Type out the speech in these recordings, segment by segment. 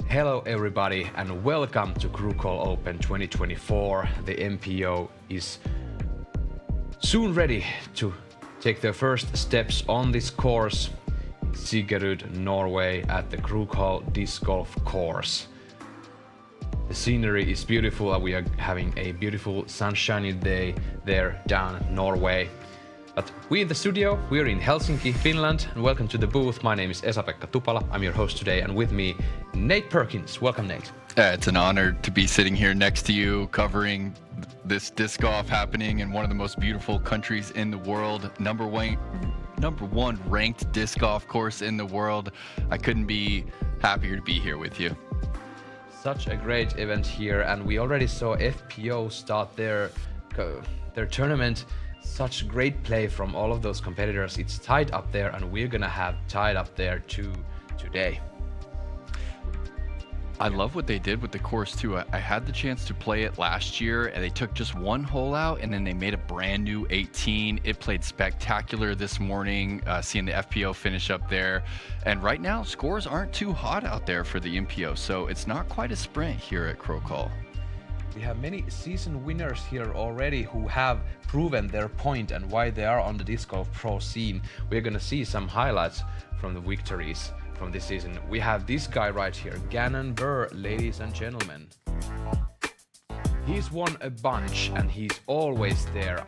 Hello everybody and welcome to Krokhol Open 2024. The MPO is soon ready to take their first steps on this course in Sigerud, Norway at the Krokhol Disc Golf Course. The scenery is beautiful and we are having a beautiful sunshiny day there down Norway. But we in the studio, we're in Helsinki, Finland, and welcome to the booth. My name is Esa-Pekka Tupala, I'm your host today, and with me, Nate Perkins. Welcome, Nate. It's an honor to be sitting here next to you, covering this disc golf happening in one of the most beautiful countries in the world, number one ranked disc golf course in the world. I couldn't be happier to be here with you. Such a great event here, and we already saw FPO start their tournament. Such great play from all of those competitors. It's tied up there, and we're gonna have tied up there too today. I love what they did with the course too. I had the chance to play it last year, and they took just one hole out, and then they made a brand new 18. It played spectacular this morning, seeing the FPO finish up there. And right now, scores aren't too hot out there for the MPO, so it's not quite a sprint here at Krokhol. We have many season winners here already who have proven their point and why they are on the disc golf pro scene. We're gonna see some highlights from the victories from this season. We have this guy right here, Gannon Burr, ladies and gentlemen. He's won a bunch and he's always there.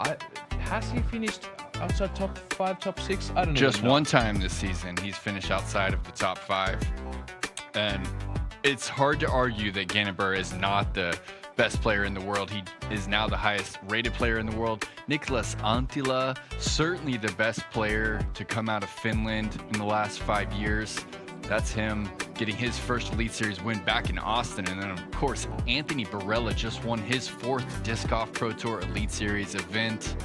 Has he finished outside top 5, top 6? I don't know. Just one time this season he's finished outside of the top 5. And it's hard to argue that Gannon Burr is not the best player in the world. He is now the highest rated player in the world. Niklas Anttila, certainly the best player to come out of Finland in the last 5 years. That's him getting his first Elite Series win back in Austin. And then of course, Anthony Barella just won his 4th Disc Golf Pro Tour Elite Series event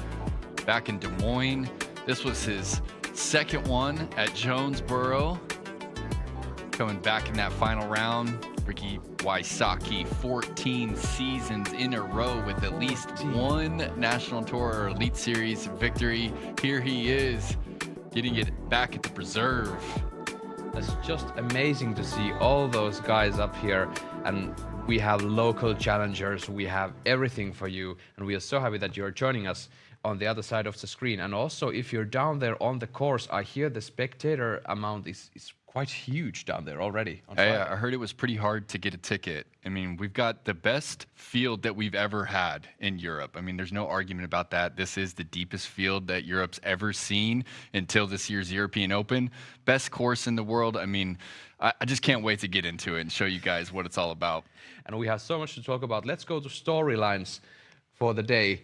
back in Des Moines. This was his 2nd one at Jonesboro. Coming back in that final round. Ricky Wysocki, 14 seasons in a row with at least one National Tour or Elite Series victory. Here he is, getting it back at the Preserve. That's just amazing to see all those guys up here, and we have local challengers, we have everything for you, and we are so happy that you're joining us on the other side of the screen. And also, if you're down there on the course, I hear the spectator amount is quite huge down there already. I heard it was pretty hard to get a ticket. I mean, we've got the best field that we've ever had in Europe. I mean, there's no argument about that. This is the deepest field that Europe's ever seen until this year's European Open. Best course in the world. I mean, I just can't wait to get into it and show you guys what it's all about. And we have so much to talk about. Let's go to storylines for the day.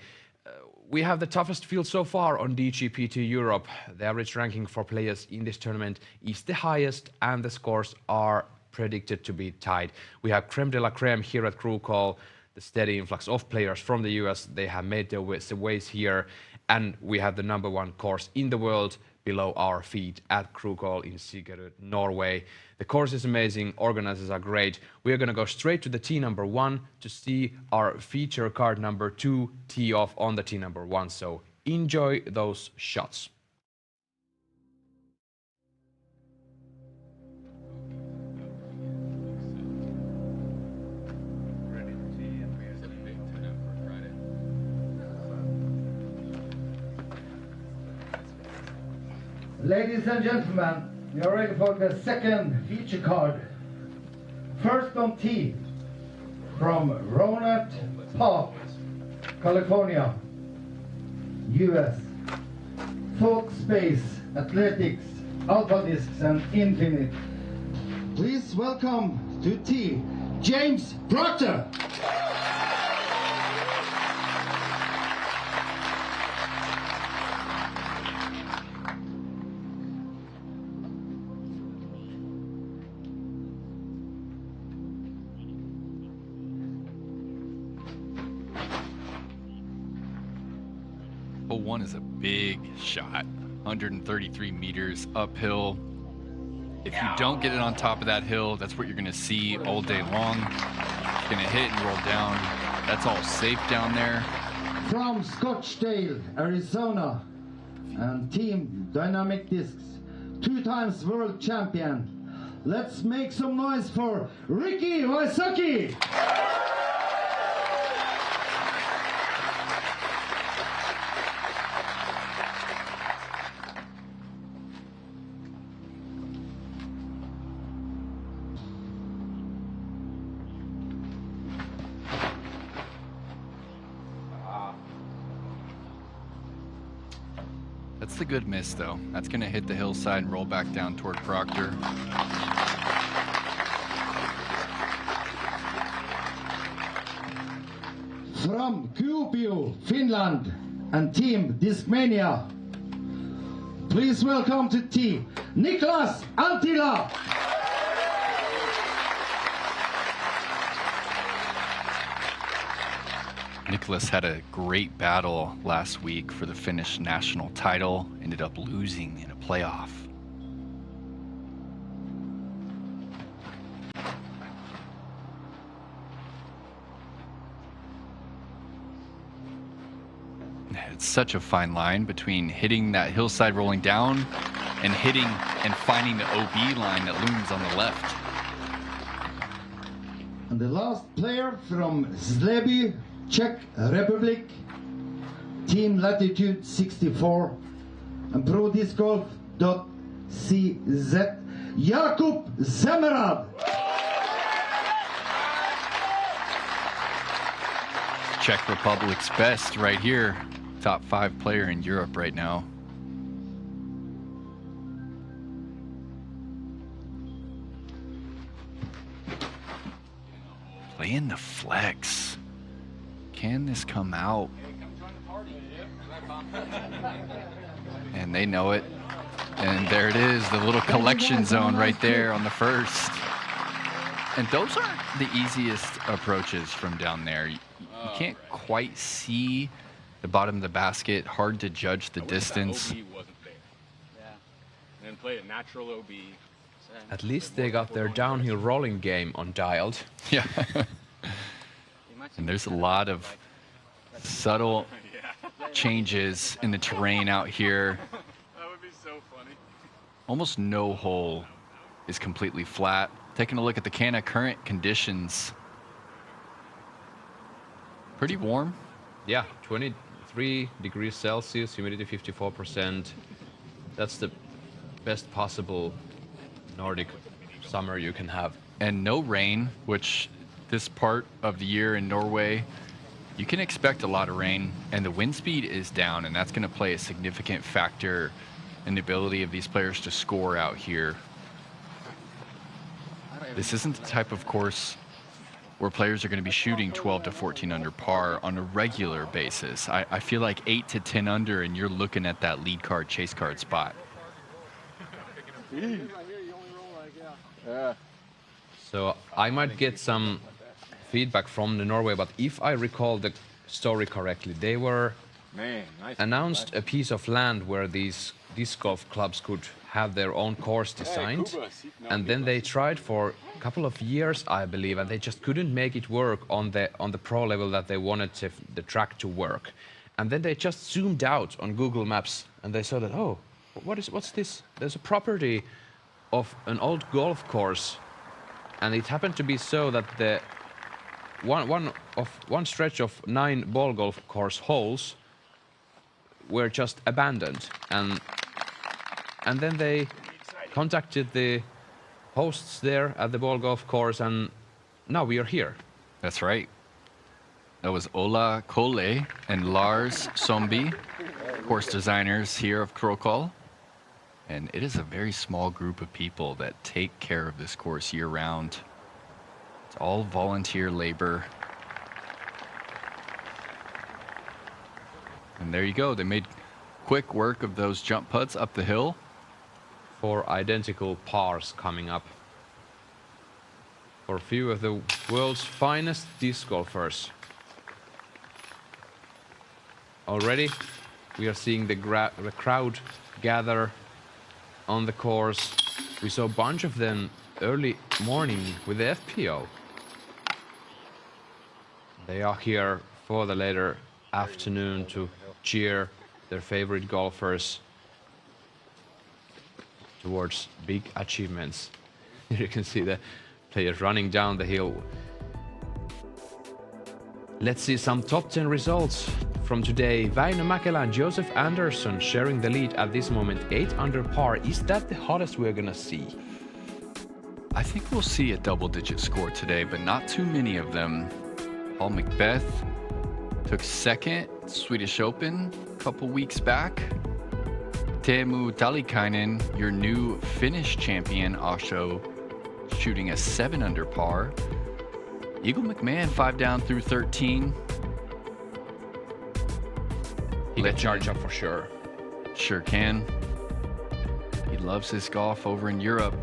We have the toughest field so far on DGPT Europe. The average ranking for players in this tournament is the highest, and the scores are predicted to be tied. We have creme de la creme here at Krokhol, the steady influx of players from the US. They have made their ways here, and we have the #1 course in the world below our feet at Krokhol in Sigerud, Norway. The course is amazing, organizers are great. We are going to go straight to the tee #1 to see our feature card #2 tee off on the tee #1. So enjoy those shots. Ladies and gentlemen, we are ready for the second feature card. First on tee, from Ronald Park, California, US. Thought Space, Athletics, Alpha Discs and Infinite. Please welcome to tee, James Proctor. Hole 1 is a big shot, 133 meters uphill. If you don't get it on top of that hill, that's what you're gonna see all day long. It's gonna hit and roll down. That's all safe down there. From Scottsdale, Arizona, and Team Dynamic Discs, 2 times world champion, Let's make some noise for Ricky Wysocki. That's the good miss, though. That's going to hit the hillside and roll back down toward Proctor. From Kuopio, Finland, and Team Discmania, please welcome to Team Niklas Antila. Nicholas had a great battle last week for the Finnish national title, ended up losing in a playoff. It's such a fine line between hitting that hillside rolling down and hitting and finding the OB line that looms on the left. And the last player from Sleby, Czech Republic, Team Latitude 64, and ProDiscGolf.cz, Jakub Zemerad. Czech Republic's best right here. Top 5 player in Europe right now. Playing the flex. Can this come out? And they know it. And there it is, the little collection zone right there on the first. And those aren't the easiest approaches from down there. You can't quite see the bottom of the basket, hard to judge the distance. The OB wasn't there. Yeah. And then play a natural OB. At least they got their downhill rolling game on dialed. Yeah. And there's a lot of subtle changes in the terrain out here. That would be so funny. Almost no hole is completely flat. Taking a look at the Canna current conditions. Pretty warm. Yeah, 23 degrees Celsius, humidity 54%. That's the best possible Nordic summer you can have. And no rain, which this part of the year in Norway, you can expect a lot of rain, and the wind speed is down, and that's going to play a significant factor in the ability of these players to score out here. This isn't the type of course where players are going to be shooting 12 to 14 under par on a regular basis. I feel like 8 to 10 under, and you're looking at that lead card, chase card spot. So I might get some feedback from the Norway, but if I recall the story correctly, they were announced a piece of land where these disc golf clubs could have their own course designed, and then they tried for a couple of years, I believe, and they just couldn't make it work on the pro level that they wanted the track to work. And then they just zoomed out on Google Maps, and they saw that, oh, what's this? There's a property of an old golf course, and it happened to be so that the one stretch of 9 ball golf course holes were just abandoned, and then they contacted the hosts there at the ball golf course, and now we are here. That's right. That was Ola Kole and Lars Somby, course designers here of Krokhol. And it is a very small group of people that take care of this course year-round. It's all volunteer labor. And there you go. They made quick work of those jump putts up the hill. 4 identical pars coming up for a few of the world's finest disc golfers. Already we are seeing the crowd gather on the course. We saw a bunch of them early morning with the FPO. They are here for the later afternoon to cheer their favorite golfers towards big achievements. Here you can see the players running down the hill. Let's see some top 10 results from today. Väinö Mäkelä and Joseph Anderson sharing the lead at this moment, 8 under par. Is that the hottest we're gonna see? I think we'll see a double-digit score today, but not too many of them. Paul Macbeth took second Swedish Open a couple weeks back. Teemu Talikainen, your new Finnish champion, also shooting a 7 under par. Eagle McMahon 5 down through 13. He can charge up for sure. Sure can. He loves his golf over in Europe.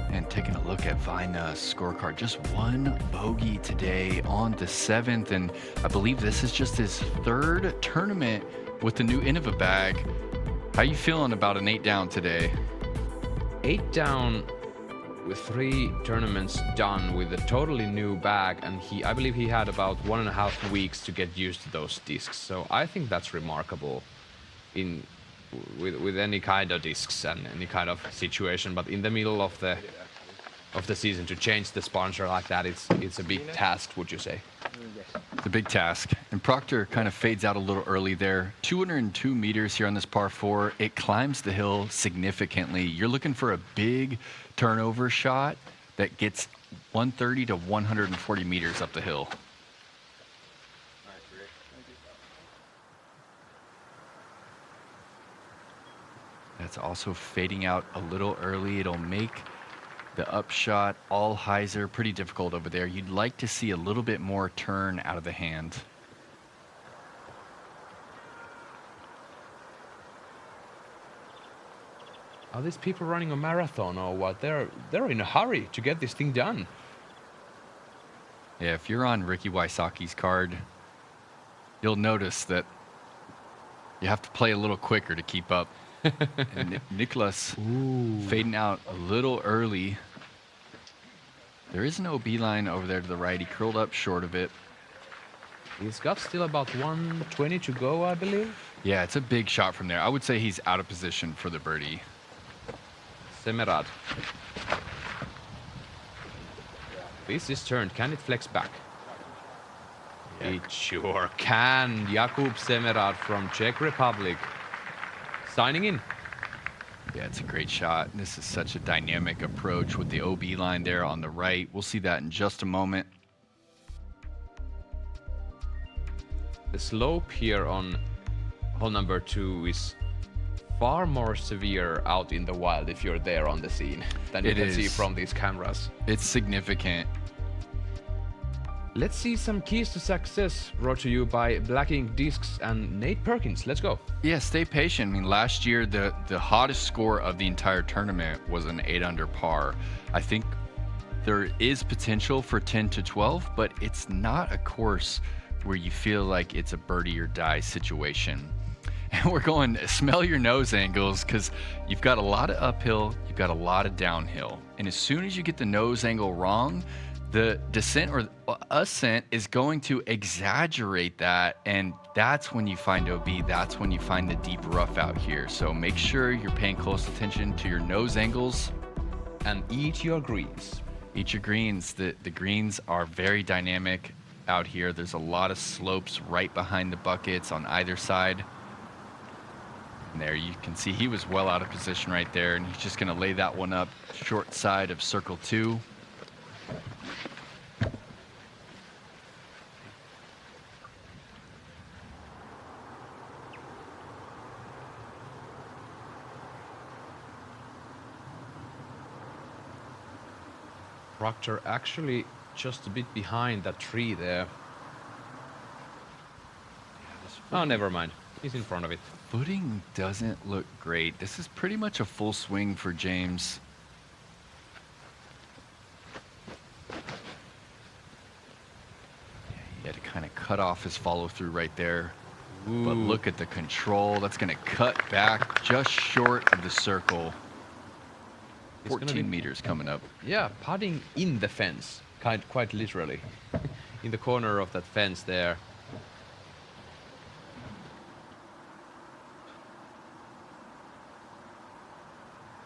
And taking a look at Väinö's scorecard, just 1 bogey today on the 7th, and I believe this is just his 3rd tournament with the new Innova bag. How you feeling about an 8 down today? 8 down with 3 tournaments done with a totally new bag, and I believe he had about 1.5 weeks to get used to those discs. So I think that's remarkable with any kind of discs and any kind of situation. But in the middle of the season to change the sponsor like that, it's a big task, would you say? It's a big task. And Proctor kind of fades out a little early there. 202 meters here on this par 4. It climbs the hill significantly. You're looking for a big turnover shot that gets 130 to 140 meters up the hill. That's also fading out a little early. It'll make the upshot all hyzer pretty difficult over there. You'd like to see a little bit more turn out of the hand. Are these people running a marathon or what? They're in a hurry to get this thing done. Yeah, if you're on Ricky Wysocki's card, you'll notice that you have to play a little quicker to keep up. And Nicholas fading out a little early. There is no OB line over there to the right. He curled up short of it. He's got still about 120 to go, I believe. Yeah, it's a big shot from there. I would say he's out of position for the birdie. Semerad. This is turned. Can it flex back? Yeah. It sure can. Jakub Semerad from Czech Republic. Signing in. Yeah, it's a great shot. This is such a dynamic approach with the OB line there on the right. We'll see that in just a moment. The slope here on hole number 2 is far more severe out in the wild if you're there on the scene than you can see from these cameras. It's significant. Let's see some keys to success brought to you by Black Ink Discs and Nate Perkins. Let's go. Yeah, stay patient. I mean, last year, the hottest score of the entire tournament was an 8 under par. I think there is potential for 10 to 12, but it's not a course where you feel like it's a birdie or die situation. And we're going, smell your nose angles, because you've got a lot of uphill, you've got a lot of downhill. And as soon as you get the nose angle wrong, the descent or ascent is going to exaggerate that, and that's when you find OB, that's when you find the deep rough out here. So make sure you're paying close attention to your nose angles. And eat your greens. Eat your greens. The greens are very dynamic out here. There's a lot of slopes right behind the buckets on either side. And there you can see he was well out of position right there, and he's just going to lay that one up short side of circle 2. Proctor actually just a bit behind that tree there. Oh, never mind. He's in front of it. Footing doesn't look great. This is pretty much a full swing for James. Yeah, he had to kind of cut off his follow through right there. Ooh. But look at the control. That's going to cut back just short of the circle. 14 meters coming up. Yeah, putting in the fence, quite literally, in the corner of that fence there.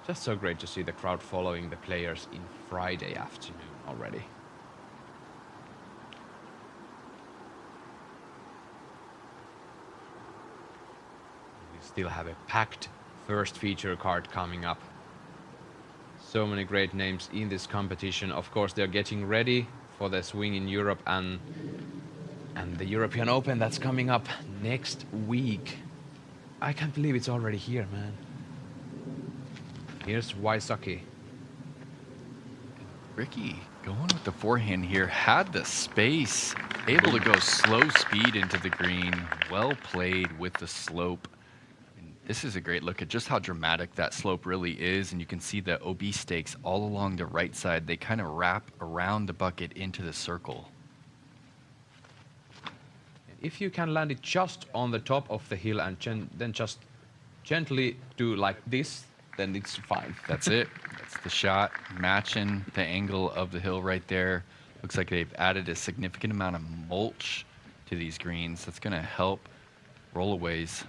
Just so great to see the crowd following the players in Friday afternoon already. We still have a packed first feature card coming up. So many great names in this competition. Of course, they're getting ready for the swing in Europe and the European Open that's coming up next week. I can't believe it's already here, man. Here's Wysocki. Ricky going with the forehand here, had the space, able to go slow speed into the green, well played with the slope. And this is a great look at just how dramatic that slope really is, and you can see the OB stakes all along the right side. They kind of wrap around the bucket into the circle. If you can land it just on the top of the hill and then just gently do like this, then it's fine. That's it. That's the shot, matching the angle of the hill right there. Looks like they've added a significant amount of mulch to these greens. That's going to help rollaways.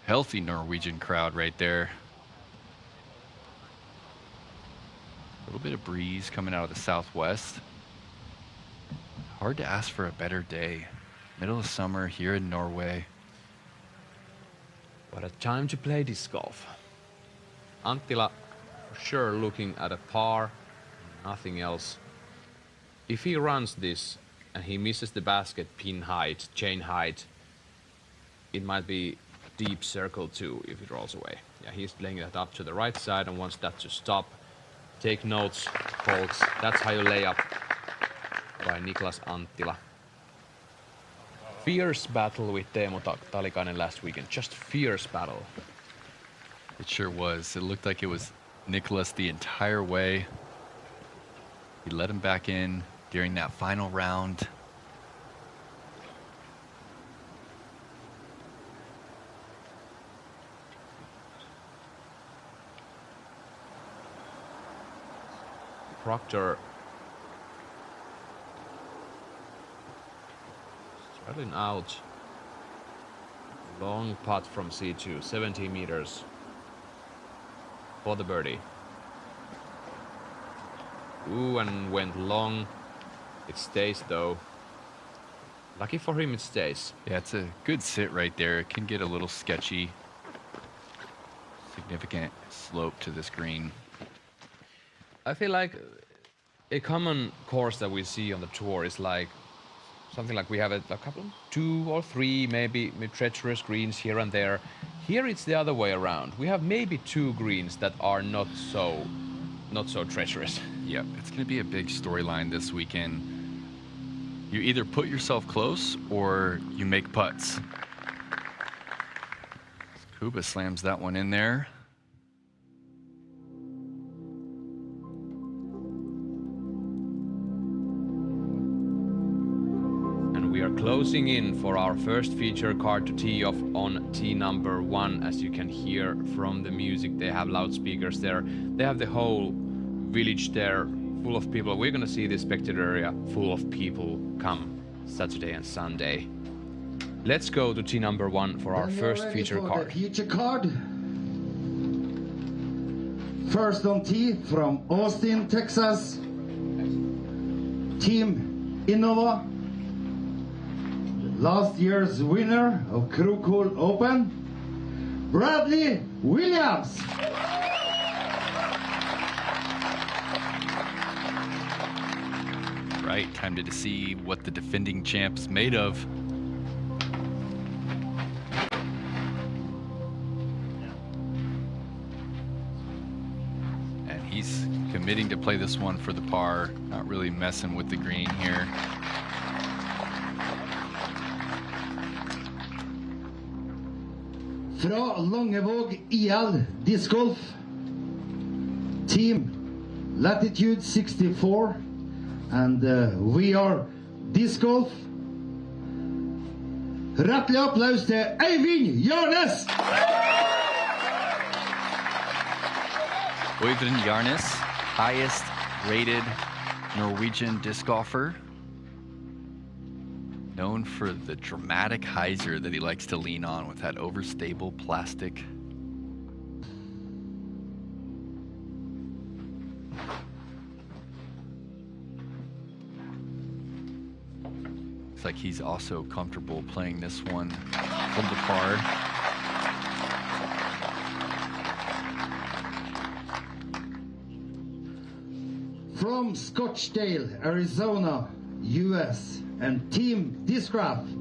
Healthy Norwegian crowd right there. A little bit of breeze coming out of the southwest. Hard to ask for a better day. Middle of summer here in Norway. What a time to play disc golf. Anttila for sure looking at a par, nothing else. If he runs this and he misses the basket pin height, chain height, it might be deep circle too if it rolls away. Yeah, he's laying that up to the right side and wants that to stop. Take notes, folks. That's how you lay up by Niklas Anttila. Fierce battle with Teemu Talikainen last weekend. Just fierce battle. It sure was. It looked like it was Nicholas the entire way. He let him back in during that final round. Proctor straddling out. Long putt from C2, 70 meters for the birdie. Ooh, and went long. It stays though. Lucky for him, it stays. Yeah, it's a good sit right there. It can get a little sketchy. Significant slope to this green. I feel like a common course that we see on the tour is like something like we have a couple, 2 or 3 maybe treacherous greens here and there. Here it's the other way around. We have maybe 2 greens that are not so treacherous. Yep, it's going to be a big storyline this weekend. You either put yourself close or you make putts. Kuba slams that one in there. We are closing in for our first feature card to tee off on tee number 1. As you can hear from the music, they have loudspeakers there. They have the whole village there full of people. We're gonna see the spectator area full of people come Saturday and Sunday. Let's go to tee number 1 for our first feature card. Feature card. First on tee from Austin, Texas. Team Innova. Last year's winner of Krokhol Open, Bradley Williams. Right, time to see what the defending champ's made of. And he's committing to play this one for the par, not really messing with the green here. Fra Langevåg IL Disc Golf, Team Latitude 64, and we are Disc Golf. Hjertelig applaus til Øyvind Jarnes! Øyvind Jarnes, highest rated Norwegian disc golfer. known for the dramatic hyzer that he likes to lean on with that overstable plastic. Looks like he's also comfortable playing this one from the par. From Scottsdale, Arizona, US, and Team Discraft,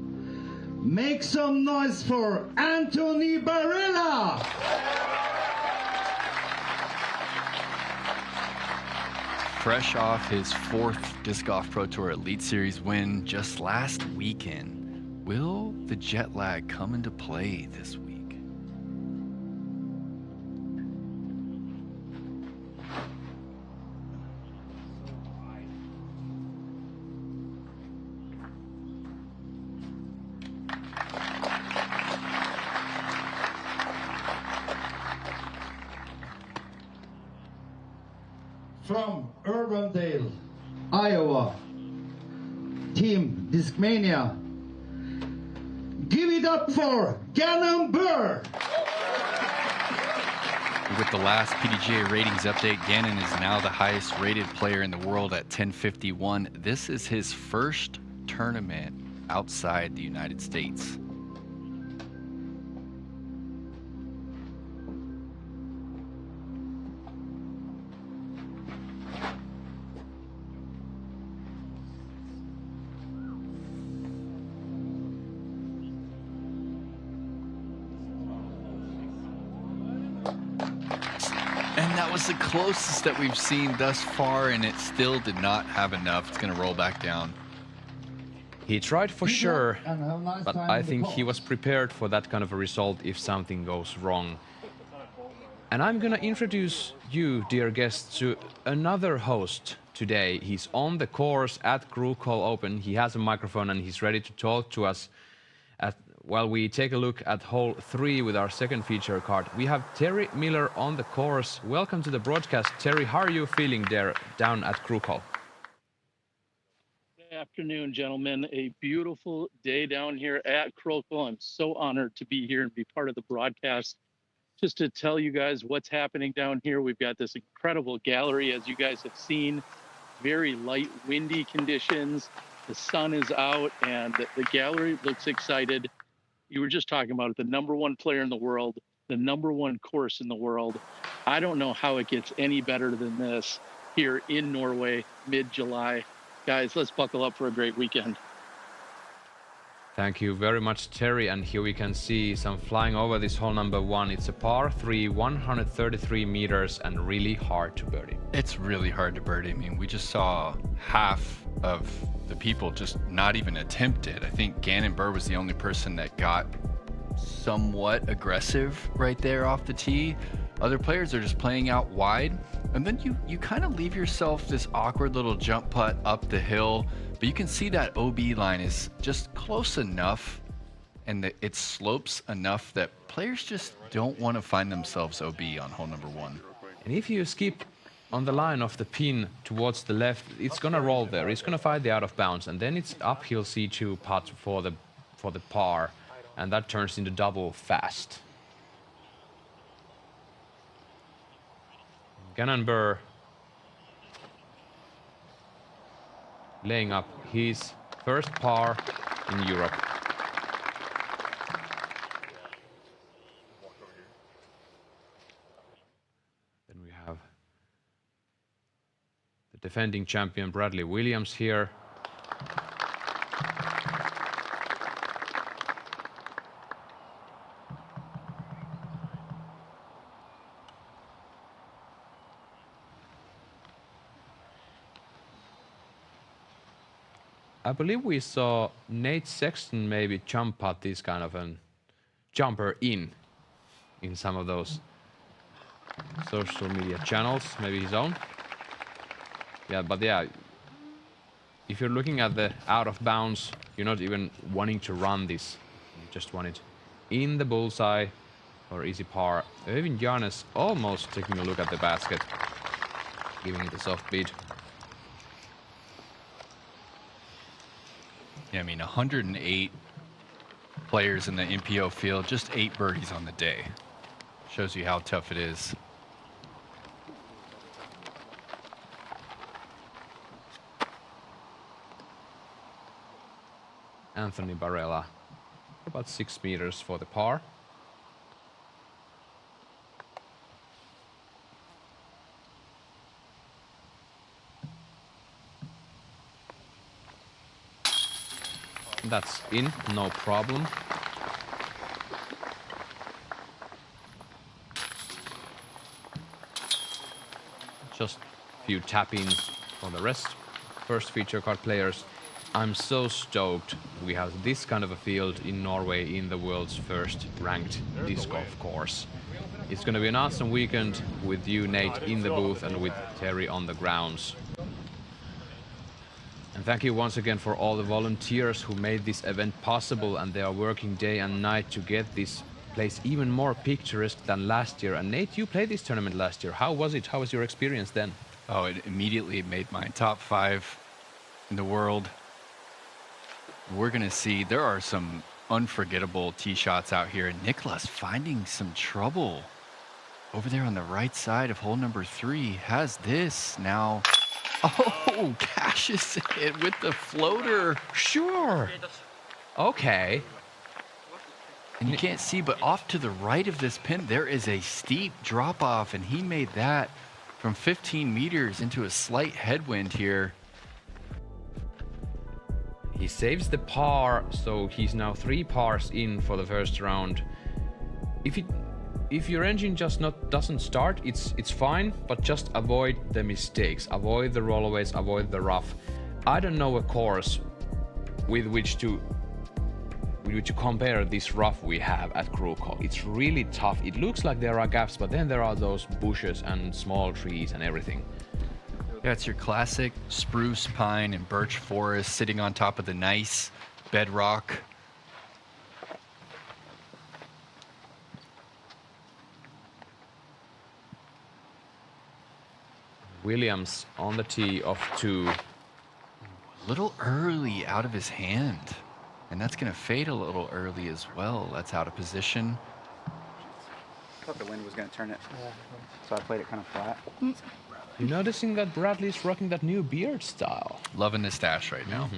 make some noise for Anthony Barella! Fresh off his 4th Disc Golf Pro Tour Elite Series win just last weekend, will the jet lag come into play this week? From Urbandale, Iowa, Team Discmania, give it up for Gannon Burr! With the last PDGA ratings update, Gannon is now the highest rated player in the world at 1051. This is his first tournament outside the United States. And that was the closest that we've seen thus far, and it still did not have enough. It's going to roll back down. He tried for sure, And have a nice but time I in the think he course. was prepared for that kind of a result if something goes wrong. And I'm gonna introduce you, dear guests, to another host today. He's on the course at Krokhol Open. He has a microphone and he's ready to talk to us while we take a look at hole 3 with our second feature card. We have Terry Miller on the course. Welcome to the broadcast. Terry, how are you feeling there down at Krokhol? Good afternoon, gentlemen. A beautiful day down here at Krokhol. I'm so honored to be here and be part of the broadcast. Just to tell you guys what's happening down here, we've got this incredible gallery, as you guys have seen. Very light, windy conditions. The sun is out, and the gallery looks excited. You were just talking about it, the #1 player in the world, the #1 course in the world. I don't know how it gets any better than this here in Norway, mid-July. Guys, let's buckle up for a great weekend. Thank you very much, Terry. And here we can see some flying over this hole #1. It's a par 3, 133 meters, and really hard to birdie. It's really hard to birdie. I mean, we just saw half of the people just not even attempt it. I think Gannon Burr was the only person that got somewhat aggressive right there off the tee. Other players are just playing out wide. And then you kind of leave yourself this awkward little jump putt up the hill. But you can see that OB line is just close enough and it slopes enough that players just don't want to find themselves OB on hole #1. And if you skip on the line of the pin towards the left, it's gonna roll there. It's gonna find the out of bounds, and then it's uphill C2 putt for the par, and that turns into double fast. Gannon Burr laying up his first par in Europe. Then we have the defending champion Bradley Williams here. I believe we saw Nate Sexton maybe jump at this kind of a jumper in some of those social media channels, maybe his own. Yeah, but yeah, if you're looking at the out of bounds, you're not even wanting to run this. You just want it in the bullseye or easy par. Even Giannis almost taking a look at the basket, giving it a soft beat. Yeah, I mean, 108 players in the MPO field, just 8 birdies on the day. Shows you how tough it is. Anthony Barella, about 6 meters for the par. That's in, no problem. Just a few tap-ins for the rest. First feature card players. I'm so stoked we have this kind of a field in Norway in the world's first ranked disc golf course. It's going to be an awesome weekend with you, Nate, in the booth and with Terry on the grounds. And thank you once again for all the volunteers who made this event possible, and they are working day and night to get this place even more picturesque than last year. And Nate, you played this tournament last year. How was it? How was your experience then? Oh, it immediately made my top 5 in the world. We're going to see there are some unforgettable tee shots out here. Nicholas finding some trouble over there on the right side of hole number 3. Has this now. Oh, cashes it with the floater. Sure. Okay. And you can't see, but off to the right of this pin, there is a steep drop off, and he made that from 15 meters into a slight headwind here. He saves the par, so he's now 3 pars in for the first round. If your engine just doesn't start, it's fine, but just avoid the mistakes, avoid the rollaways, avoid the rough. I don't know a course with which to compare this rough we have at Krokhol. It's really tough. It looks like there are gaps, but then there are those bushes and small trees and everything. Yeah, it's your classic spruce, pine, and birch forest sitting on top of the nice bedrock. Williams on the tee of 2. A little early out of his hand. And that's going to fade a little early as well. That's out of position. I thought the wind was going to turn it, so I played it kind of flat. You noticing that Bradley's rocking that new beard style? Loving the stash right now.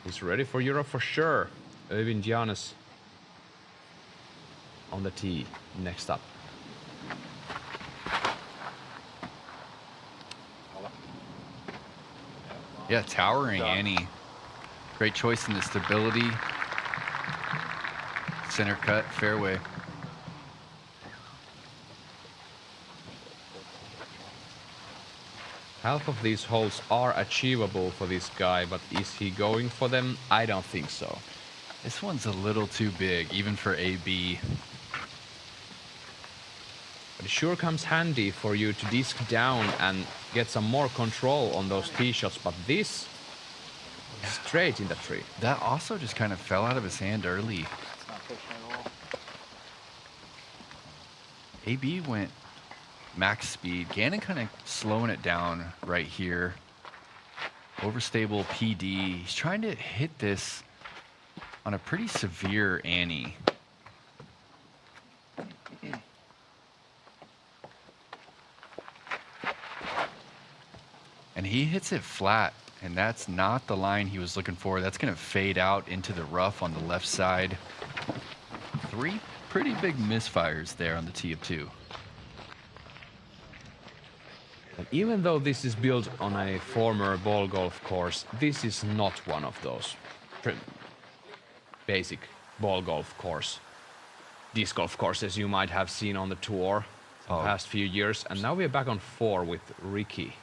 He's ready for Europe for sure. Øyvind Giannis on the tee next up. Yeah, towering Annie. Great choice in the stability. Center cut, fairway. Half of these holes are achievable for this guy, but is he going for them? I don't think so. This one's a little too big, even for AB. But it sure comes handy for you to disc down and get some more control on those tee shots, but this straight in the tree. That also just kind of fell out of his hand early. It's not pushing at all. AB went max speed. Gannon kind of slowing it down right here. Overstable PD. He's trying to hit this on a pretty severe Annie. And he hits it flat, and that's not the line he was looking for. That's going to fade out into the rough on the left side. 3 pretty big misfires there on the tee of 2. And even though this is built on a former ball golf course, this is not one of those basic ball golf course, disc golf courses you might have seen on the tour the past few years. And now we're back on 4 with Ricky.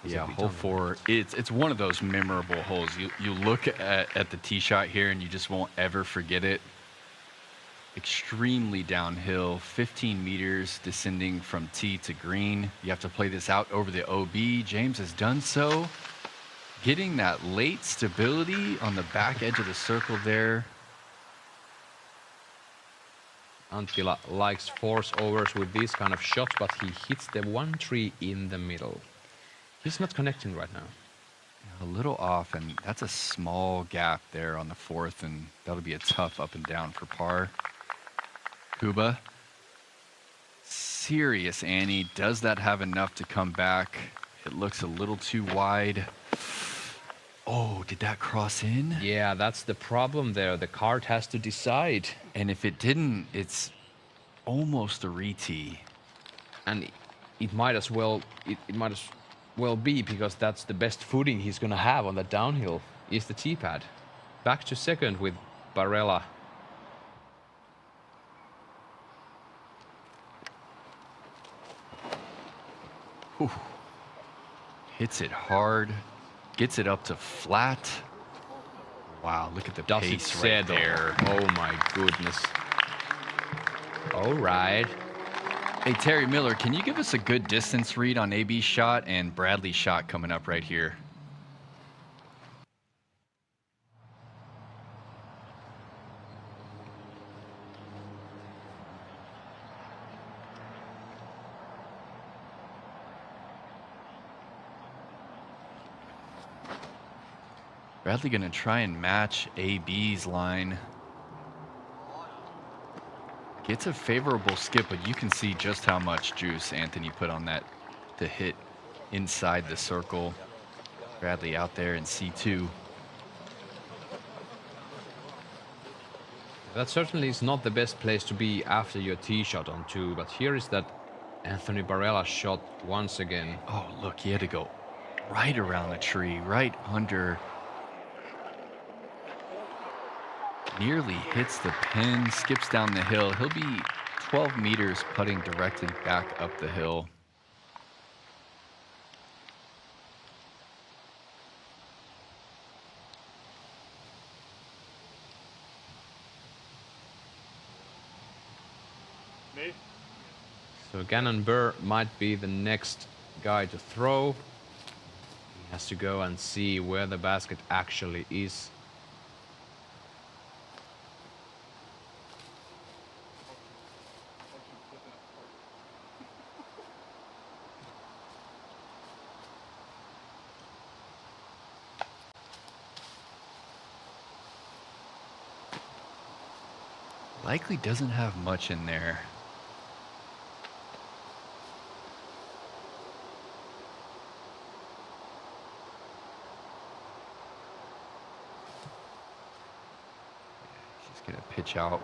Yeah, hole 4. It's one of those memorable holes. You look at the tee shot here and you just won't ever forget it. Extremely downhill, 15 meters descending from tee to green. You have to play this out over the OB. James has done so. Getting that late stability on the back edge of the circle there. Anttila likes force overs with these kind of shots, but he hits the 1 tree in the middle. He's not connecting right now. A little off, and that's a small gap there on the 4th, and that'll be a tough up and down for par. Kuba. Serious Annie. Does that have enough to come back? It looks a little too wide. Oh, did that cross in? Yeah, that's the problem there. The card has to decide. And if it didn't, it's almost a re-tee. And it might as well be, because that's the best footing he's gonna have on the downhill is the tee pad. Back to second with Barella. Whew. Hits it hard, gets it up to flat. Wow, look at the Does it pace right settle? there. Oh my goodness. All right. Hey, Terry Miller, can you give us a good distance read on AB's shot and Bradley's shot coming up right here? Bradley gonna try and match AB's line. Gets a favorable skip, but you can see just how much juice Anthony put on that to hit inside the circle. Bradley out there in C2. That certainly is not the best place to be after your tee shot on 2, but here is that Anthony Barella shot once again. Oh, look, he had to go right around the tree, right under. Nearly hits the pin, skips down the hill. He'll be 12 meters putting directly back up the hill. Me? So Gannon Burr might be the next guy to throw. He has to go and see where the basket actually is. Likely doesn't have much in there. She's gonna pitch out.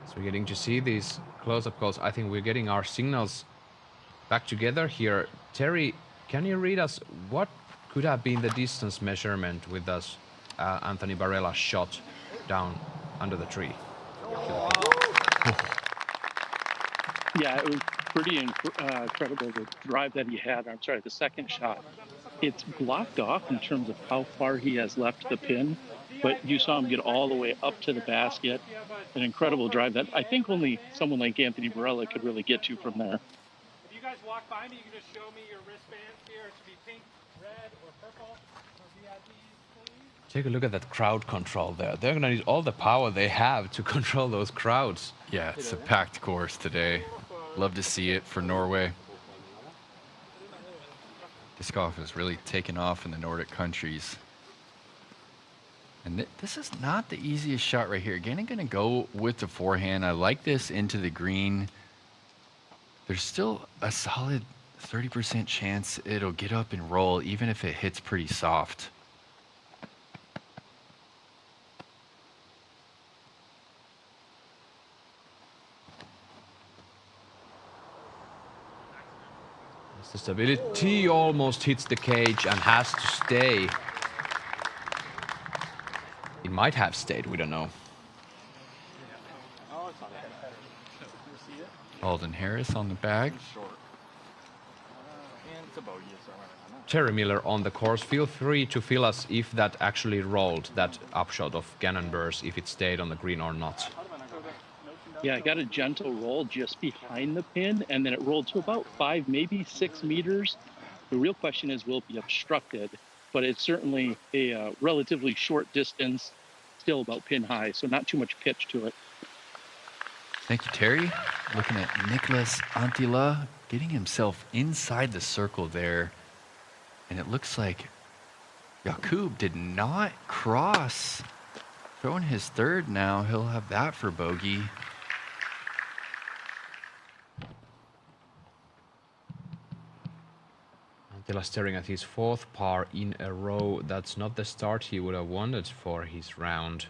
So we're getting to see these close-up calls. I think we're getting our signals back together here. Terry, can you read us what could have been the distance measurement with us Anthony Barella shot down under the tree? Yeah, it was pretty incredible, the drive that he had. I'm sorry, the second shot. It's blocked off in terms of how far he has left the pin, but you saw him get all the way up to the basket. An incredible drive that I think only someone like Anthony Barella could really get to from there. If you guys walk by me, you can just show me your wristbands here. It should be pink, red, or purple for VIPs, please. Take a look at that crowd control there. They're gonna need all the power they have to control those crowds. Yeah, it's a packed course today. Love to see it for Norway. Disc golf has really taken off in the Nordic countries. And this is not the easiest shot right here. Again, I'm going to go with the forehand. I like this into the green. There's still a solid 30% chance it'll get up and roll, even if it hits pretty soft. The stability almost hits the cage and has to stay. It might have stayed, we don't know. Alden Harris on the bag. Terry Miller on the course. Feel free to fill us if that actually rolled, that upshot of Gannon Burrs, if it stayed on the green or not. Yeah, I got a gentle roll just behind the pin, and then it rolled to about 5, maybe 6 meters. The real question is, will it be obstructed? But it's certainly a relatively short distance. still about pin high, so not too much pitch to it. Thank you, Terry. Looking at Nicholas Antila getting himself inside the circle there. And it looks like Jakub did not cross. Throwing his third now. He'll have that for bogey. Antila staring at his fourth par in a row. That's not the start he would have wanted for his round.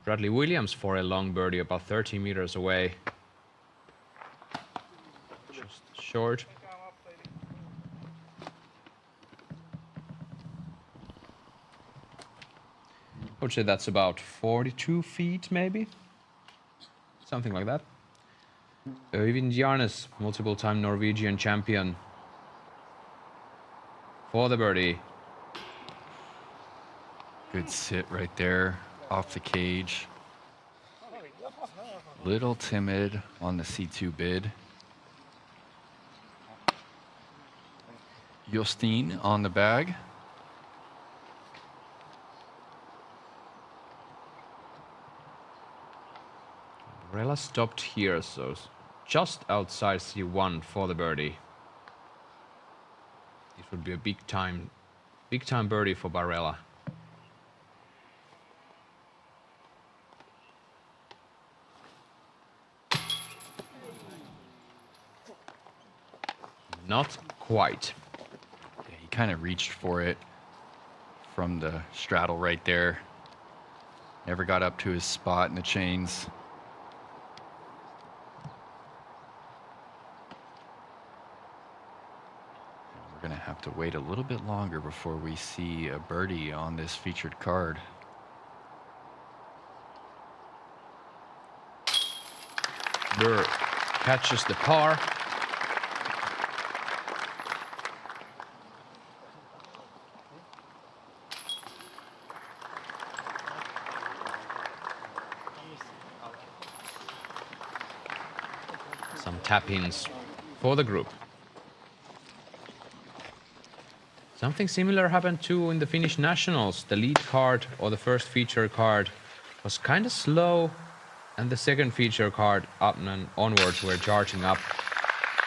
Bradley Williams for a long birdie about 30 meters away. Just short. I would say that's about 42 feet, maybe. Something like that. Øyvind Jarnes, multiple-time Norwegian champion. For the birdie. Good sit right there off the cage. Little timid on the C2 bid. Jostein on the bag. Barella stopped here, so just outside C1 for the birdie. This would be a big time birdie for Barella. Not quite. Yeah, he kind of reached for it from the straddle right there. Never got up to his spot in the chains. We're going to have to wait a little bit longer before we see a birdie on this featured card. Burr catches the par. Some tap-ins for the group. Something similar happened too in the Finnish Nationals. The lead card, or the first feature card, was kind of slow, and the second feature card up and onwards were charging up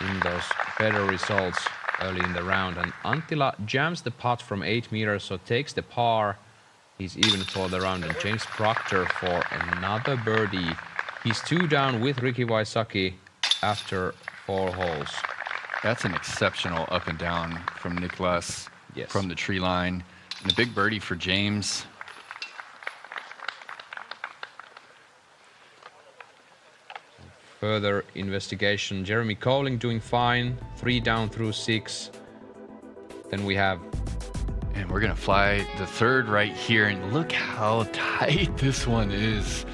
in those better results early in the round. And Antila jams the putt from 8 meters, so takes the par. He's even for the round, and James Proctor for another birdie. He's 2 down with Ricky Wysocki after 4 holes. That's an exceptional up and down from Niklas. Yes. From the tree line. And a big birdie for James. Further investigation. Jeremy Colling doing fine. 3 down through 6. Then we have... And we're going to fly the third right here. And look how tight this one is.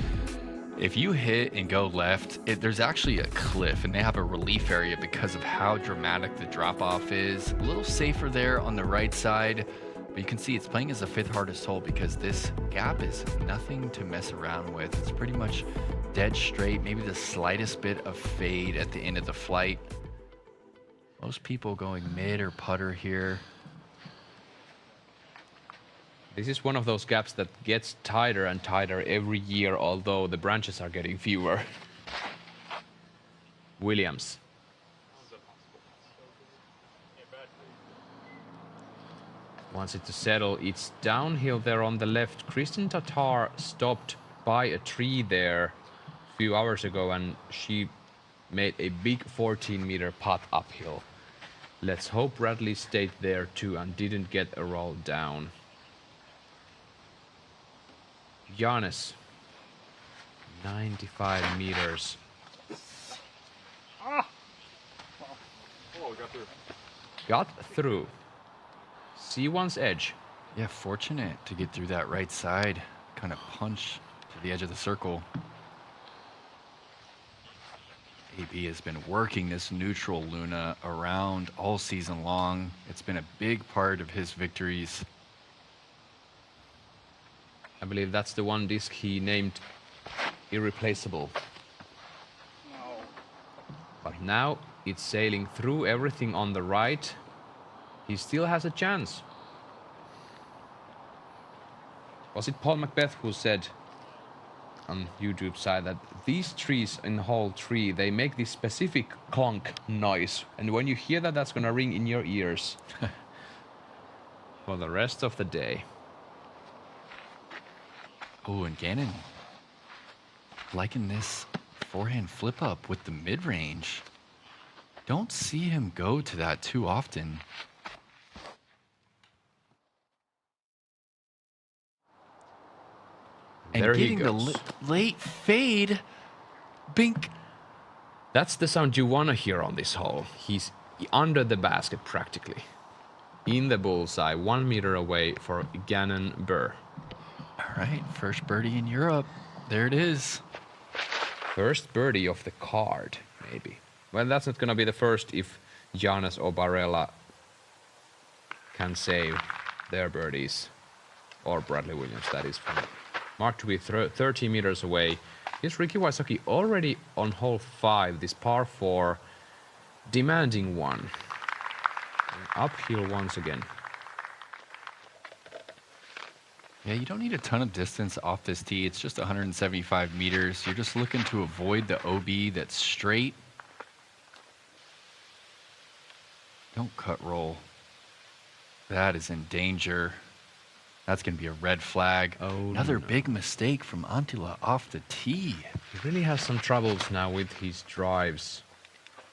If you hit and go left, there's actually a cliff, and they have a relief area because of how dramatic the drop-off is. A little safer there on the right side, but you can see it's playing as the 5th hardest hole because this gap is nothing to mess around with. It's pretty much dead straight, maybe the slightest bit of fade at the end of the flight. Most people going mid or putter here. This is one of those gaps that gets tighter and tighter every year, although the branches are getting fewer. Williams. Wants it to settle. It's downhill there on the left. Kristen Tatar stopped by a tree there a few hours ago, and she made a big 14-meter putt uphill. Let's hope Bradley stayed there too and didn't get a roll down. Giannis, 95 meters. Oh, got through. C1's edge. Yeah, fortunate to get through that right side. Kind of punch to the edge of the circle. AB has been working this neutral Luna around all season long. It's been a big part of his victories. I believe that's the one disc he named irreplaceable. But now it's sailing through everything on the right. He still has a chance. Was it Paul Macbeth who said, on YouTube side that these trees in hole 3, they make this specific clunk noise. And when you hear that, that's going to ring in your ears for the rest of the day. Oh, and Gannon liking this forehand flip up with the mid-range. Don't see him go to that too often. And There he getting the goes. late fade. Bink. That's the sound you want to hear on this hole. He's under the basket practically. In the bullseye, 1 meter away for Gannon Burr. All right, first birdie in Europe. There it is. First birdie of the card, maybe. Well, that's not going to be the first if Giannis or Barella can save their birdies. Or Bradley Williams, that is from marked to be 30 meters away. Here's Ricky Wysocki already on hole 5, this par 4, demanding one. Uphill once again. Yeah, you don't need a ton of distance off this tee. It's just 175 meters. You're just looking to avoid the OB that's straight. Don't cut roll. That is in danger. That's going to be a red flag. Oh, another no. big mistake from Antila off the tee. He really has some troubles now with his drives.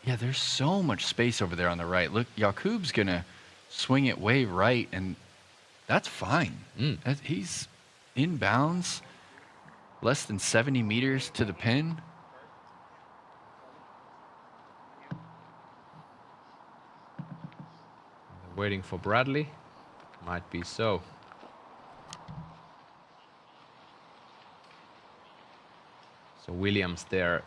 Yeah, there's so much space over there on the right. Look, Jakub's going to swing it way right, and that's fine. He's in bounds, less than 70 meters to the pin. Waiting for Bradley. Might be so. So Williams there.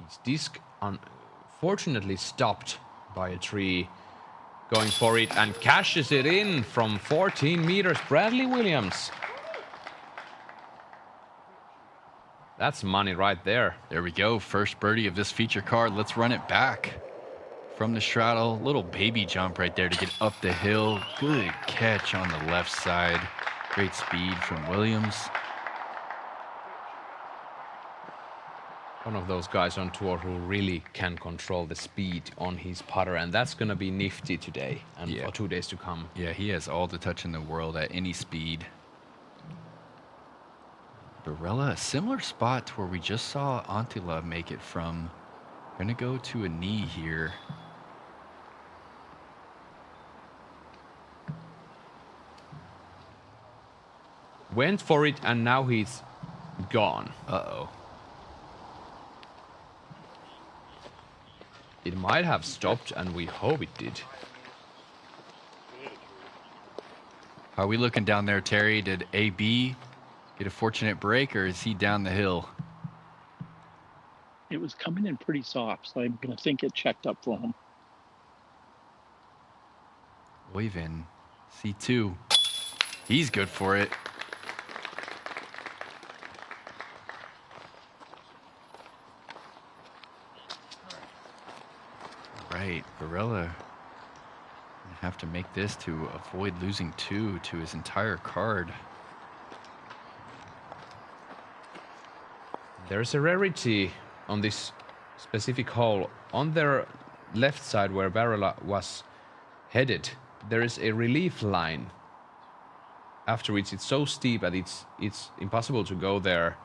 His disc unfortunately stopped by a tree. Going for it and cashes it in from 14 meters. Bradley Williams. That's money right there. There we go. First birdie of this feature card. Let's run it back from the straddle. Little baby jump right there to get up the hill. Good catch on the left side. Great speed from Williams. One of those guys on tour who really can control the speed on his putter, and that's going to be nifty today and for 2 days to come. Yeah, he has all the touch in the world at any speed. Barella, a similar spot to where we just saw Antila make it from. Gonna go to a knee here. Went for it and now he's gone. Uh-oh. It might have stopped, and we hope it did. How are we looking down there, Terry? Did AB get a fortunate break, or is he down the hill? It was coming in pretty soft, so I'm going to think it checked up for him. Oyvind, C2. He's good for it. Right, Barella gonna have to make this to avoid losing 2 to his entire card. There's a rarity on this specific hole. On their left side where Barella was headed, there is a relief line. After which it's so steep that it's impossible to go there,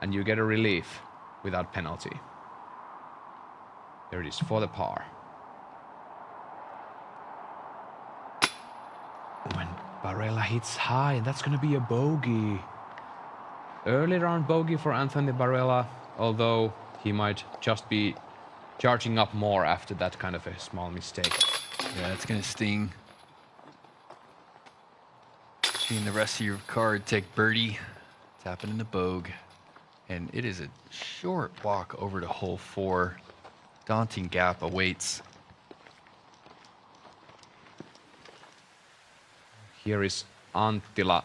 and you get a relief without penalty. There it is for the par. When Barella hits high, that's going to be a bogey. Early round bogey for Anthony Barella, although he might just be charging up more after that kind of a small mistake. Yeah, it's gonna sting. Seeing the rest of your card take birdie, tapping in the bogue, and it is a short walk over to hole 4. Daunting gap awaits. Here is Anttila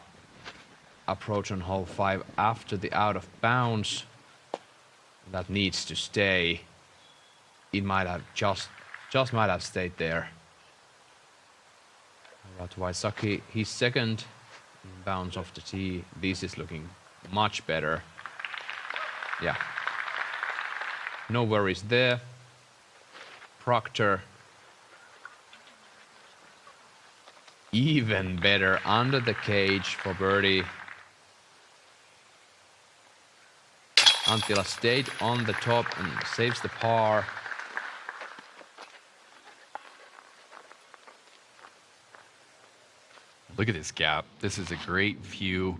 approach on hole 5 after the out of bounds. That needs to stay. It might have just might have stayed there. But Wysocki, he's second in bounds off the tee. This is looking much better. Yeah. No worries there. Proctor. Even better under the cage for birdie. Anttila stayed on the top and saves the par. Look at this gap. This is a great view.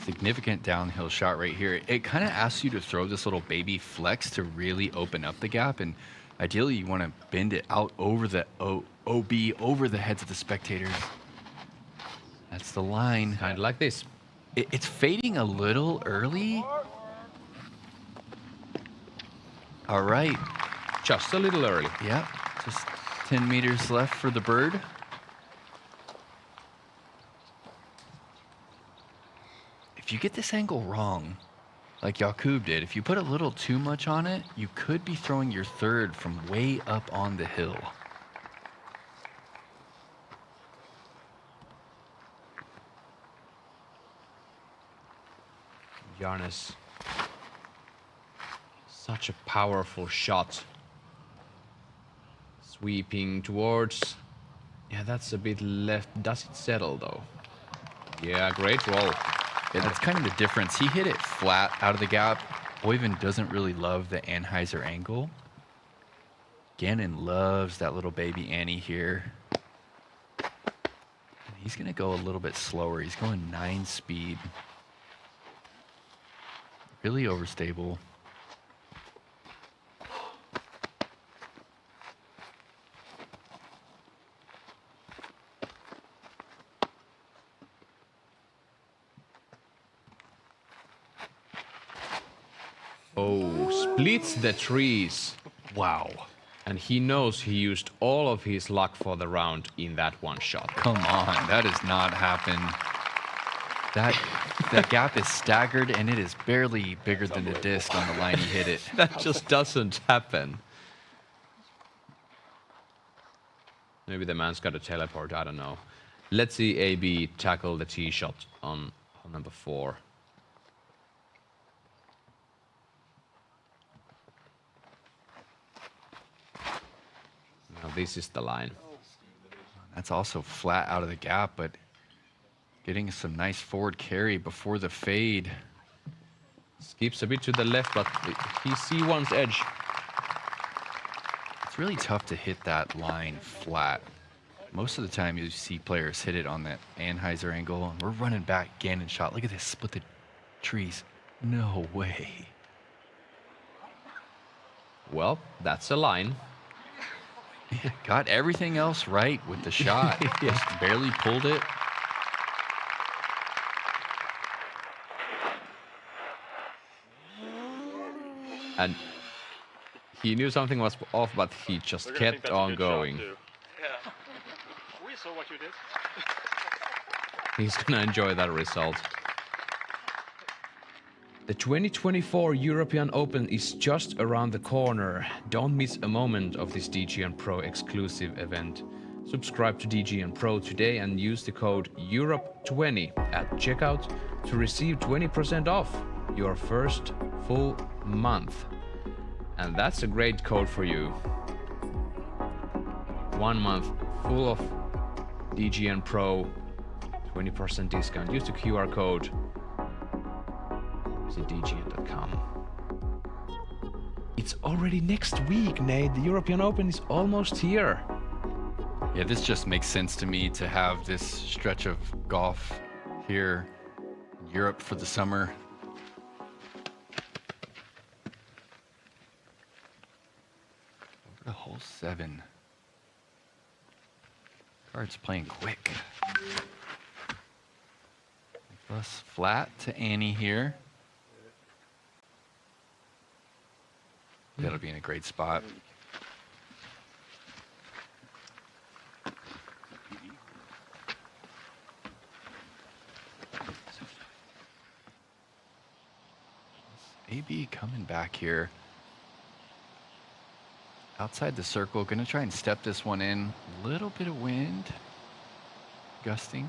Significant downhill shot right here. It kind of asks you to throw this little baby flex to really open up the gap. And ideally, you want to bend it out over the OB, over the heads of the spectators. That's the line. Kind of like this. It's fading a little early. All right. Just a little early. Yep. Just 10 meters left for the bird. If you get this angle wrong, like Jakub did, if you put a little too much on it, you could be throwing your third from way up on the hill. Jarnes. Such a powerful shot. Sweeping towards. Yeah, that's a bit left. Does it settle though? Yeah, great roll. Yeah, that's kind of the difference. He hit it flat out of the gap. Oyvind doesn't really love the Anheuser angle. Gannon loves that little baby Annie here. And he's going to go a little bit slower. He's going 9 speed. Really overstable. Oh, splits the trees. Wow. And he knows he used all of his luck for the round in that one shot. Come on, that does not happen. That gap is staggered, and it is barely bigger than the disc on the line he hit it. That just doesn't happen. Maybe the man's got a teleport, I don't know. Let's see AB tackle the tee shot on hole number 4. Now this is the line. That's also flat out of the gap, but getting some nice forward carry before the fade. Skips a bit to the left, but he sees one's edge. It's really tough to hit that line flat. Most of the time you see players hit it on that Anheuser angle, and we're running back Gannon shot. Look at this, split the trees. No way. Well, that's a line. Got everything else right with the shot. Just barely pulled it. And He knew something was off, but he just kept on going. yeah. We saw what you did. He's gonna enjoy that result. The 2024 European Open is just around the corner. Don't miss a moment of this DGN Pro exclusive event. Subscribe to DGN Pro today and use the code EUROPE20 at checkout to receive 20% off your first full month. And that's a great code for you. 1 month full of DGN Pro, 20% discount. Use the QR code. Visit dgn.com. It's already next week, Nate. The European Open is almost here. Yeah, this just makes sense to me to have this stretch of golf here in Europe for the summer. Over to hole 7. Card's playing quick. Plus flat to Annie here. That'll be in a great spot. AB coming back here. Outside the circle, gonna try and step this one in. Little bit of wind, gusting.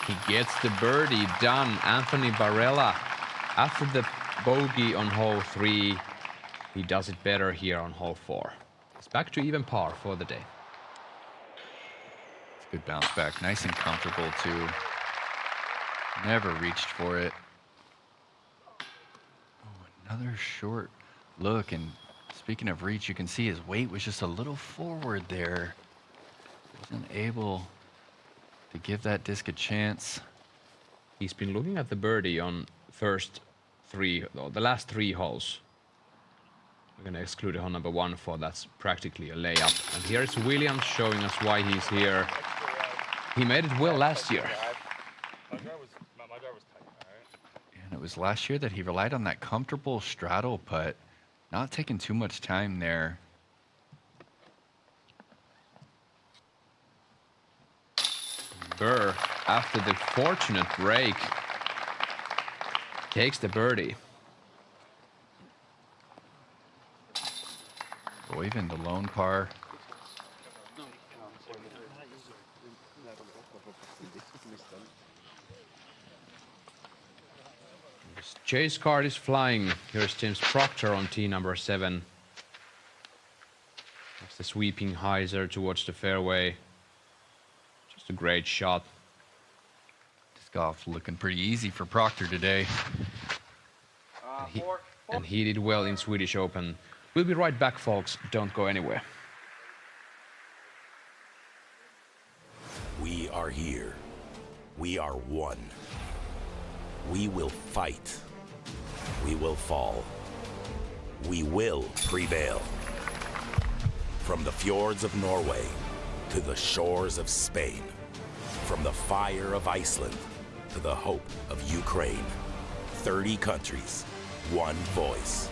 He gets the birdie done. Anthony Barella, after the bogey on hole 3, he does it better here on hole 4. It's back to even par for the day. It's a good bounce back. Nice and comfortable, too. Never reached for it. Oh, another short look. And speaking of reach, you can see his weight was just a little forward there. Wasn't able to give that disc a chance. He's been looking at the birdie on the last 3 holes. We're going to exclude hole number 1 for that's practically a layup. And here is Williams showing us why he's here. He made it well last year. My drive was tight, all right? And it was last year that he relied on that comfortable straddle putt, not taking too much time there. Burr, after the fortunate break, takes the birdie. Or even the lone par. Chase card is flying. Here's James Proctor on tee number 7. That's the sweeping hyzer towards the fairway. Just a great shot. This golf looking pretty easy for Proctor today. And he did well in Swedish Open. We'll be right back, folks. Don't go anywhere. We are here. We are one. We will fight. We will fall. We will prevail. From the fjords of Norway to the shores of Spain, from the fire of Iceland to the hope of Ukraine, 30 countries, one voice.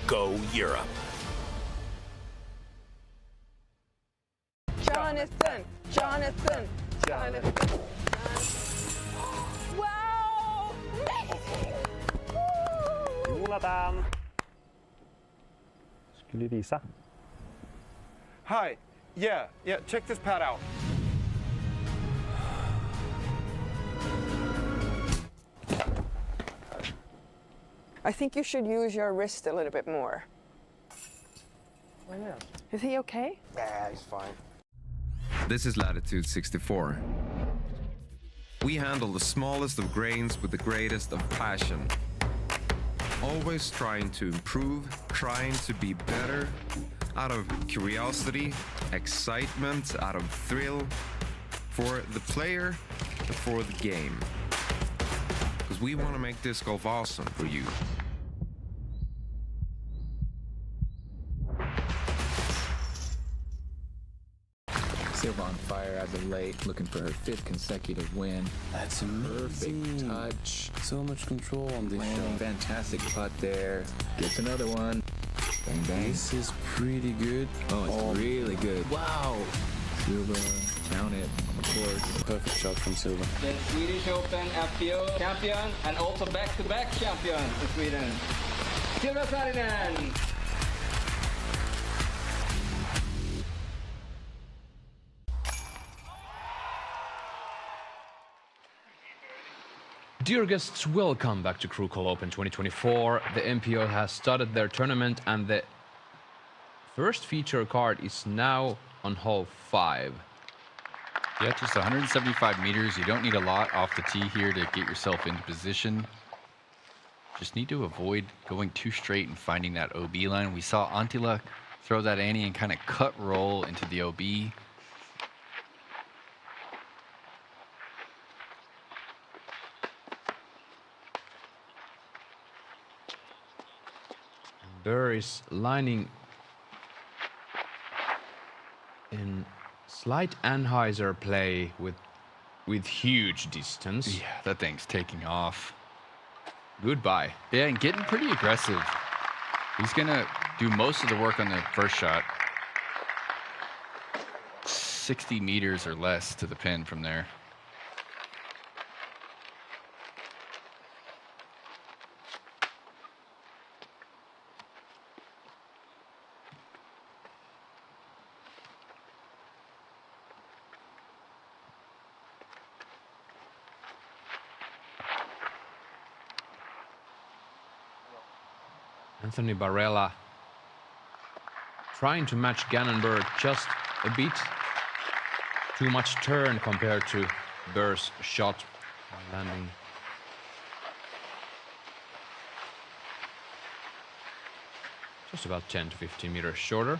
Go Europe. Jonathan. Wow! Jonathan! Skulle visa. Hi. Yeah, check this pad out. I think you should use your wrist a little bit more. Why not? Is he okay? Yeah, he's fine. This is Latitude 64. We handle the smallest of grains with the greatest of passion. Always trying to improve, trying to be better, out of curiosity, excitement, out of thrill, for the player, for the game. Because we want to make disc golf awesome for you. Silva on fire as of late, looking for her 5th consecutive win. That's amazing. Perfect touch. So much control on this shot. Fantastic putt there. Gets another one. Bang, bang. This is pretty good. Oh, it's really good. Wow. Silva, count it, of course. Perfect shot from Silva. The Swedish Open MPO champion and also back-to-back champion in Sweden. Silva Saarinen. Dear guests, welcome back to Krokhol Open 2024. The MPO has started their tournament and the first feature card is now on hole 5. Yeah, just 175 meters. You don't need a lot off the tee here to get yourself into position. Just need to avoid going too straight and finding that OB line. We saw Antila throw that Annie and kind of cut roll into the OB. Burr is lining in slight anhyzer play with huge distance. Yeah, that thing's taking off. Goodbye. Yeah, and getting pretty aggressive. He's gonna do most of the work on the first shot. 60 meters or less to the pin from there. Anthony Barella trying to match Gannon Burr, just a bit too much turn compared to Burr's shot landing. Just about 10 to 15 meters shorter.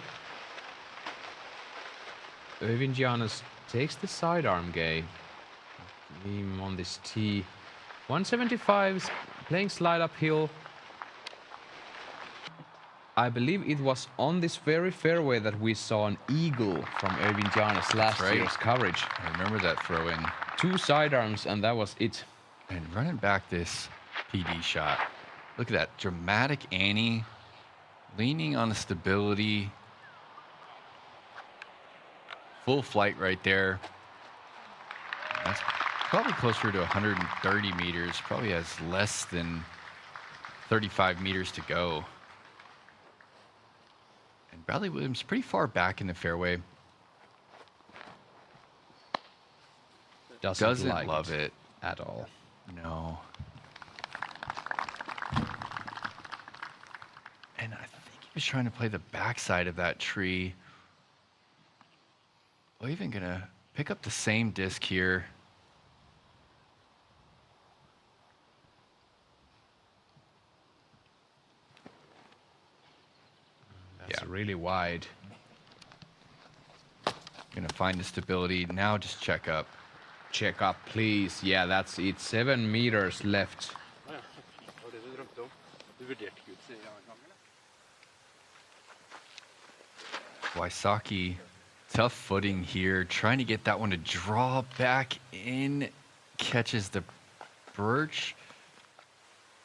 Øyvind Giannis takes the sidearm game. Him on this tee. 175, playing slide uphill. I believe it was on this very fairway that we saw an eagle from Øyvind Giannis last year's coverage. I remember that throw in. 2 sidearms and that was it. And running back this PD shot. Look at that dramatic Annie, leaning on the stability. Full flight right there. That's probably closer to 130 meters. Probably has less than 35 meters to go. And Bradley Williams pretty far back in the fairway. Doesn't like love it at all. No. And I think he was trying to play the backside of that tree. Well, even gonna pick up the same disc here. That's really wide. Gonna find the stability. Now just check up. Check up, please. Yeah, that's it. 7 meters left. Wysocki, tough footing here. Trying to get that one to draw back in. Catches the birch.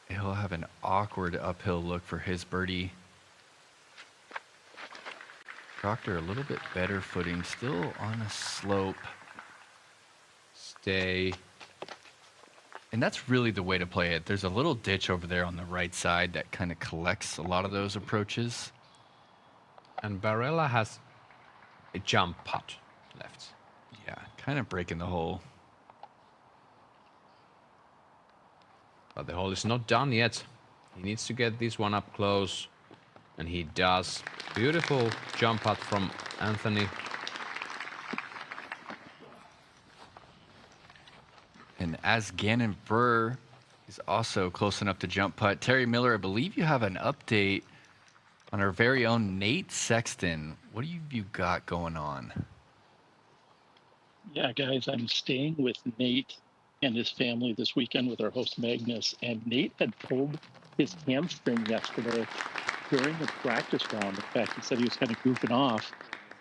He'll have an awkward uphill look for his birdie. Proctor a little bit better footing, still on a slope. Stay. And that's really the way to play it. There's a little ditch over there on the right side that kind of collects a lot of those approaches. And Barella has a jump putt left. Yeah, kind of breaking the hole. But the hole is not done yet. He needs to get this one up close. And he does. Beautiful jump putt from Anthony. And as Gannon Burr is also close enough to jump putt, Terry Miller, I believe you have an update on our very own Nate Sexton. What have you got going on? Yeah, guys, I'm staying with Nate and his family this weekend with our host Magnus. And Nate had pulled his hamstring yesterday during the practice round. In fact, he said he was kind of goofing off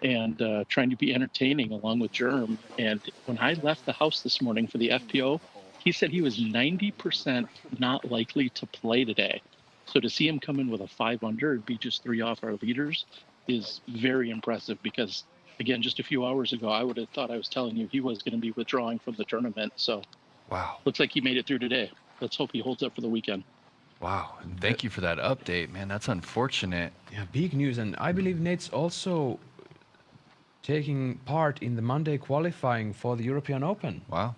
and trying to be entertaining along with Germ. And when I left the house this morning for the FPO, he said he was 90% not likely to play today. So to see him come in with a 5 under and be just 3 off our leaders is very impressive because, again, just a few hours ago, I would have thought I was telling you he was going to be withdrawing from the tournament. So wow, looks like he made it through today. Let's hope he holds up for the weekend. Wow, and thank you for that update, man. That's unfortunate. Yeah, big news. And I believe Nate's also taking part in the Monday qualifying for the European Open. Wow.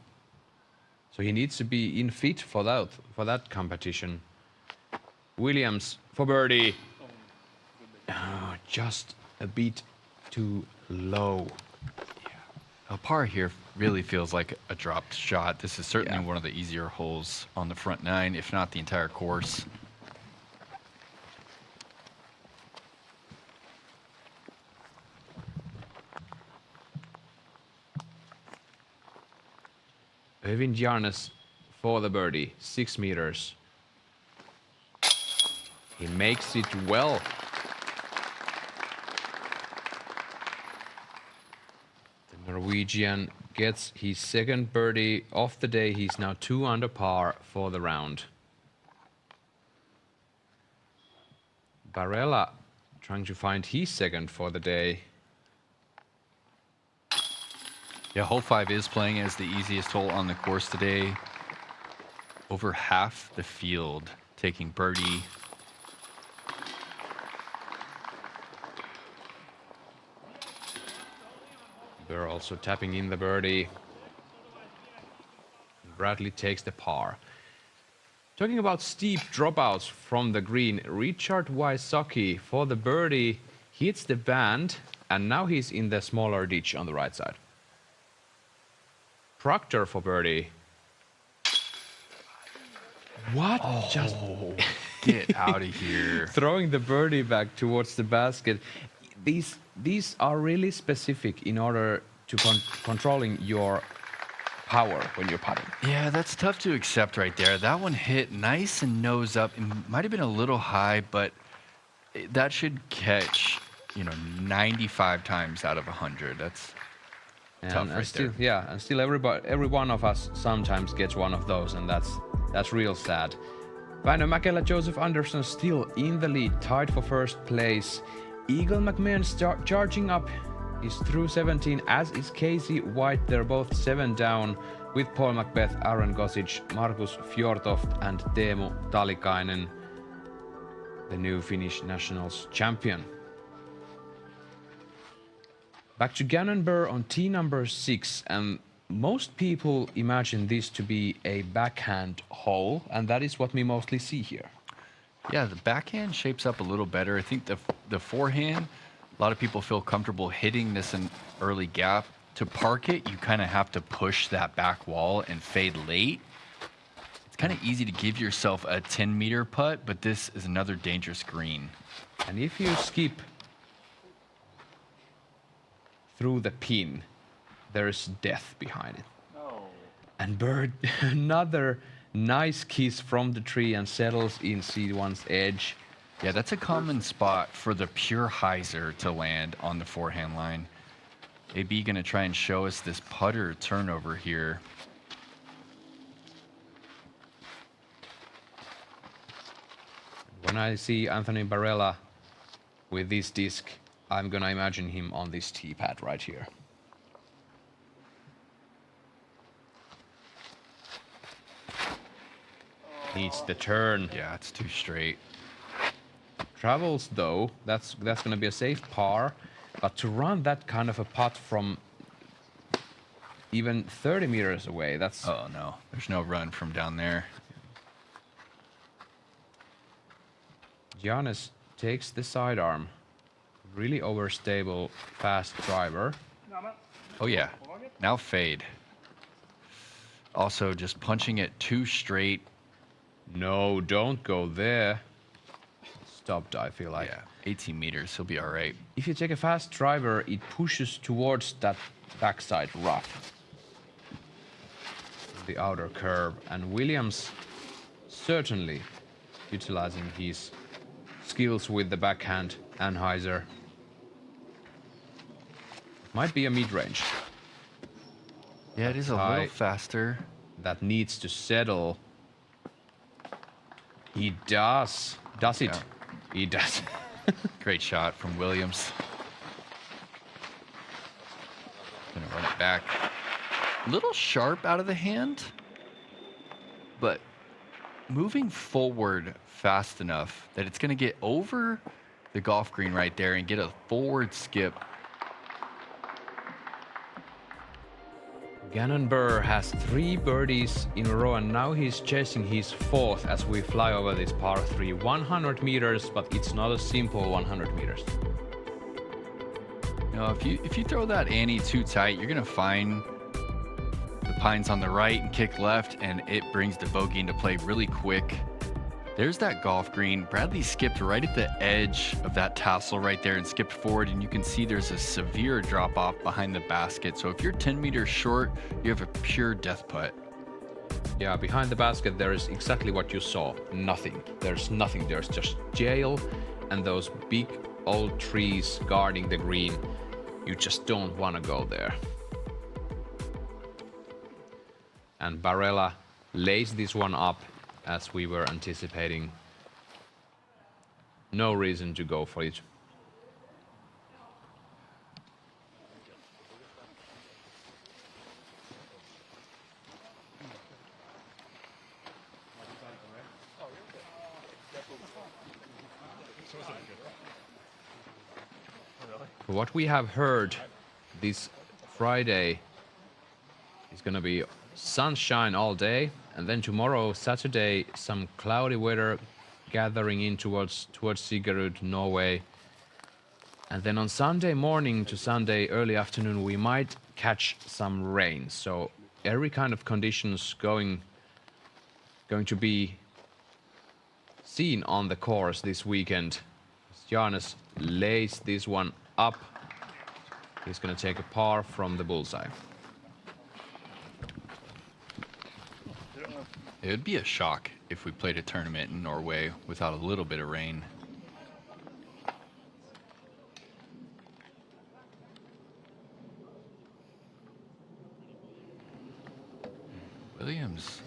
So he needs to be in fit for that competition. Williams for birdie. Oh, just a bit too low. A par here really feels like a dropped shot. This is certainly one of the easier holes on the front 9, if not the entire course. Øyvind Giannis for the birdie, 6 meters. He makes it well. The Norwegian gets his second birdie of the day. He's now 2 under par for the round. Barella trying to find his second for the day. Yeah, hole 5 is playing as the easiest hole on the course today. Over half the field taking birdie. Burr also tapping in the birdie. Bradley takes the par. Talking about steep dropouts from the green, Richard Wysocki for the birdie hits the band, and now he's in the smaller ditch on the right side. Proctor for birdie. What? Oh, Just get out of here. throwing the birdie back towards the basket. These are really specific in order to controlling your power when you're putting. Yeah, that's tough to accept right there. That one hit nice and nose up. It might have been a little high, but that should catch, 95 times out of 100. That's tough right still, there. Yeah, and still every one of us sometimes gets one of those, and that's real sad. Väinö Mäkelä, Joseph Anderson still in the lead, tied for first place. Eagle McMahon charging up. Is through 17, as is Casey White. They're both 7 down, with Paul Macbeth, Aaron Gosic, Markus Fjortoft, and Teemu Talikainen, the new Finnish Nationals champion. Back to Gannon Burr on tee number 6, and most people imagine this to be a backhand hole, and that is what we mostly see here. Yeah, the backhand shapes up a little better. I think the forehand, a lot of people feel comfortable hitting this in early gap. To park it, you kind of have to push that back wall and fade late. It's kind of easy to give yourself a 10-meter putt, but this is another dangerous green. And if you skip through the pin, there's death behind it. No. And Bird, another nice kiss from the tree and settles in C1's edge. Yeah, that's a common spot for the pure hyzer to land on the forehand line. AB going to try and show us this putter turnover here. When I see Anthony Barella with this disc, I'm going to imagine him on this tee pad right here. Needs the turn. Yeah, it's too straight. Travels though, that's going to be a safe par, but to run that kind of a putt from even 30 meters away, that's... Oh no, there's no run from down there. Giannis takes the sidearm. Really overstable, fast driver. Oh yeah, now fade. Also just punching it too straight. No, don't go there. Stopped, I feel like. Yeah, 18 meters, he'll be all right. If you take a fast driver, it pushes towards that backside rough. The outer curve. And Williams certainly utilizing his skills with the backhand and hyzer. Might be a mid-range. Yeah, it is a little faster. That needs to settle. He does. Does it? Yeah. He does. Great shot from Williams. Gonna run it back. A little sharp out of the hand, but moving forward fast enough that it's gonna get over the golf green right there and get a forward skip. Gannon Burr has 3 birdies in a row, and now he's chasing his 4th as we fly over this par 3. 100 meters, but it's not a simple 100 meters. You know, if you throw that ante too tight, you're gonna find the pines on the right and kick left, and it brings the bogey into play really quick. There's that golf green. Bradley skipped right at the edge of that tassel right there and skipped forward, and you can see there's a severe drop off behind the basket. So if you're 10 meters short, you have a pure death putt. Yeah, behind the basket there is exactly what you saw. Nothing. There's nothing. There's just jail and those big old trees guarding the green. You just don't want to go there. And Barella lays this one up as we were anticipating. No reason to go for it. What we have heard this Friday is going to be sunshine all day, and then tomorrow, Saturday, some cloudy weather gathering in towards Sigerud, Norway. And then on Sunday morning to Sunday early afternoon, we might catch some rain. So every kind of conditions going to be seen on the course this weekend. Johannes lays this one up. He's going to take a par from the bullseye. It would be a shock if we played a tournament in Norway without a little bit of rain. Williams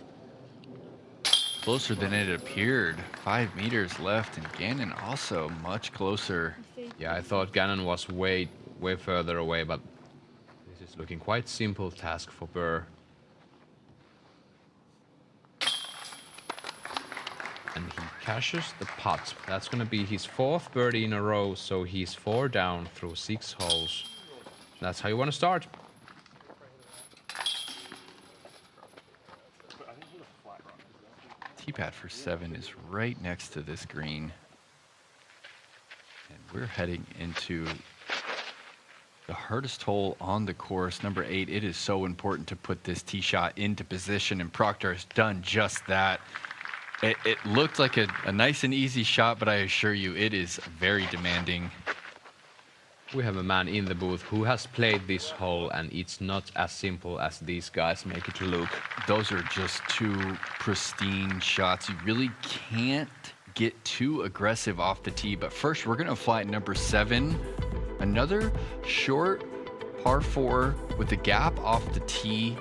closer than it appeared. 5 meters left, and Gannon also much closer. Yeah, I thought Gannon was way further away, but this is looking quite simple task for Burr. And he cashes the putt. That's going to be his 4th birdie in a row, so he's 4 down through 6 holes. That's how you want to start. Tee pad for 7 is right next to this green. And we're heading into the hardest hole on the course, number 8. It is so important to put this tee shot into position, and Proctor has done just that. It looked like a nice and easy shot, but I assure you it is very demanding. We have a man in the booth who has played this hole, and it's not as simple as these guys make it look. Those are just 2 pristine shots. You really can't get too aggressive off the tee. But first, we're going to fly at number 7. Another short par 4 with a gap off the tee.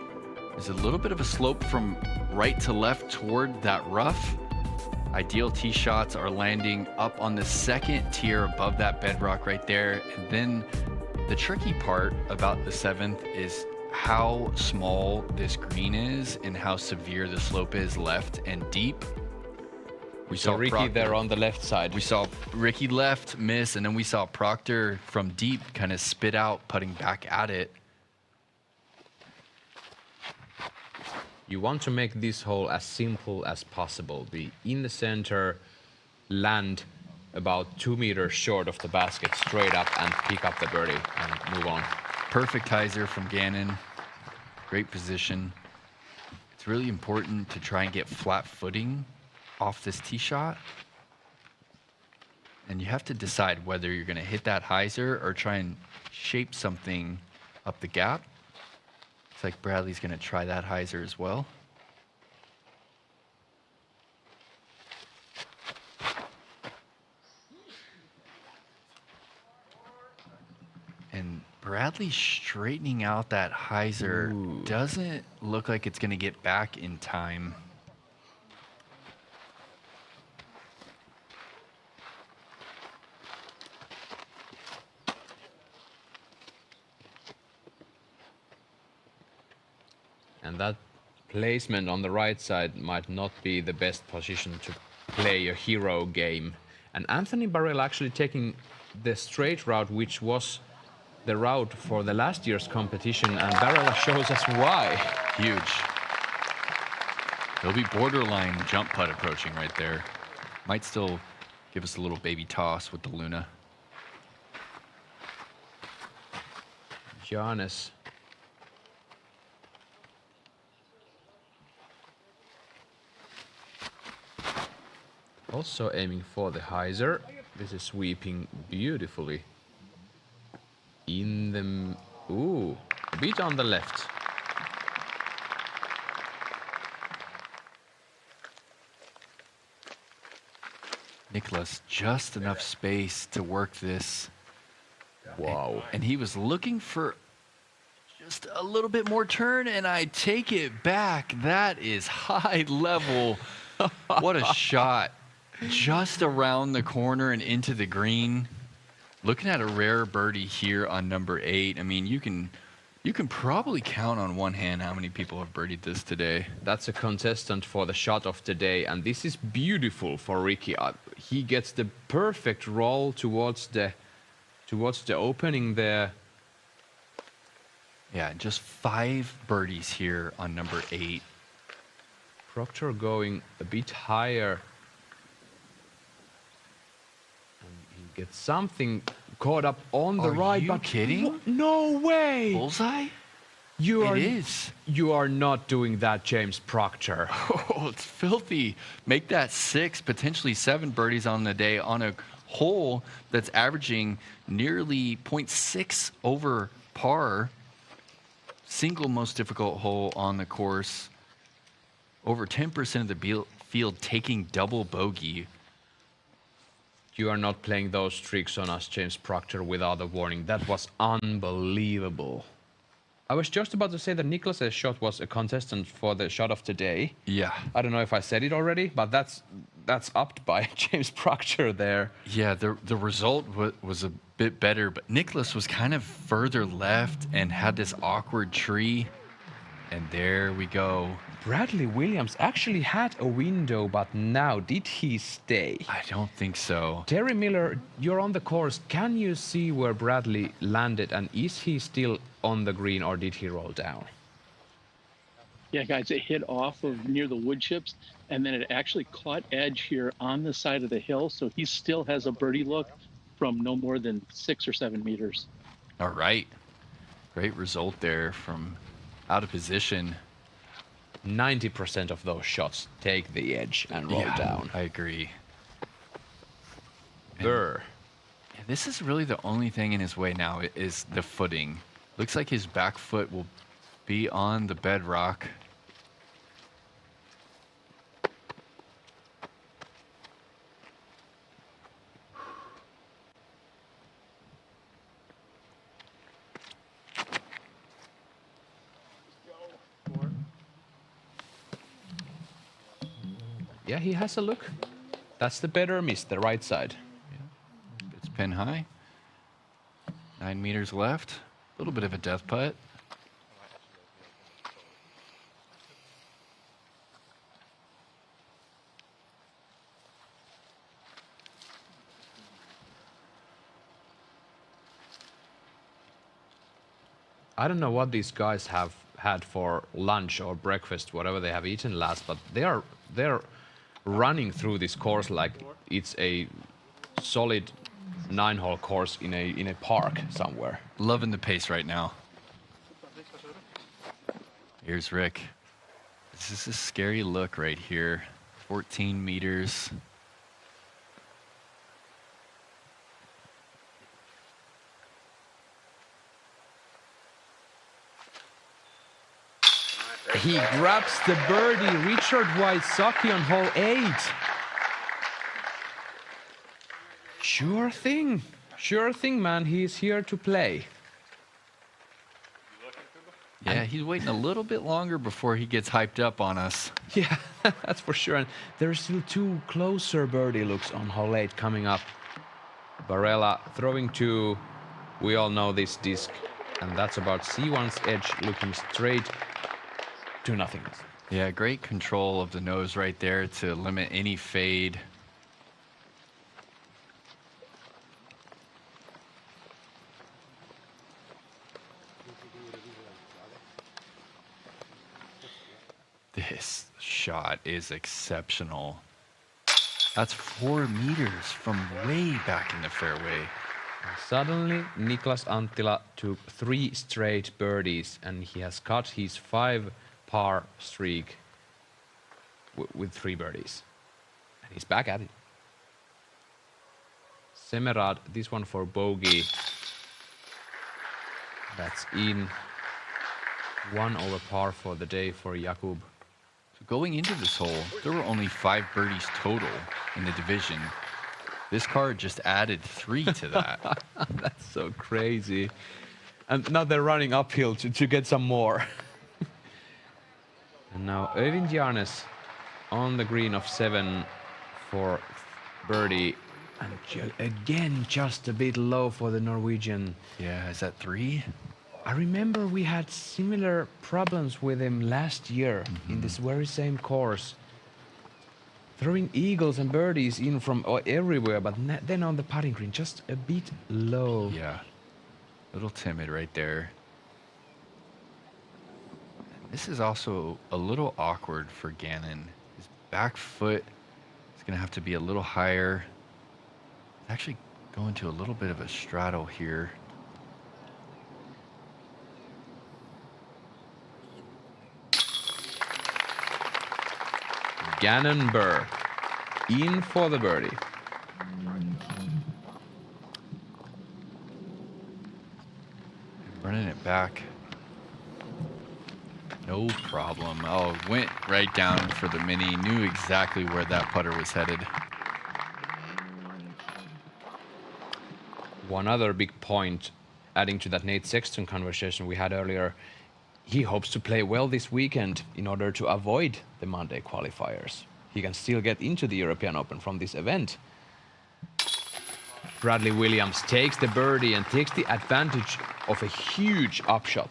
There's a little bit of a slope from right to left toward that rough. Ideal tee shots are landing up on the 2nd tier above that bedrock right there. And then the tricky part about the 7th is how small this green is and how severe the slope is left and deep. We saw Ricky Proctor there on the left side. We saw Ricky left miss, and then we saw Proctor from deep kind of spit out, putting back at it. You want to make this hole as simple as possible. Be in the center, land about 2 meters short of the basket, straight up, and pick up the birdie and move on. Perfect hyzer from Gannon. Great position. It's really important to try and get flat footing off this tee shot. And you have to decide whether you're going to hit that hyzer or try and shape something up the gap. Looks like Bradley's going to try that hyzer as well. And Bradley straightening out that hyzer doesn't look like it's going to get back in time. And that placement on the right side might not be the best position to play a hero game. And Anthony Barrell actually taking the straight route, which was the route for the last year's competition, and Barrell shows us why. Huge. There'll be borderline jump putt approaching right there. Might still give us a little baby toss with the Luna. Johannes. Also aiming for the hyzer. This is sweeping beautifully. In the... Ooh, a bit on the left. Nicholas, just enough space to work this. Wow. And he was looking for just a little bit more turn, and I take it back. That is high level. What a shot. Just around the corner and into the green. Looking at a rare birdie here on number 8. I mean, you can probably count on one hand how many people have birdied this today. That's a contestant for the shot of the day, and this is beautiful for Ricky. He gets the perfect roll towards the opening there. Yeah, just 5 birdies here on number 8. Proctor going a bit higher. And he gets something caught up on the right. Are you kidding? No way! Bullseye? You are, it is. You are not doing that, James Proctor. Oh, it's filthy. Make that 6, potentially 7 birdies on the day on a hole that's averaging nearly 0.6 over par. Single most difficult hole on the course. Over 10% of the field taking double bogey. You are not playing those tricks on us, James Proctor, without a warning. That was unbelievable. I was just about to say that Niklas's shot was a contestant for the shot of today. Yeah. I don't know if I said it already, but that's upped by James Proctor there. Yeah, the result was a bit better, but Niklas was kind of further left and had this awkward tree. And there we go. Bradley Williams actually had a window, but now did he stay? I don't think so. Terry Miller, you're on the course. Can you see where Bradley landed, and is he still on the green, or did he roll down? Yeah, guys, it hit off of near the wood chips, and then it actually caught edge here on the side of the hill, so he still has a birdie look from no more than 6 or 7 meters. All right. Great result there from out of position. 90% of those shots take the edge and roll down. I agree. Burr. And this is really the only thing in his way now is the footing. Looks like his back foot will be on the bedrock. Yeah, he has a look. That's the better miss, the right side. Yeah. It's pin high. 9 meters left. A little bit of a death putt. I don't know what these guys have had for lunch or breakfast, whatever they have eaten last, but they're running through this course like it's a solid 9-hole course in a park somewhere. Loving the pace right now. Here's Rick. This is a scary look right here. 14 meters. He grabs the birdie. Richard Wysocki on hole 8. Sure thing. Sure thing, man. He's here to play. Yeah, he's waiting a little bit longer before he gets hyped up on us. Yeah, that's for sure. And there's still 2 closer birdie looks on hole 8 coming up. Barella throwing 2. We all know this disc. And that's about C1's edge looking straight to nothingness. Yeah, great control of the nose right there to limit any fade. This shot is exceptional. That's 4 meters from way back in the fairway. And suddenly, Niklas Anttila took 3 straight birdies, and he has cut his 5-par streak with 3 birdies. And he's back at it. Semerad, this one for bogey. That's in. 1 over par for the day for Jakub. So going into this hole, there were only 5 birdies total in the division. This card just added 3 to that. That's so crazy. And now they're running uphill to get some more. And now Øyvind Jarnes on the green of 7 for birdie. And again, just a bit low for the Norwegian. Yeah, is that 3? I remember we had similar problems with him last year in this very same course. Throwing eagles and birdies in from everywhere, but then on the putting green, just a bit low. Yeah, a little timid right there. This is also a little awkward for Gannon. His back foot is going to have to be a little higher. He's actually going to a little bit of a straddle here. Gannon Buhr in for the birdie. Running it back. No problem. Oh, went right down for the mini. Knew exactly where that putter was headed. One other big point, adding to that Nate Sexton conversation we had earlier, he hopes to play well this weekend in order to avoid the Monday qualifiers. He can still get into the European Open from this event. Bradley Williams takes the birdie and takes the advantage of a huge upshot.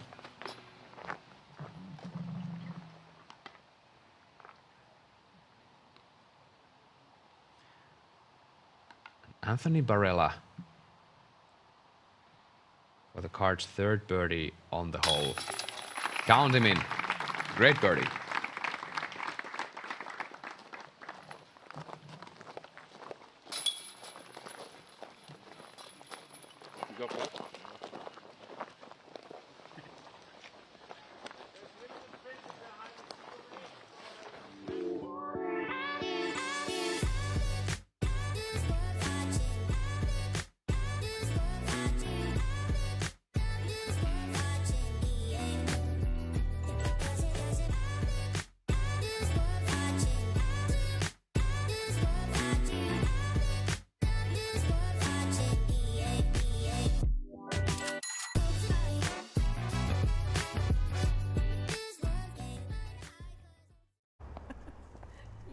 Anthony Barella for the card's third birdie on the hole. Count him in. Great birdie. Go for it.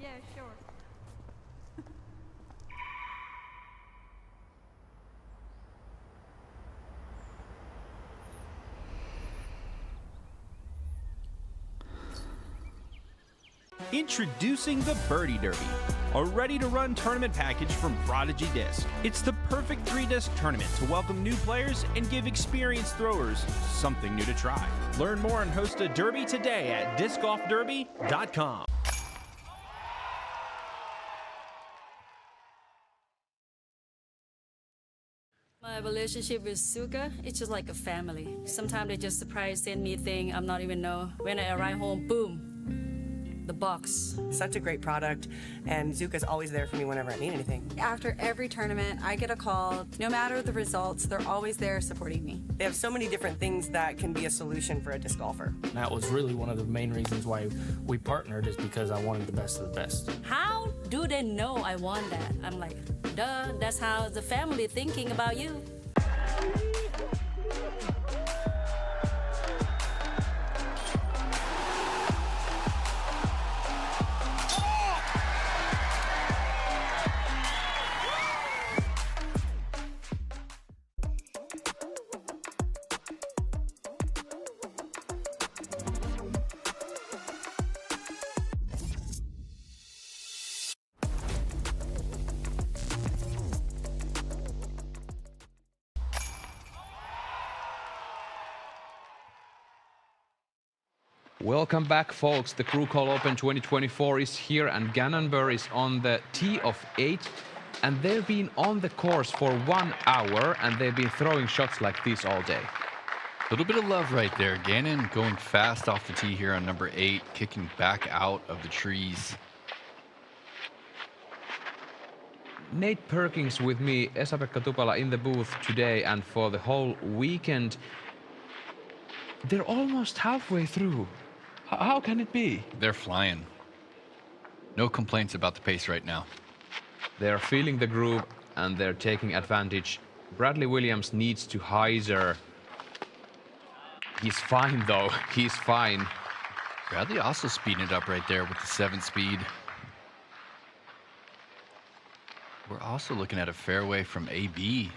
Yeah, sure. Introducing the Birdie Derby, a ready-to-run tournament package from Prodigy Disc. It's the perfect 3-disc tournament to welcome new players and give experienced throwers something new to try. Learn more and host a derby today at discgolfderby.com. My relationship with Zuka, it's just like a family. Sometimes they just surprise send me things I'm not even know. When I arrive home, boom, the box. Such a great product, and Zuka's always there for me whenever I need anything. After every tournament, I get a call. No matter the results, they're always there supporting me. They have so many different things that can be a solution for a disc golfer. That was really one of the main reasons why we partnered, is because I wanted the best of the best. How do they know I want that? I'm like, duh, that's how the family thinking about you. Welcome back, folks. The Krokhol Open 2024 is here, and Gannon Buhr is on the tee of 8. And they've been on the course for 1 hour, and they've been throwing shots like this all day. A little bit of love right there. Gannon going fast off the tee here on number 8, kicking back out of the trees. Nate Perkins with me, Esa-Pekka Tupala in the booth today and for the whole weekend. They're almost halfway through. How can it be? They're flying. No complaints about the pace right now. They're feeling the groove and they're taking advantage. Bradley Williams needs to hyzer. He's fine though. He's fine. Bradley also speeding it up right there with the 7 speed. We're also looking at a fairway from AB.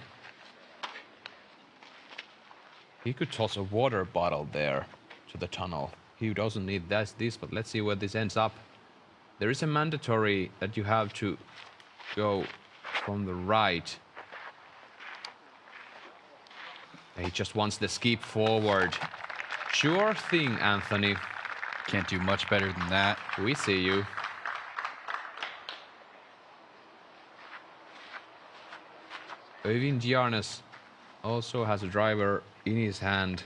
He could toss a water bottle there to the tunnel. He doesn't need this, but let's see where this ends up. There is a mandatory that you have to go from the right. He just wants the skip forward. Sure thing, Anthony. Can't do much better than that. We see you. Øyvind Giarnes also has a driver in his hand.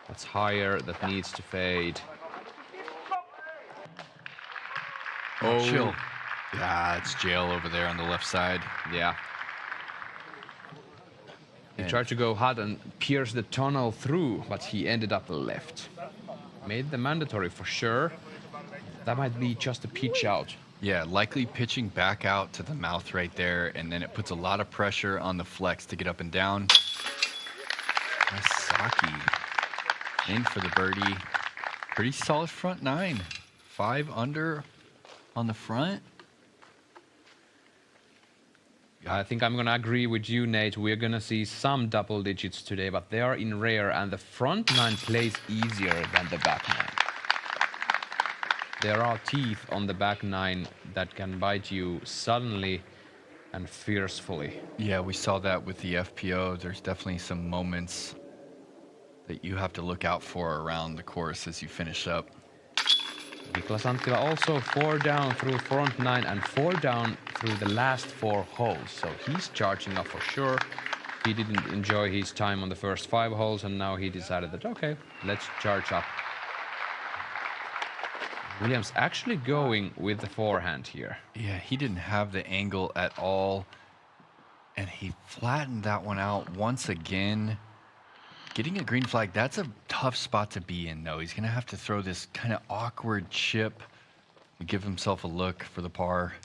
That's higher, that needs to fade. Oh, chill. Yeah, it's jail over there on the left side. Yeah. He tried to go hard and pierce the tunnel through, but he ended up left. Made the mandatory for sure. That might be just a pitch out. Yeah, likely pitching back out to the mouth right there, and then it puts a lot of pressure on the flex to get up and down. Wysocki in for the birdie. Pretty solid front nine. 5 under on the front. I think I'm going to agree with you, Nate. We're going to see some double digits today, but they are in rare, and the front nine plays easier than the back nine. There are teeth on the back nine that can bite you suddenly and fiercely. Yeah, we saw that with the FPO. There's definitely some moments that you have to look out for around the course as you finish up. Niklas Anttila also 4 down through front nine and 4 down through the last 4 holes. So he's charging up for sure. He didn't enjoy his time on the first 5 holes, and now he decided that, okay, let's charge up. Williams actually going with the forehand here. Yeah, he didn't have the angle at all, and he flattened that one out once again. Getting a green flag, that's a tough spot to be in, though. He's going to have to throw this kind of awkward chip and give himself a look for the par.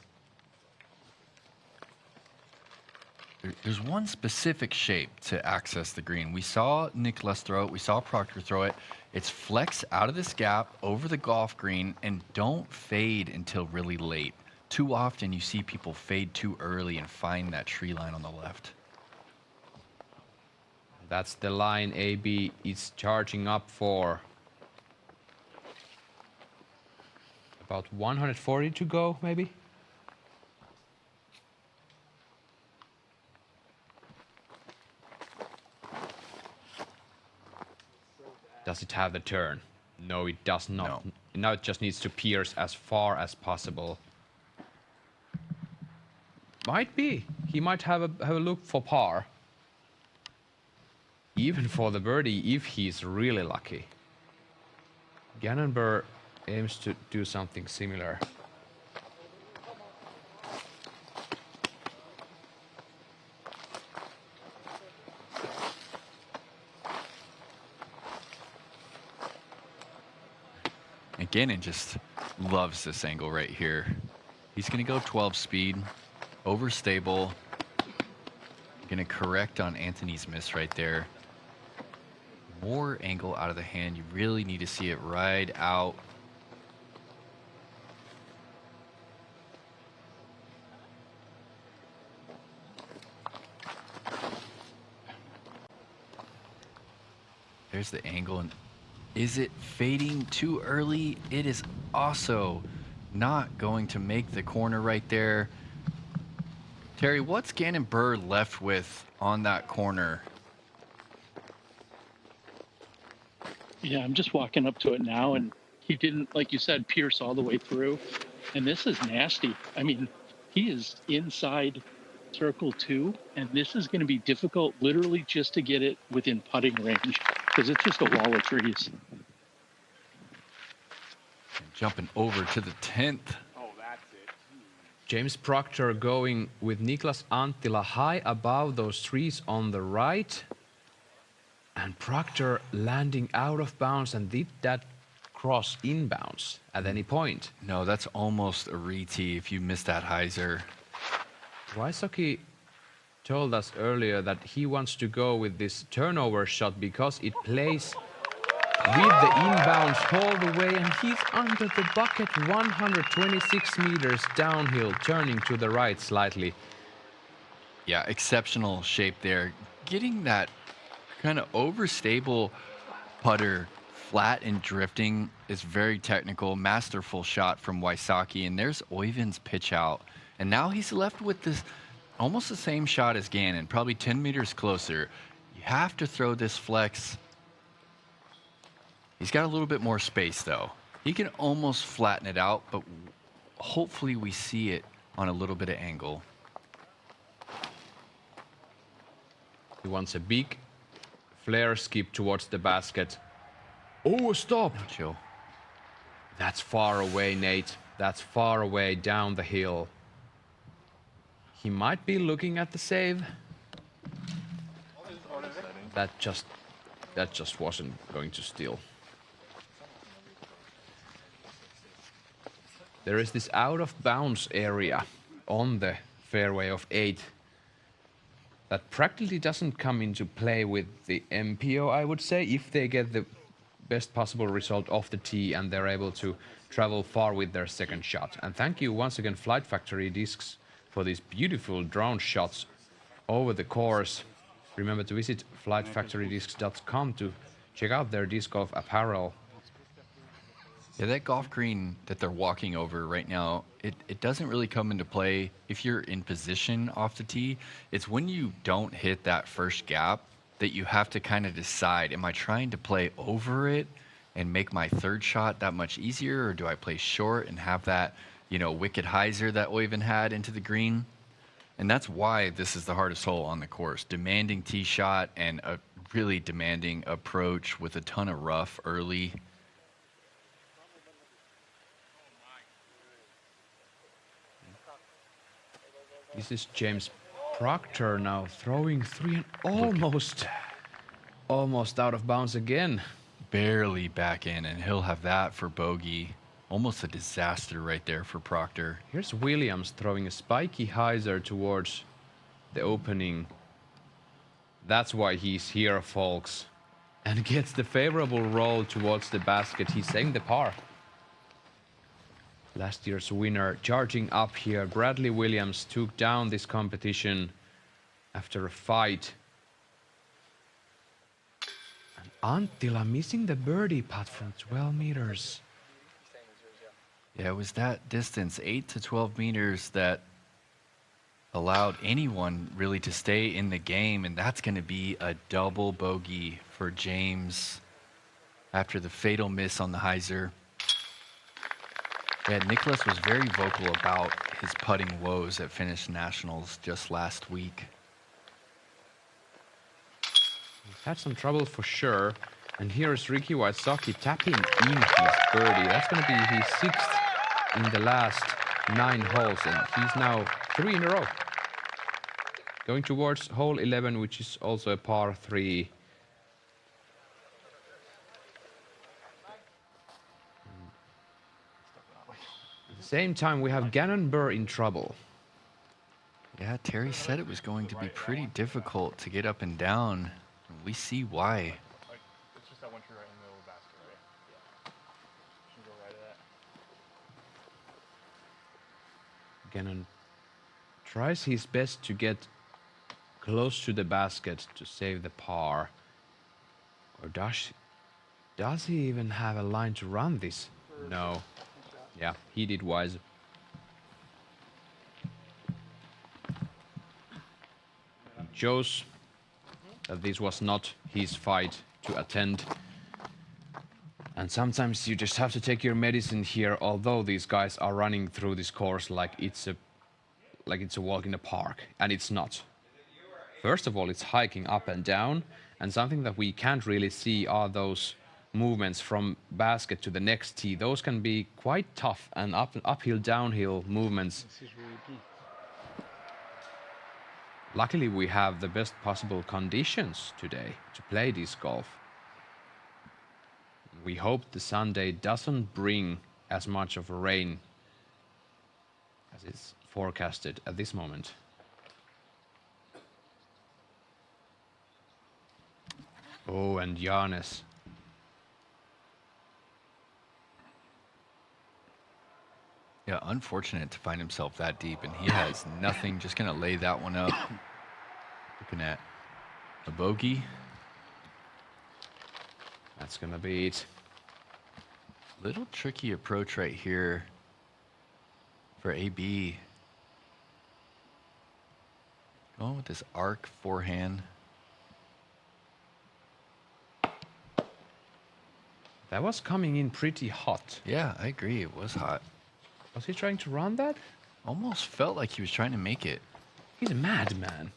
There's one specific shape to access the green. We saw Niklas throw it. We saw Proctor throw it. It's flex out of this gap over the golf green and don't fade until really late. Too often you see people fade too early and find that tree line on the left. That's the line AB is charging up for. About 140 to go, maybe? Does it have the turn? No, it does not. No. Now it just needs to pierce as far as possible. Might be. He might have a look for par. Even for the birdie, if he's really lucky. Gannonburr aims to do something similar. Gannon just loves this angle right here. He's going to go 12 speed, overstable. Going to correct on Anthony's miss right there. More angle out of the hand. You really need to see it ride out. There's the angle. And is it fading too early? It is also not going to make the corner right there. Terry, what's Gannonburr left with on that corner? Yeah, I'm just walking up to it now, and he didn't, like you said, pierce all the way through. And this is nasty. I mean, he is inside circle 2, and this is going to be difficult literally just to get it within putting range because it's just a wall of trees. And jumping over to the 10th. James Proctor going with Niklas Anttila high above those trees on the right. And Proctor landing out of bounds, and did that cross inbounds at any point? No, that's almost a re-tee if you missed that hyzer. Wysocki told us earlier that he wants to go with this turnover shot because it plays with the inbounds all the way, and he's under the bucket 126 meters downhill, turning to the right slightly. Yeah, exceptional shape there. Getting that kind of overstable putter flat and drifting is very technical, masterful shot from Wysocki. And there's Øyvind's pitch out. And now he's left with this almost the same shot as Gannon, probably 10 meters closer. You have to throw this flex. He's got a little bit more space, though. He can almost flatten it out, but hopefully we see it on a little bit of angle. He wants a big flare skip towards the basket. Oh, stop! No, chill. That's far away, Nate. That's far away down the hill. He might be looking at the save. That just wasn't going to steal. There is this out of bounds area on the fairway of 8 that practically doesn't come into play with the MPO, I would say, if they get the best possible result off the tee and they're able to travel far with their second shot. And thank you once again, Flight Factory Discs, for these beautiful drone shots over the course. Remember to visit flightfactorydiscs.com to check out their disc golf apparel. Yeah, that golf green that they're walking over right now, it doesn't really come into play if you're in position off the tee. It's when you don't hit that first gap that you have to kind of decide, am I trying to play over it and make my third shot that much easier, or do I play short and have that, you know, wicked hyzer that Oyvind had into the green? And that's why this is the hardest hole on the course. Demanding tee shot and a really demanding approach with a ton of rough early. This is James Proctor now throwing 3 and almost out of bounds again. Barely back in, and he'll have that for bogey. Almost a disaster right there for Proctor. Here's Williams throwing a spiky hyzer towards the opening. That's why he's here, folks. And gets the favorable roll towards the basket. He's saving the par. Last year's winner charging up here. Bradley Williams took down this competition after a fight. And Anttila missing the birdie putt from 12 meters. Yeah, it was that distance, 8 to 12 meters, that allowed anyone really to stay in the game, and that's going to be a double bogey for James after the fatal miss on the hyzer. Yeah, Nicholas was very vocal about his putting woes at Finnish Nationals just last week. He's had some trouble for sure. And here's Ricky Wysocki tapping in his birdie. That's going to be his 6th in the last 9 holes. And he's now 3 in a row. Going towards hole 11, which is also a par 3. At the same time, we have Gannon Burr in trouble. Yeah, Terry said it was going to be pretty difficult to get up and down. We see why. It's just that one tree right in the middle of the basket, right? Yeah. Should go right at that. Gannon tries his best to get close to the basket to save the par. Or does he even have a line to run this? No. Yeah, he did wise. He shows that this was not his fight to attend. And sometimes you just have to take your medicine here, although these guys are running through this course like it's a walk in the park, and it's not. First of all, it's hiking up and down, and something that we can't really see are those movements from basket to the next tee. Those can be quite tough, and uphill, downhill movements. Luckily, we have the best possible conditions today to play disc golf. We hope the Sunday doesn't bring as much of a rain as it's forecasted at this moment. Oh, and Giannis. Yeah, unfortunate to find himself that deep, and he has nothing. Just going to lay that one up. Looking at a bogey. That's going to be it. Little tricky approach right here for AB. Going with this arc forehand. That was coming in pretty hot. Yeah, I agree. It was hot. Was he trying to run that? Almost felt like he was trying to make it. He's a madman.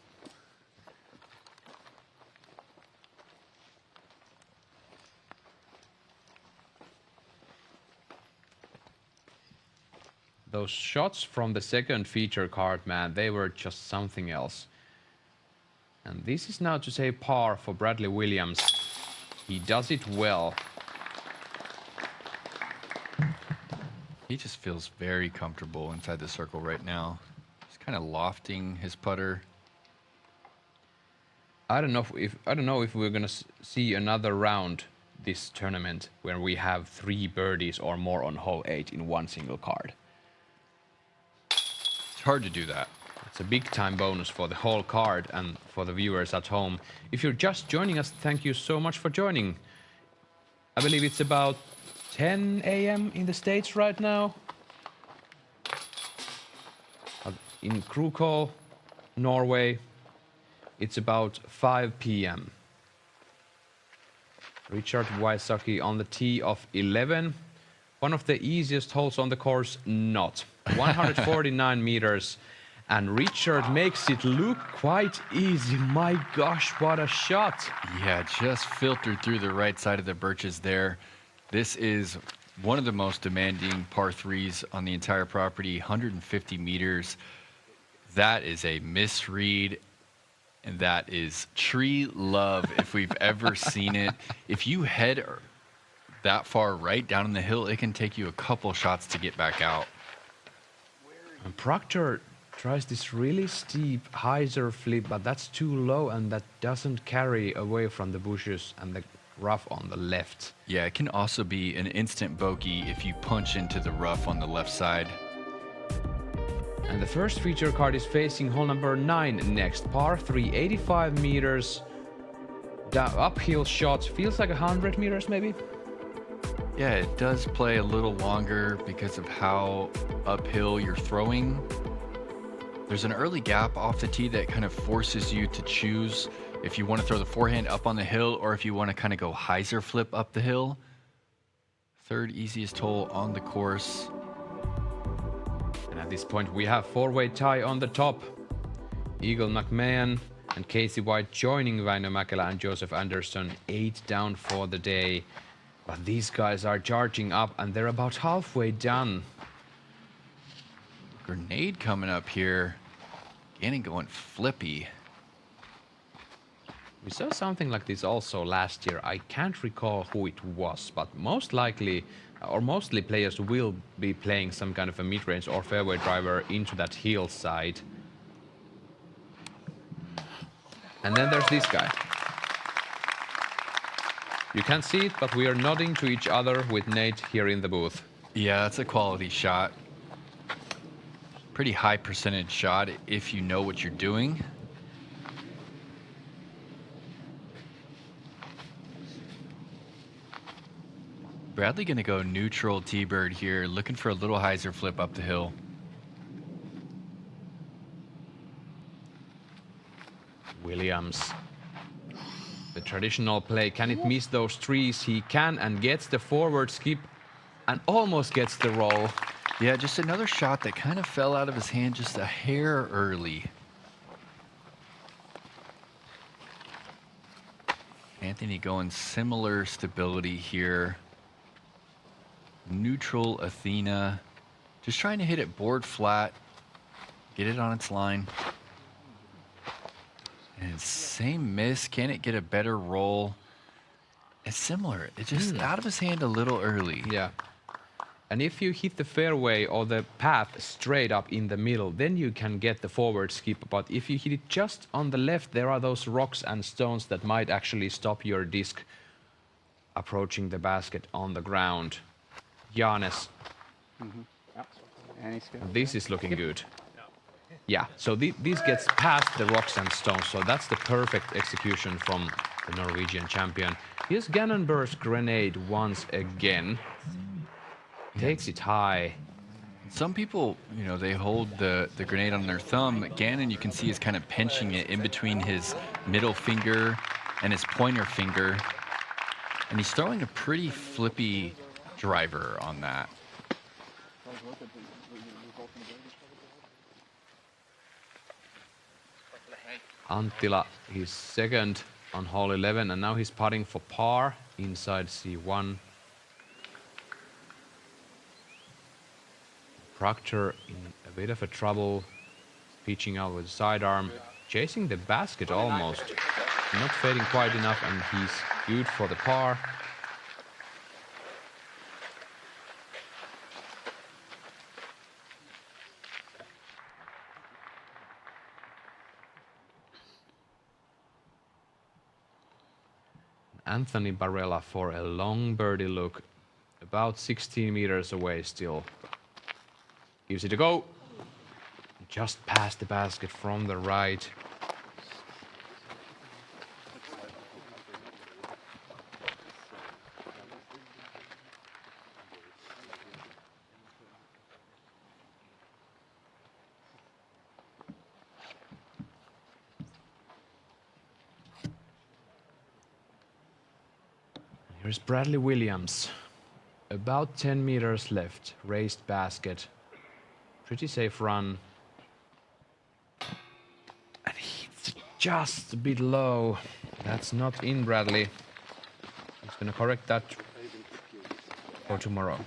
Those shots from the second feature card, man, they were just something else. And this is now to say par for Bradley Williams. He does it well. He just feels very comfortable inside the circle right now. He's kind of lofting his putter. I don't know if we're gonna see another round this tournament where we have 3 birdies or more on hole 8 in one single card. It's hard to do that. It's a big time bonus for the whole card and for the viewers at home. If you're just joining us, thank you so much for joining. I believe it's about 10 a.m. in the States right now. In Krokhol, Norway, it's about 5 p.m. Richard Wysocki on the tee of 11. One of the easiest holes on the course, not. 149 meters. And Richard makes it look quite easy. My gosh, what a shot. Yeah, just filtered through the right side of the birches there. This is one of the most demanding par 3s on the entire property, 150 meters. That is a misread, and that is tree love if we've ever seen it. If you head that far right down in the hill, it can take you a couple shots to get back out. And Proctor tries this really steep hyzer flip, but that's too low and that doesn't carry away from the bushes and the rough on the left. Yeah, it can also be an instant bogey if you punch into the rough on the left side. And the first feature card is facing hole number 9 next. Par 3, 85 meters. Uphill shot, feels like 100 meters maybe? Yeah, it does play a little longer because of how uphill you're throwing. There's an early gap off the tee that kind of forces you to choose if you want to throw the forehand up on the hill or if you want to kind of go hyzer flip up the hill. Third easiest hole on the course. And at this point we have 4-way tie on the top. Eagle McMahon and Casey White joining Väinö Mäkelä and Joseph Anderson, 8 down for the day. But these guys are charging up and they're about halfway done. Grenade coming up here. Gannon going flippy. We saw something like this also last year. I can't recall who it was, but most likely, or mostly players will be playing some kind of a mid-range or fairway driver into that hillside. And then there's this guy. You can't see it, but we are nodding to each other with Nate here in the booth. Yeah, that's a quality shot. Pretty high percentage shot if you know what you're doing. Bradley gonna go neutral T-bird here, looking for a little hyzer flip up the hill. Williams. The traditional play, can it miss those trees? He can and gets the forward skip and almost gets the roll. Yeah, just another shot that kind of fell out of his hand just a hair early. Anthony going similar stability here. Neutral Athena. Just trying to hit it board flat. Get it on its line. And same miss. Can it get a better roll? It's similar. It's just out of his hand a little early. Yeah. And if you hit the fairway or the path straight up in the middle, then you can get the forward skip. But if you hit it just on the left, there are those rocks and stones that might actually stop your disc approaching the basket on the ground. Janes. This is looking good. Yeah, so this gets past the rocks and stones, so that's the perfect execution from the Norwegian champion. Here's Gannonbur's grenade once again. Takes it high. Some people, you know, they hold the grenade on their thumb. Gannon, you can see, is kind of pinching it in between his middle finger and his pointer finger. And he's throwing a pretty flippy driver on that. Anttila, he's second on hole 11, and now he's putting for par inside C1. Proctor in a bit of a trouble, pitching out with sidearm, chasing the basket almost, not fading quite enough, and he's good for the par. Anthony Barella for a long birdie look, about 16 meters away still. Gives it a go. Just past the basket from the right. Here's Bradley Williams. About 10 meters left. Raised basket. Pretty safe run. And he's just a bit low. That's not in, Bradley. He's gonna correct that for tomorrow.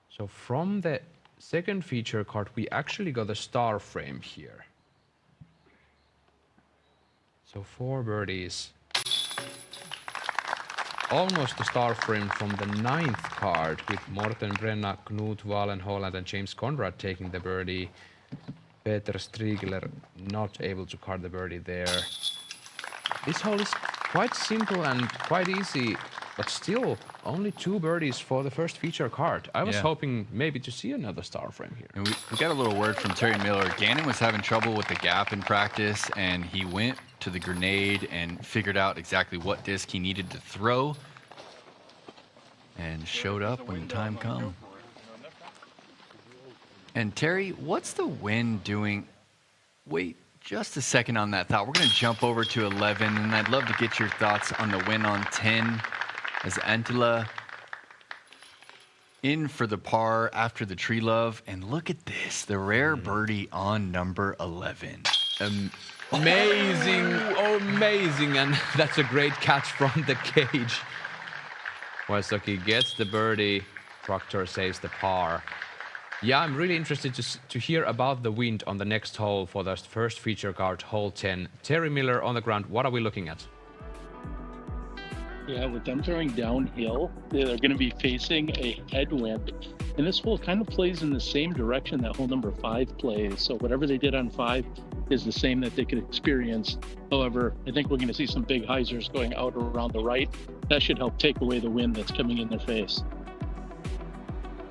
So from the second feature card, we actually got a star frame here. So 4 birdies. Almost a star frame from the 9th card, with Morten Brenna, Knut Wallenholland and James Conrad taking the birdie. Peter Strigler not able to card the birdie there. This hole is quite simple and quite easy, but still only 2 birdies for the first feature card. I was hoping maybe to see another star frame here. And we got a little word from Terry Miller. Gannon was having trouble with the gap in practice, and he went to the grenade and figured out exactly what disc he needed to throw and showed up when the time come. And Terry, what's the wind doing? Wait just a second on that thought. We're going to jump over to 11, and I'd love to get your thoughts on the win on 10 as Anttila in for the par after the tree love. And look at this, the rare birdie on number 11. Amazing, amazing, and that's a great catch from the cage. Wysocki gets the birdie, Proctor saves the par. Yeah, I'm really interested to hear about the wind on the next hole for the first feature card, hole 10. Terry Miller on the ground, what are we looking at? Yeah, with them throwing downhill, they're going to be facing a headwind. And this hole kind of plays in the same direction that hole number 5 plays. So whatever they did on 5 is the same that they could experience. However, I think we're going to see some big hyzers going out around the right. That should help take away the wind that's coming in their face.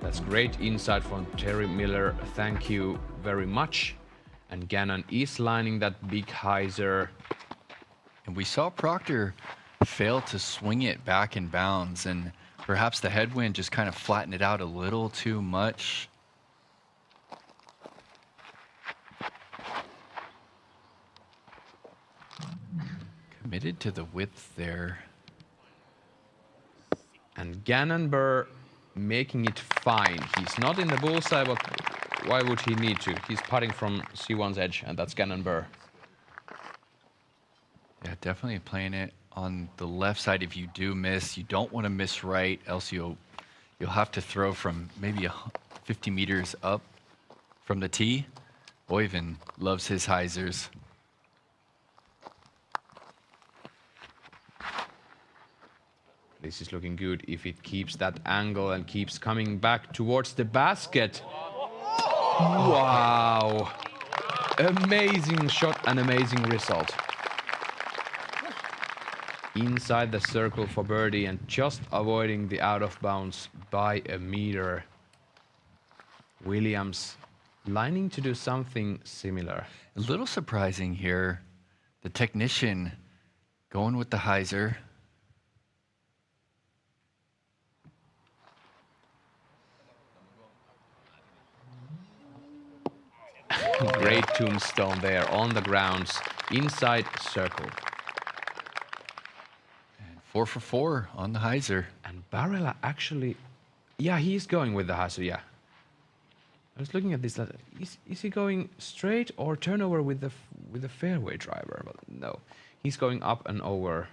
That's great insight from Terry Miller. Thank you very much. And Gannon is lining that big hyzer. And we saw Proctor fail to swing it back in bounds, and perhaps the headwind just kind of flattened it out a little too much. Committed to the width there. And Gannon Burr making it fine. He's not in the bullseye, but why would he need to? He's putting from C1's edge, and that's Gannon Burr. Yeah, definitely playing it on the left side. If you do miss, you don't want to miss right, else you'll have to throw from maybe 50 meters up from the tee. Oyvind loves his hyzers. This is looking good if it keeps that angle and keeps coming back towards the basket. Wow. Amazing shot and amazing result. Inside the circle for birdie and just avoiding the out of bounds by a meter. Williams lining to do something similar. A little surprising here. The technician going with the hyzer. Great tombstone there on the grounds, inside circle. And 4 for 4 on the hyzer. And Barella actually, yeah, he's going with the hyzer, yeah. I was looking at this. Is he going straight or turnover with the fairway driver? But no, he's going up and over.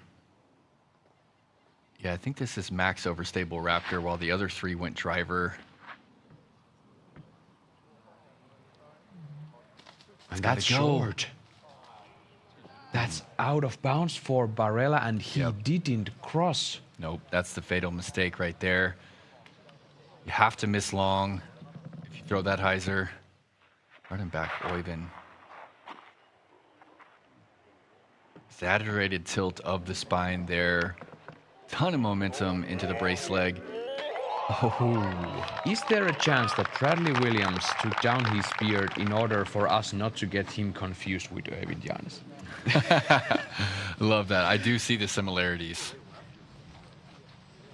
Yeah, I think this is max overstable Raptor, while the other 3 went driver. And that's short. That's out of bounds for Barella, and he didn't cross. Nope, that's the fatal mistake right there. You have to miss long if you throw that hyzer. Running back, Oyvind. Exaggerated tilt of the spine there. Ton of momentum into the brace leg. Oh. Is there a chance that Bradley Williams took down his beard in order for us not to get him confused with Oyvind Janes? Love that. I do see the similarities.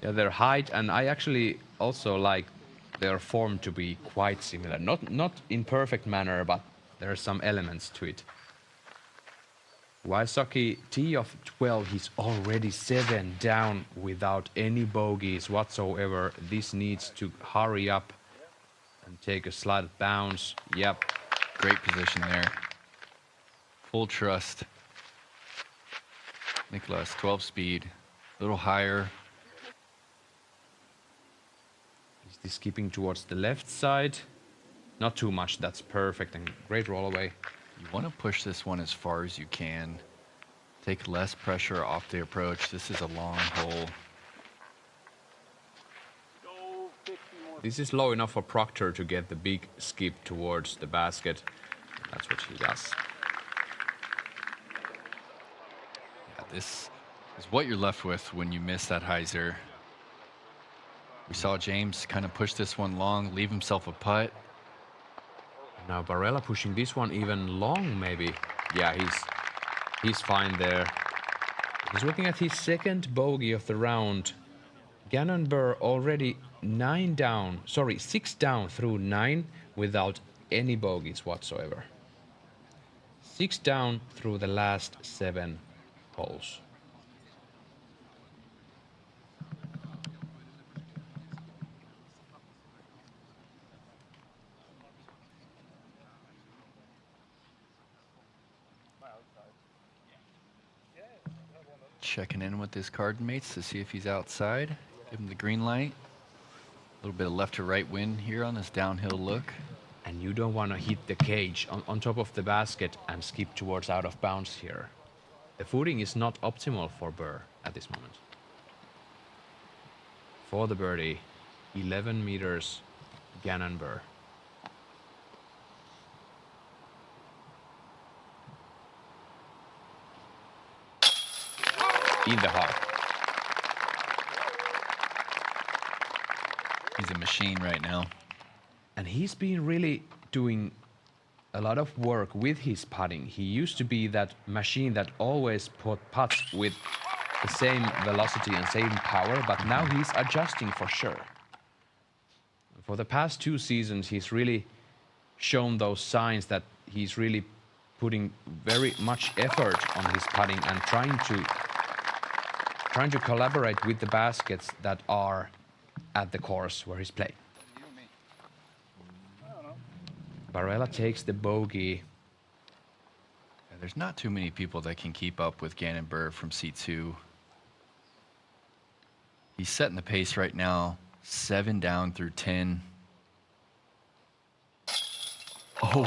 Yeah, their height, and I actually also like their form to be quite similar. Not in perfect manner, but there are some elements to it. Wysocki, tee of 12, he's already 7 down without any bogeys whatsoever. This needs to hurry up and take a slight bounce. Yep. Great position there. Full trust. Nicholas, 12 speed, a little higher. Is this skipping towards the left side? Not too much, that's perfect, and great roll away. You want to push this one as far as you can. Take less pressure off the approach. This is a long hole. This is low enough for Proctor to get the big skip towards the basket. That's what he does. Yeah, this is what you're left with when you miss that hyzer. We saw James kind of push this one long, leave himself a putt. Now Barella pushing this one even long, maybe. Yeah, he's fine there. He's looking at his second bogey of the round. Gannon Burr already 6 down through 9 without any bogeys whatsoever. 6 down through the last 7 holes. Checking in with his card mates to see if he's outside. Give him the green light. A little bit of left to right wind here on this downhill look. And you don't want to hit the cage on top of the basket and skip towards out of bounds here. The footing is not optimal for Burr at this moment. For the birdie, 11 meters, Gannon Burr. In the heart. He's a machine right now. And he's been really doing a lot of work with his putting. He used to be that machine that always putts with the same velocity and same power, but now he's adjusting for sure. For the past 2 seasons, he's really shown those signs that he's really putting very much effort on his putting and trying to collaborate with the baskets that are at the course where he's playing. Barella takes the bogey. Yeah, there's not too many people that can keep up with Gannon Burr from C2. He's setting the pace right now, 7 down through 10. Oh,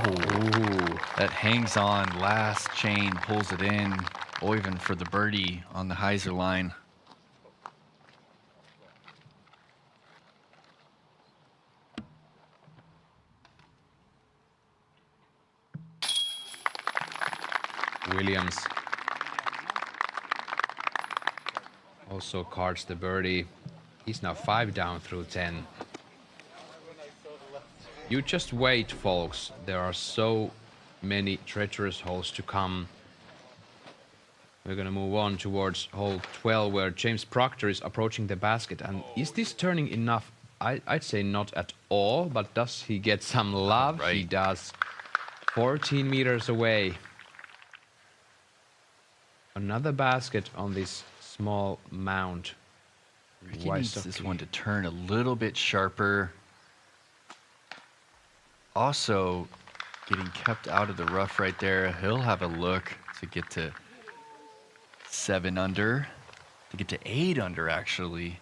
that hangs on, last chain, pulls it in. Oyvind for the birdie on the hyzer line. Williams also cards the birdie. He's now 5 down through 10. You just wait, folks. There are so many treacherous holes to come. We're going to move on towards hole 12, where James Proctor is approaching the basket. And is this turning enough? I'd say not at all, but does he get some love? Right. He does. 14 meters away. Another basket on this small mound. Ricky needs this one to turn a little bit sharper. Also, getting kept out of the rough right there. He'll have a look to get to 7 under, to get to 8 under, actually.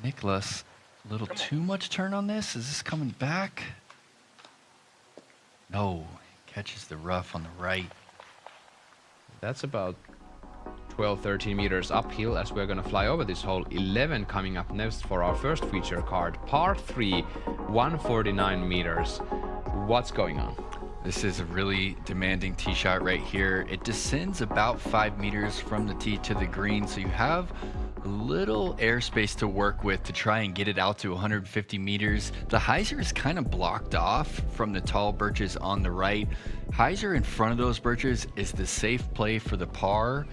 Nicholas, a little too much turn on this. Is this coming back? No, catches the rough on the right. That's about 12, 13 meters uphill as we're going to fly over this hole. 11 coming up next for our first feature card. Par 3, 149 meters. What's going on? This is a really demanding tee shot right here. It descends about 5 meters from the tee to the green, so you have a little airspace to work with to try and get it out to 150 meters. The hyzer is kind of blocked off from the tall birches on the right. Hyzer in front of those birches is the safe play for the par.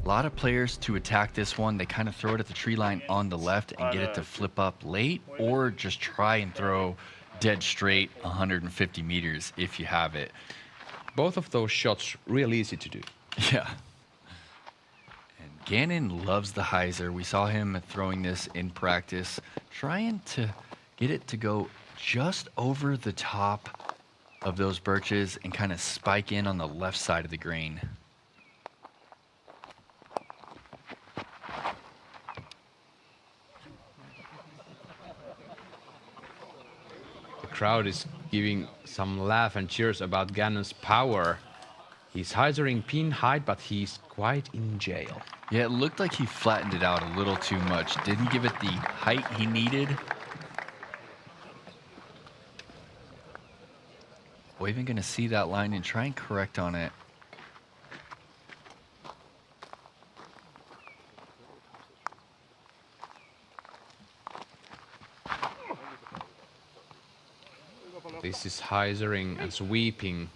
A lot of players to attack this one, they kind of throw it at the tree line on the left and get it to flip up late, or just try and throw dead straight 150 meters if you have it. Both of those shots real easy to do. Yeah. And Gannon loves the hyzer. We saw him throwing this in practice, trying to get it to go just over the top of those birches and kind of spike in on the left side of the green. Crowd is giving some laugh and cheers about Gannon's power. He's hyzering pin height, but he's quite in jail. Yeah, it looked like he flattened it out a little too much. Didn't give it the height he needed. We're even going to see that line and try and correct on it. This is hyzering and sweeping.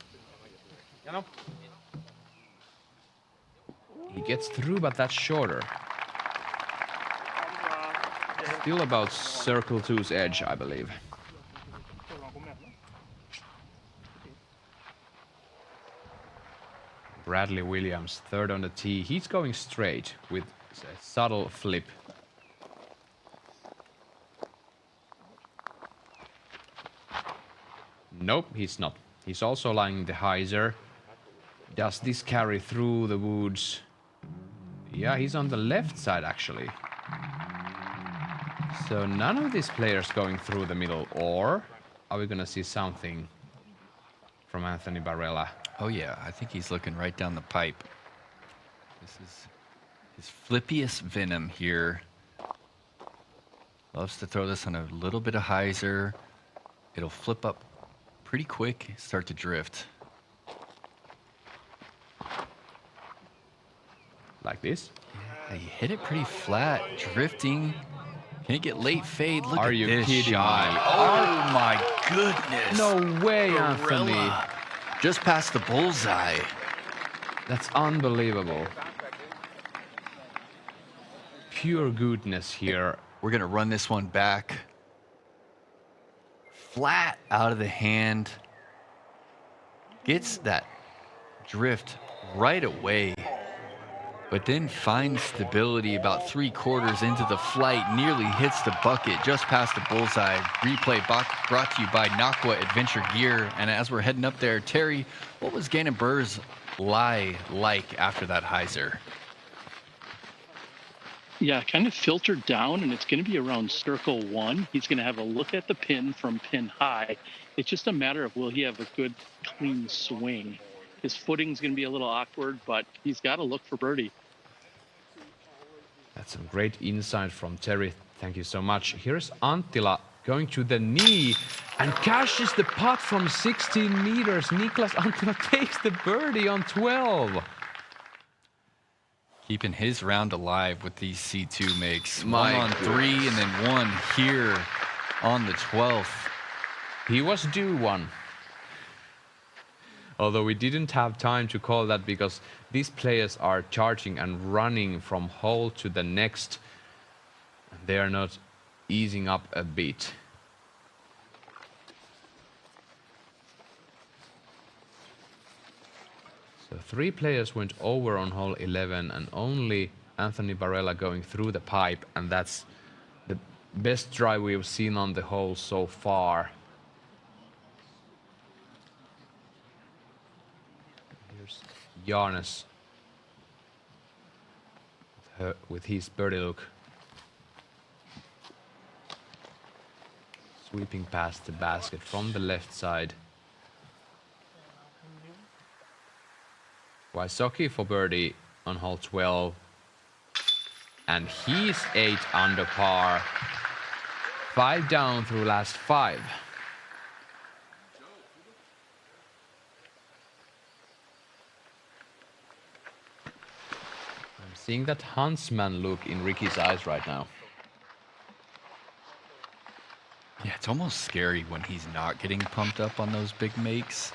He gets through, but that's shorter. Still about circle 2's edge, I believe. Bradley Williams, third on the tee. He's going straight with a subtle flip. Nope, he's not. He's also lying the hyzer. Does this carry through the woods? Yeah, he's on the left side, actually. So none of these players going through the middle, or are we going to see something from Anthony Barella? Oh, yeah, I think he's looking right down the pipe. This is his flippiest venom here. Loves to throw this on a little bit of hyzer. It'll flip up pretty quick, start to drift. Like this? Yeah, he hit it pretty flat, drifting. Can it get late fade? Look Are at you this kidding shot. me? Oh my goodness. No way, Anthony. Barella. Just past the bullseye. That's unbelievable. Pure goodness here. We're going to run this one back. Flat out of the hand. Gets that drift right away. But then finds stability about 3/4 into the flight. Nearly hits the bucket just past the bullseye. Replay brought to you by Nakwa Adventure Gear. And as we're heading up there, Terry, what was Gannon Buhr's lie like after that hyzer? Yeah, kind of filtered down, and it's going to be around circle 1. He's going to have a look at the pin from pin high. It's just a matter of will he have a good, clean swing. His footing's going to be a little awkward, but he's got to look for birdie. That's some great insight from Terry. Thank you so much. Here's Anttila going to the knee and cashes the putt from 16 meters. Niklas Anttila takes the birdie on 12. Keeping his round alive with these C2 makes. My one on goodness. 3 and then one here on the 12th. He was due one. Although we didn't have time to call that because these players are charging and running from hole to the next. They are not easing up a bit. So 3 players went over on hole 11 and only Anthony Barella going through the pipe, and that's the best drive we've seen on the hole so far. Here's Giannis with his birdie look. Sweeping past the basket from the left side. Wysocki for birdie on hole 12. And he's 8 under par. 5 down through last 5. I'm seeing that huntsman look in Ricky's eyes right now. Yeah, it's almost scary when he's not getting pumped up on those big makes.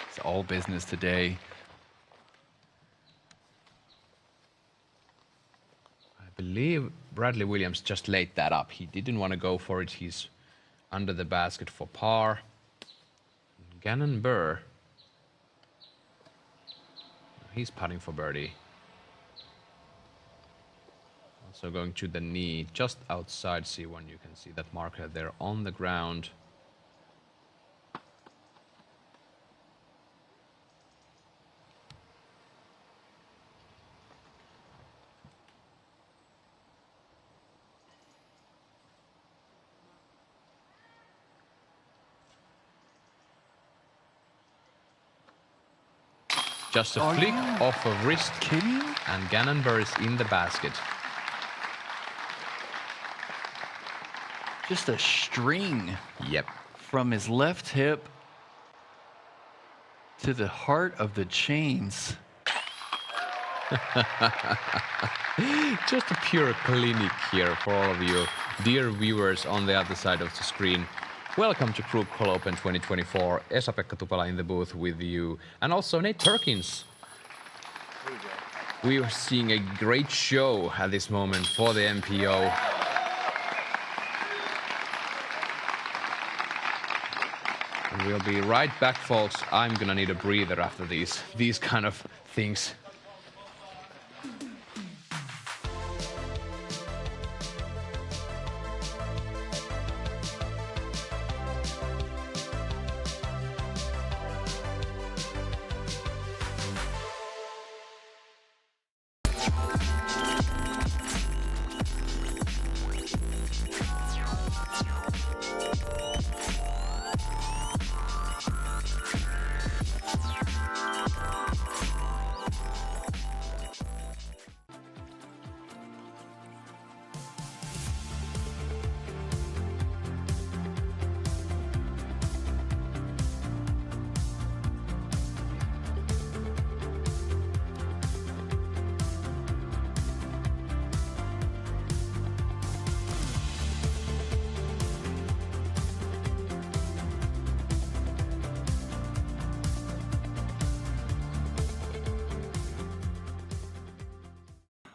It's all business today. I believe Bradley Williams just laid that up. He didn't want to go for it. He's under the basket for par. Gannon Burr. He's putting for birdie. Also going to the knee, just outside C1. You can see that marker there on the ground. Just a flick off a wrist, kidding? And Gannon Burr is in the basket. Just a string. Yep. From his left hip to the heart of the chains. Just a pure clinic here for all of you dear viewers on the other side of the screen. Welcome to Krokhol Open 2024. Esa-Pekka Tupala in the booth with you. And also Nate Turkins. We are seeing a great show at this moment for the MPO. And we'll be right back, folks. I'm gonna need a breather after these kind of things.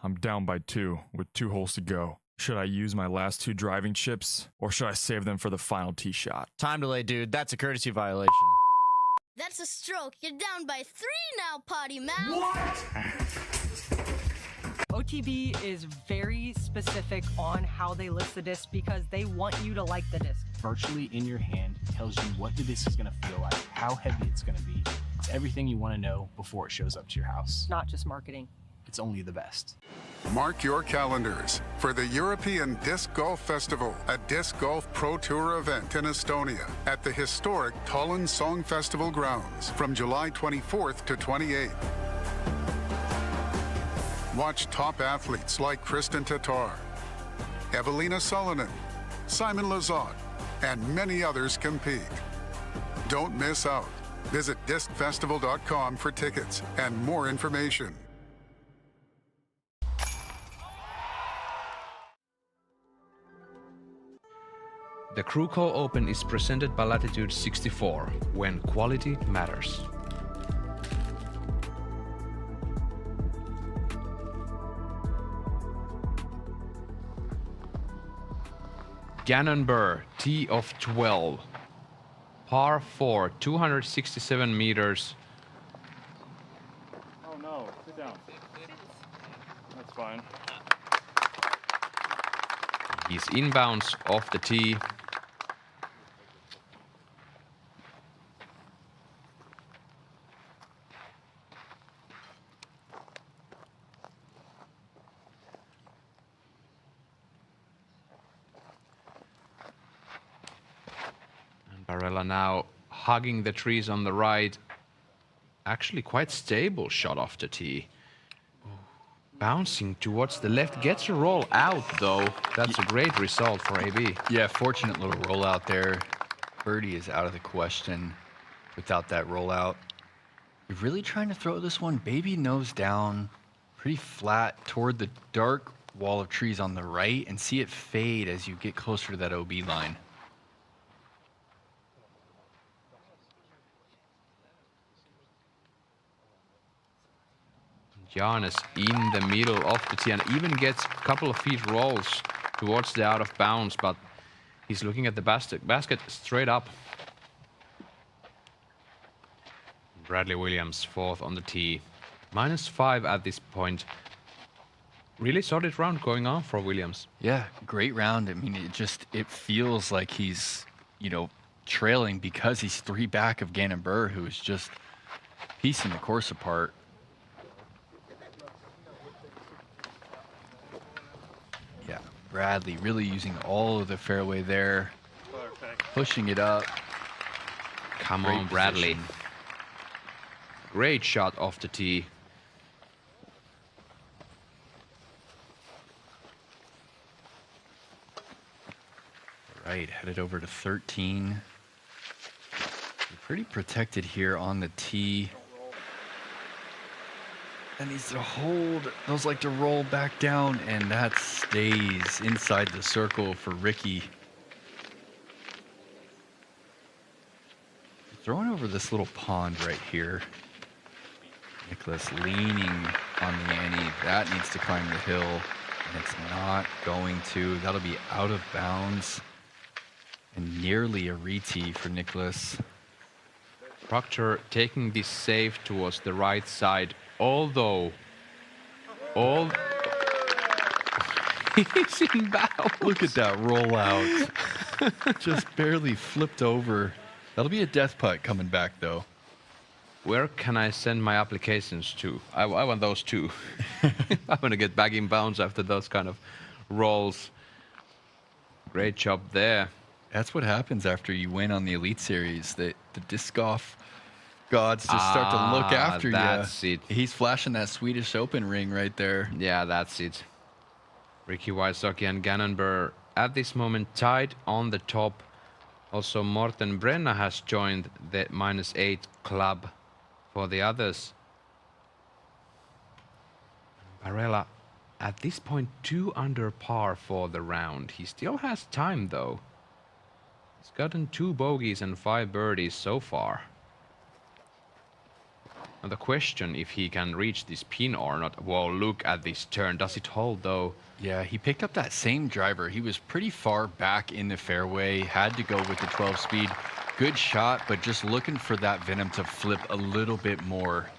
I'm down by 2 with 2 holes to go. Should I use my last 2 driving chips, or should I save them for the final tee shot? Time delay, dude. That's a courtesy violation. That's a stroke. You're down by 3 now, potty mouth. What? OTB is very specific on how they list the disc because they want you to like the disc. Virtually in your hand, it tells you what the disc is going to feel like, how heavy it's going to be. It's everything you want to know before it shows up to your house. Not just marketing. It's only the best. Mark your calendars for the European Disc Golf Festival, a disc golf pro tour event in Estonia at the historic Tallinn Song Festival grounds from July 24th to 28th. Watch top athletes like Kristen Tatar, Evelina Salonen, Simon Lizotte, and many others compete. Don't miss out. Visit discfestival.com for tickets and more information. The Krokhol Open is presented by Latitude 64, when quality matters. Gannon Burr, tee of 12. Par 4, 267 meters. That's fine. He's inbounds off the tee. And Barella now hugging the trees on the right. Actually quite stable shot off the tee. Bouncing towards the left, gets a roll out though. That's a great result for AB. Yeah, fortunate little rollout there. Birdie is out of the question without that rollout. You're really trying to throw this one baby nose down, pretty flat toward the dark wall of trees on the right, and see it fade as you get closer to that OB line. Giannis in the middle of the tee and even gets a couple of feet rolls towards the out of bounds, but he's looking at the basket straight up. Bradley Williams fourth on the tee. -5 at this point. Really solid round going on for Williams. Yeah, great round. I mean, it feels like he's, trailing because he's 3 back of Gannon Buhr, who is just piecing the course apart. Yeah, Bradley really using all of the fairway there, pushing it up. Come Great on, Bradley. position. Great shot off the tee. Right, headed over to 13. You're pretty protected here on the tee. That needs to hold. Those like to roll back down, and that stays inside the circle for Ricky. Throwing over this little pond right here. Nicholas leaning on the ante. That needs to climb the hill, and it's not going to. That'll be out of bounds. And nearly a re-tee for Nicholas. Proctor taking this save towards the right side, although he's in bounds. Look at that rollout. Just barely flipped over. That'll be a death putt coming back though. Where can I send my applications to? I want those too. I want to get back in bounds after those kind of rolls. Great job there. That's what happens after you win on the Elite Series. The disc golf gods just start to look after you. That's it. He's flashing that Swedish Open ring right there. Yeah, that's it. Ricky Wysocki and Gannon Buhr at this moment tied on the top. Also, Morten Brenna has joined the -8 club for the others. Barella at this point 2 under par for the round. He still has time though. He's gotten 2 bogeys and 5 birdies so far. Now the question if he can reach this pin or not. Whoa, look at this turn. Does it hold though? Yeah, he picked up that same driver. He was pretty far back in the fairway. Had to go with the 12 speed. Good shot, but just looking for that venom to flip a little bit more.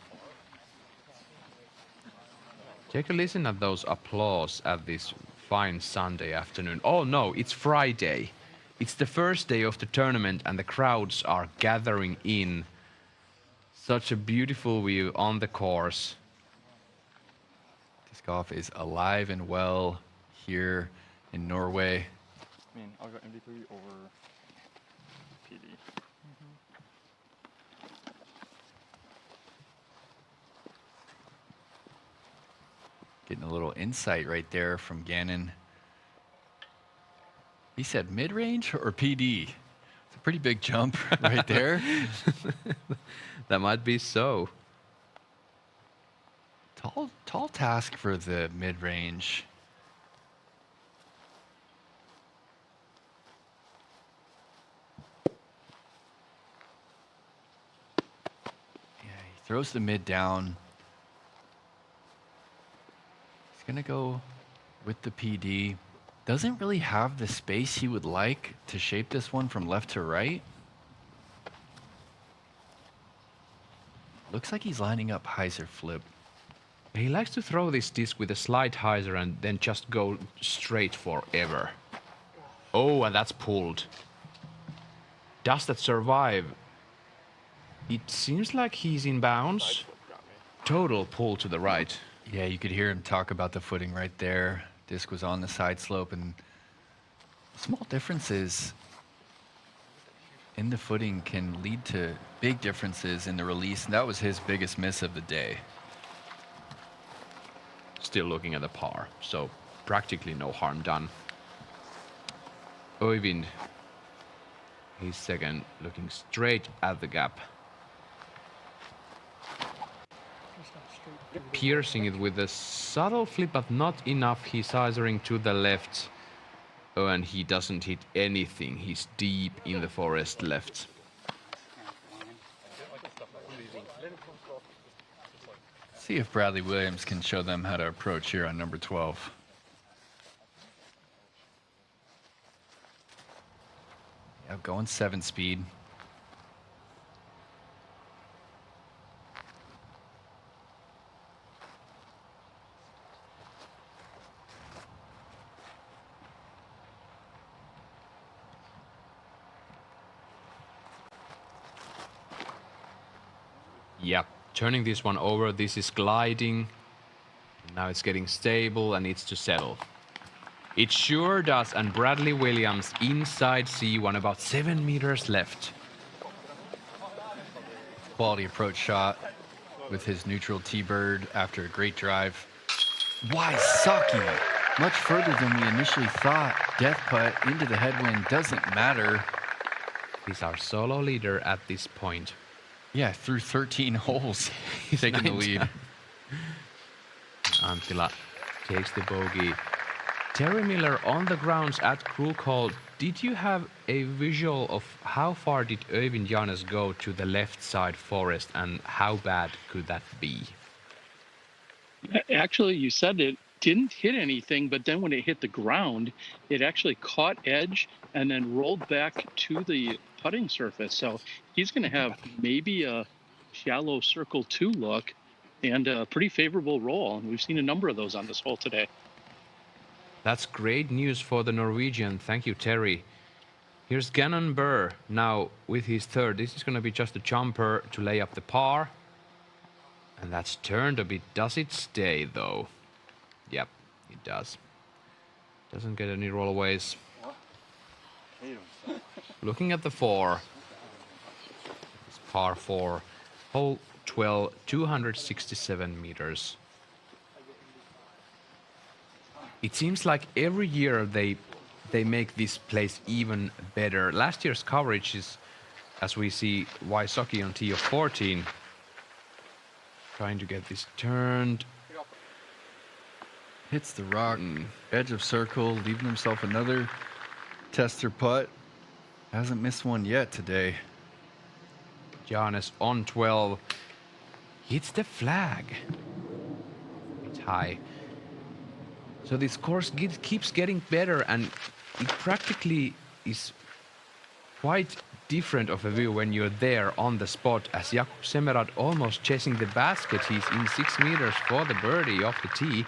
Take a listen at those applause at this fine Sunday afternoon. Oh no, it's Friday. It's the first day of the tournament and the crowds are gathering in. Such a beautiful view on the course. Disc golf is alive and well here in Norway. I mean, I'll go MD3 over PD. Getting a little insight right there from Gannon. He said mid-range or PD? It's a pretty big jump right there. That might be so. Tall task for the mid-range. Yeah, he throws the mid down. He's gonna go with the PD. Doesn't really have the space he would like to shape this one from left to right. Looks like he's lining up hyzer flip. He likes to throw this disc with a slight hyzer and then just go straight forever. Oh, and that's pulled. Does that survive? It seems like he's in bounds. Total pull to the right. Yeah, you could hear him talk about the footing right there. Disc was on the side slope, and small differences in the footing can lead to big differences in the release, and that was his biggest miss of the day. Still looking at the par, so practically no harm done. Oyvind, he's second, looking straight at the gap. Piercing it with a subtle flip, but not enough. He's hyzering to the left. Oh, and he doesn't hit anything. He's deep in the forest left. See if Bradley Williams can show them how to approach here on number 12. Yeah, going 7 speed. Yep, turning this one over, this is gliding. Now it's getting stable and needs to settle. It sure does, and Bradley Williams inside C1, about 7 meters left. Quality approach shot with his neutral T-bird after a great drive. Why Saki? Much further than we initially thought. Death putt into the headwind doesn't matter. He's our solo leader at this point. Yeah, through 13 holes, he's taking the lead. Anttila takes the bogey. Terry Miller on the grounds at Krokhol. Did you have a visual of how far did Oyvind Janes go to the left side forest, and how bad could that be? Actually, you said it didn't hit anything, but then when it hit the ground, it actually caught edge and then rolled back to the putting surface. So he's going to have maybe a shallow circle 2 look and a pretty favorable roll. And we've seen a number of those on this hole today. That's great news for the Norwegian. Thank you, Terry. Here's Gannon Burr now with his third. This is going to be just a jumper to lay up the par. And that's turned a bit. Does it stay, though? Yep, it does. Doesn't get any rollaways. Looking at the 4. It's par 4. Hole 12, 267 meters. It seems like every year they make this place even better. Last year's coverage is, as we see, Wysocki on tee of 14. Trying to get this turned. Hits the rock, edge of circle, leaving himself another tester putt. Hasn't missed one yet today. Janes on 12. Hits the flag. It's high. So this course keeps getting better, and it practically is quite different of a view when you're there on the spot, as Jakub Semerad almost chasing the basket. He's in 6 meters for the birdie off the tee.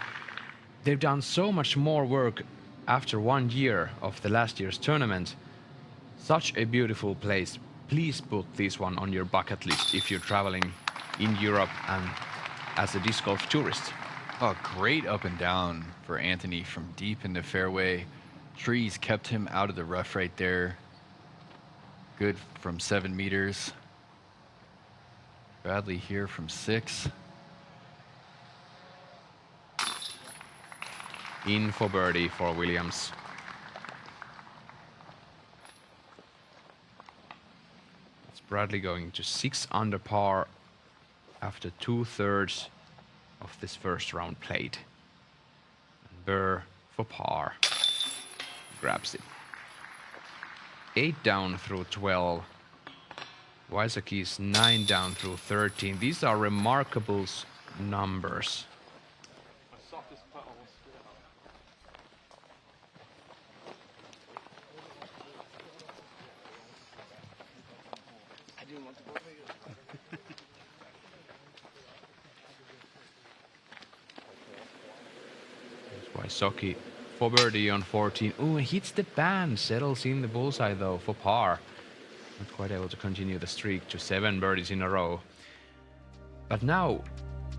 They've done so much more work after 1 year of the last year's tournament. Such a beautiful place. Please put this one on your bucket list if you're traveling in Europe and as a disc golf tourist. Oh, great up and down for Anthony from deep in the fairway. Trees kept him out of the rough right there. Good from 7 meters. Bradley here from 6. In for birdie for Williams. It's Bradley going to 6 under par after 2/3 of this first round played. And Burr for par. Grabs it. 8 down through 12. Wysocki's 9 down through 13. These are remarkable numbers. Wysocki for birdie on 14. Ooh, and hits the band, settles in the bullseye though for par. Not quite able to continue the streak to 7 birdies in a row. But now,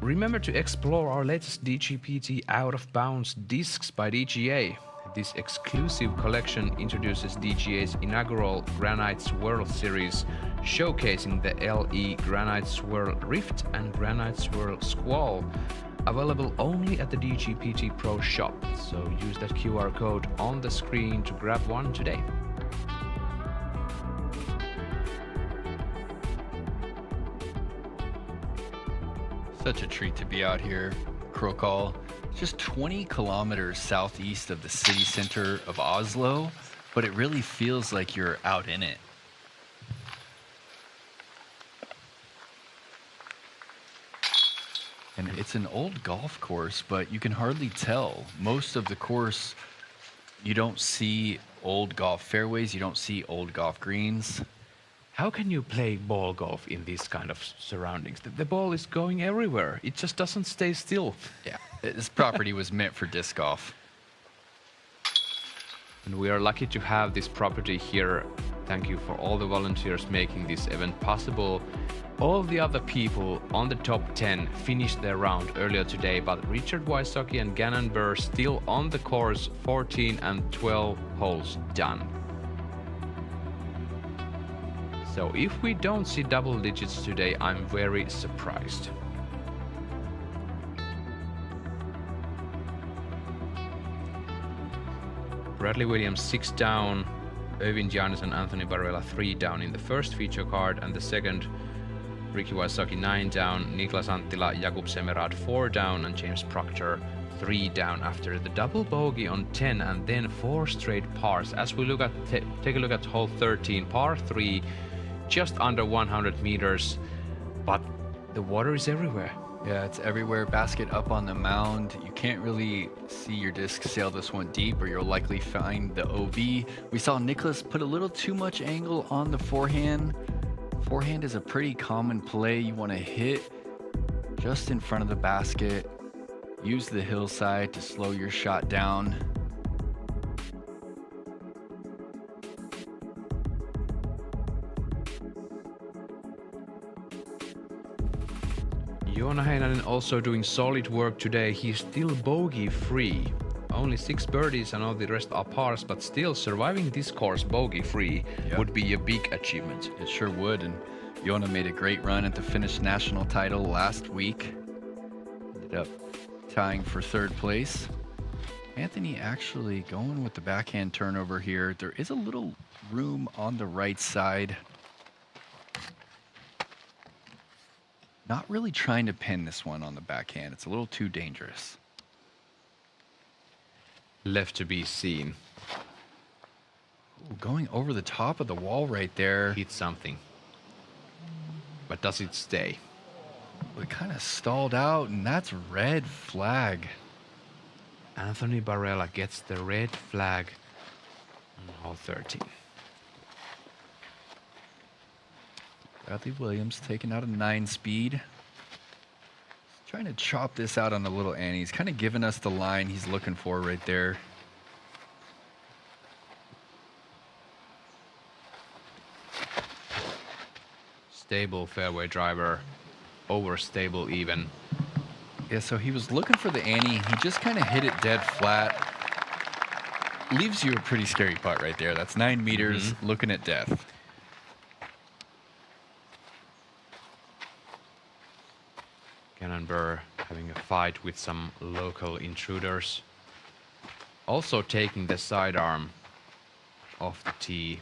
remember to explore our latest DGPT Out of Bounds discs by DGA. This exclusive collection introduces DGA's inaugural Granite Swirl series, showcasing the LE Granite Swirl Rift and Granite Swirl Squall, available only at the DGPT Pro shop. So use that QR code on the screen to grab one today. Such a treat to be out here, Krokhol. Just 20 kilometers southeast of the city center of Oslo, but it really feels like you're out in it. And it's an old golf course, but you can hardly tell. Most of the course, you don't see old golf fairways, you don't see old golf greens. How can you play ball golf in these kind of surroundings? The ball is going everywhere. It just doesn't stay still. Yeah, this property was meant for disc golf. And we are lucky to have this property here. Thank you for all the volunteers making this event possible. All the other people on the top 10 finished their round earlier today, but Richard Wysocki and Gannon Burr still on the course, 14 and 12 holes done. So if we don't see double digits today, I'm very surprised. Bradley Williams 6 down, Irvin Giannis and Anthony Barella 3 down in the first feature card, and the second Ricky Wysocki 9 down, Niklas Anttila, Jakub Semerad 4 down, and James Proctor 3 down after the double bogey on 10 and then 4 straight pars. As we look at take a look at hole 13, par 3, just under 100 meters, but the water is everywhere. Yeah, it's everywhere. Basket up on the mound. You can't really see your disc sail this one deep, or you'll likely find the OB. We saw Nicholas put a little too much angle on the forehand. Forehand is a pretty common play. You want to hit just in front of the basket. Use the hillside to slow your shot down. Joona Heinonen also doing solid work today. He's still bogey free. Only 6 birdies and all the rest are pars, but still surviving this course bogey free would be a big achievement. It sure would, and Joona made a great run at the Finnish national title last week. Ended up tying for 3rd place. Anthony actually going with the backhand turnover here. There is a little room on the right side. Not really trying to pin this one on the backhand. It's a little too dangerous. Left to be seen. Ooh, going over the top of the wall right there. Hit something. But does it stay? It kind of stalled out, and that's red flag. Anthony Barella gets the red flag on hole 13. Bradley Williams taking out a 9 speed. He's trying to chop this out on the little Annie. He's kind of giving us the line he's looking for right there. Stable fairway driver, overstable even. Yeah, so he was looking for the Annie. He just kind of hit it dead flat. Leaves you a pretty scary putt right there. That's 9 meters, looking at death. Gannon Burr having a fight with some local intruders. Also taking the sidearm off the tee.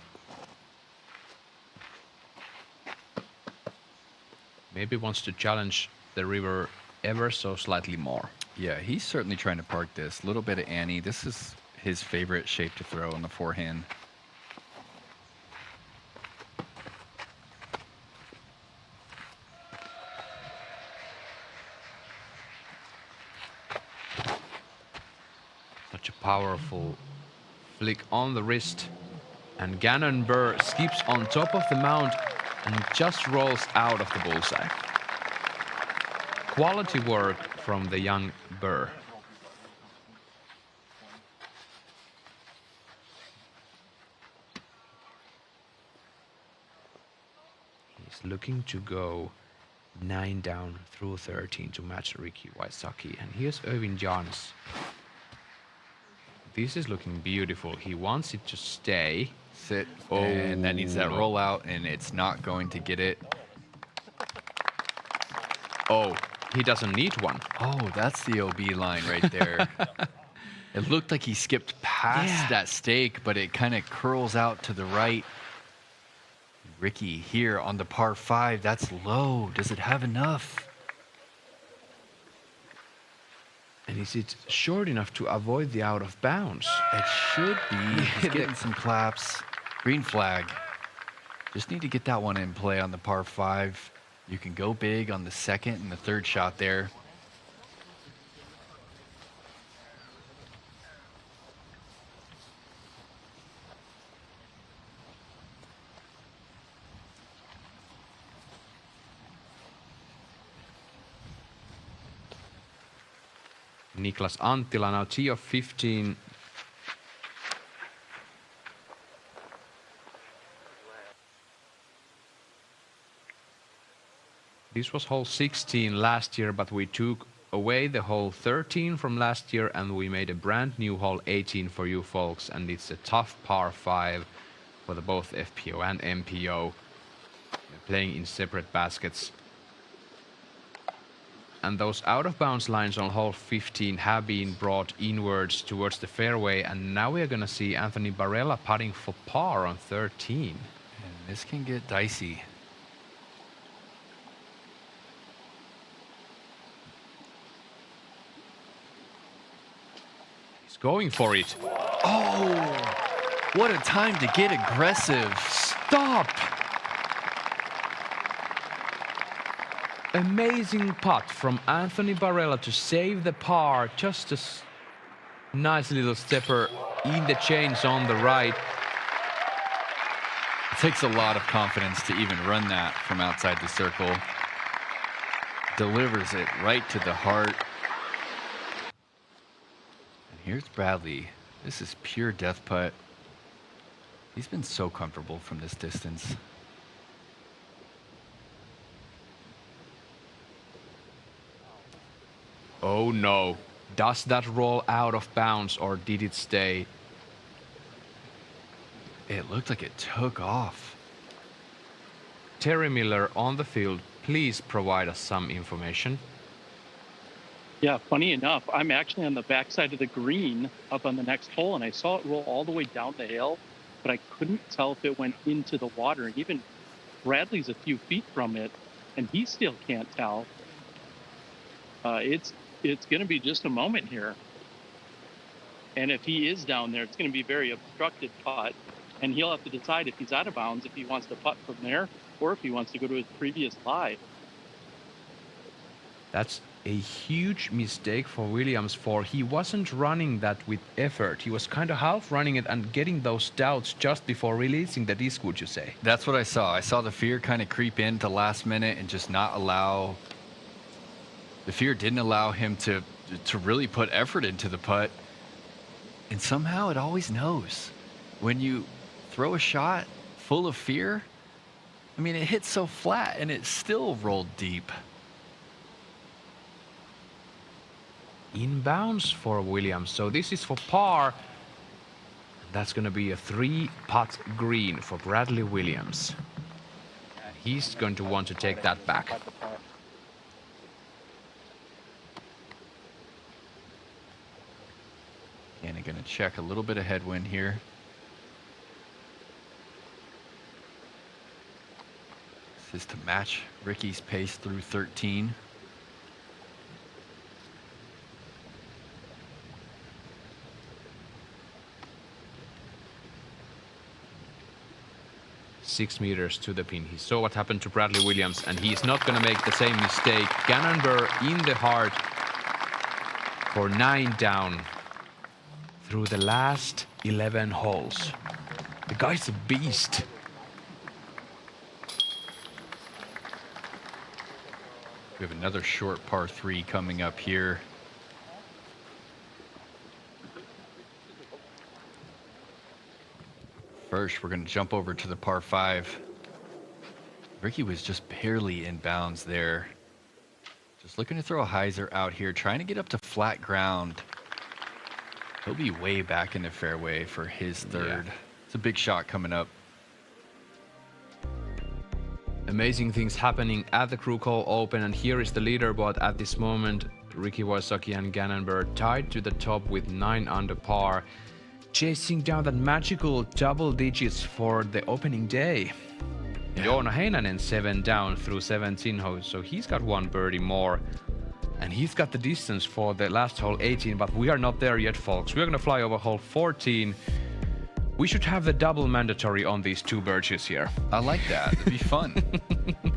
Maybe wants to challenge the river ever so slightly more. Yeah, he's certainly trying to park this. A little bit of Annie. This is his favorite shape to throw on the forehand. Such a powerful flick on the wrist. And Gannon Burr skips on top of the mound and just rolls out of the bullseye. Quality work from the young Burr. He's looking to go 9 down through 13 to match Ricky Wysocki. And here's Erwin Jans. This is looking beautiful. He wants it to stay. Sit. Oh, and that needs that roll out, and it's not going to get it. Oh, he doesn't need one. Oh, that's the OB line right there. It looked like he skipped past that stake, but it kind of curls out to the right. Ricky here on the par 5. That's low. Does it have enough? And is it short enough to avoid the out of bounds? It should be. He's getting some claps. Green flag. Just need to get that one in play on the par 5. You can go big on the second and the third shot there. Niklas Anttila now tee of 15. This was hole 16 last year, but we took away the hole 13 from last year and we made a brand new hole 18 for you folks, and it's a tough par 5 for the both FPO and MPO. They're playing in separate baskets. And those out-of-bounds lines on hole 15 have been brought inwards towards the fairway, and now we're going to see Anthony Barella putting for par on 13. And this can get dicey. He's going for it. Oh, what a time to get aggressive. Stop! Amazing putt from Anthony Barella to save the par. Just a nice little stepper in the chains on the right. It takes a lot of confidence to even run that from outside the circle. Delivers it right to the heart. And here's Bradley. This is pure death putt. He's been so comfortable from this distance. Oh no. Does that roll out of bounds or did it stay? It looked like it took off. Terry Miller on the field, please provide us some information. Yeah, funny enough, I'm actually on the backside of the green up on the next hole, and I saw it roll all the way down the hill, but I couldn't tell if it went into the water. And even Bradley's a few feet from it, and he still can't tell. It's going to be just a moment here. And if he is down there, it's going to be a very obstructed putt. And he'll have to decide if he's out of bounds, if he wants to putt from there, or if he wants to go to his previous lie. That's a huge mistake for Williams, for he wasn't running that with effort. He was kind of half running it and getting those doubts just before releasing the disc, would you say? That's what I saw. I saw the fear kind of creep in to last minute and just not allow... The fear didn't allow him to really put effort into the putt. And somehow it always knows. When you throw a shot full of fear, I mean, it hit so flat and it still rolled deep. Inbounds for Williams. So this is for par. That's going to be a 3-putt green for Bradley Williams. He's going to want to take that back. And I'm going to check a little bit of headwind here. This is to match Ricky's pace through 13. .6 meters to the pin. He saw what happened to Bradley Williams, and he's not going to make the same mistake. Gannon Burr in the heart for 9 down through the last 11 holes. The guy's a beast. We have another short par 3 coming up here. First, we're going to jump over to the par 5. Ricky was just barely in bounds there. Just looking to throw a hyzer out here, trying to get up to flat ground. He'll be way back in the fairway for his third. It's a big shot coming up. Amazing things happening at the Krokhol Open, and here is the leaderboard at this moment. Ricky Wysocki and Gannon Buhr tied to the top with 9 under par, chasing down that magical double digits for the opening day. Joona Heinonen 7 down through 17 holes, so he's got 1 birdie more. And he's got the distance for the last hole 18, but we are not there yet, folks. We're gonna fly over hole 14. We should have the double mandatory on these 2 birches here. I like that. It'd be fun.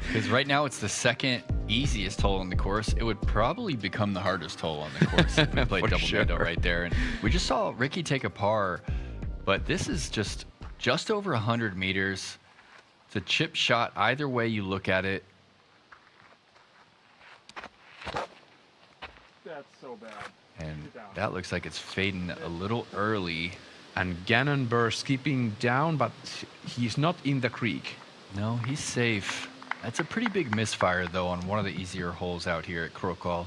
Because right now it's the second easiest hole on the course. It would probably become the hardest hole on the course if we played double mando right there. And we just saw Ricky take a par, but this is just over 100 meters. It's a chip shot either way you look at it. That's so bad. And that looks like it's fading a little early. And Gannon Buhr skipping down, but he's not in the creek. No, he's safe. That's a pretty big misfire, though, on one of the easier holes out here at Krokhol.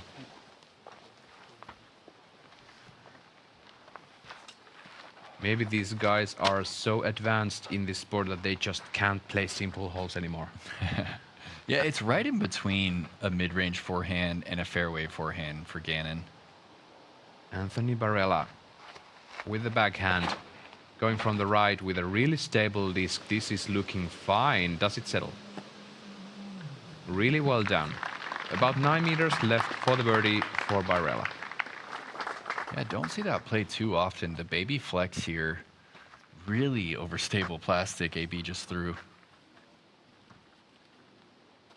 Maybe these guys are so advanced in this sport that they just can't play simple holes anymore. Yeah, it's right in between a mid-range forehand and a fairway forehand for Gannon. Anthony Barella with the backhand, going from the right with a really stable disc. This is looking fine. Does it settle? Really well done. About 9 meters left for the birdie for Barella. Yeah, don't see that play too often. The baby flex here, really overstable plastic AB just threw.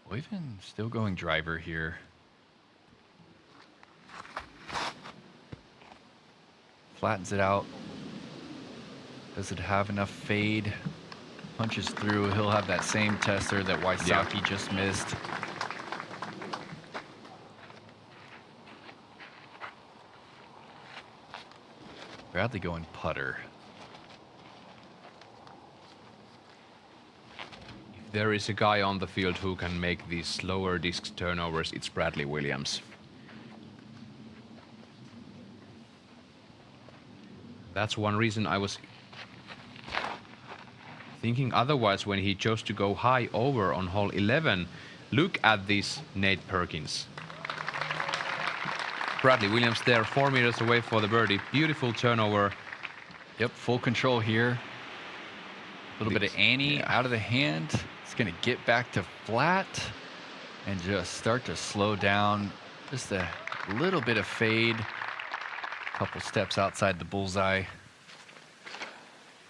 Oyvind still going driver here. Flattens it out. Does it have enough fade? Punches through. He'll have that same tester that Wysocki just missed. Bradley going putter. If there is a guy on the field who can make these slower disc turnovers, it's Bradley Williams. That's one reason I was thinking otherwise when he chose to go high over on hole 11. Look at this Nate Perkins. Bradley Williams there, 4 meters away for the birdie. Beautiful turnover. Yep, full control here. A little bit of Annie out of the hand. It's going to get back to flat and just start to slow down. Just a little bit of fade. Couple steps outside the bullseye.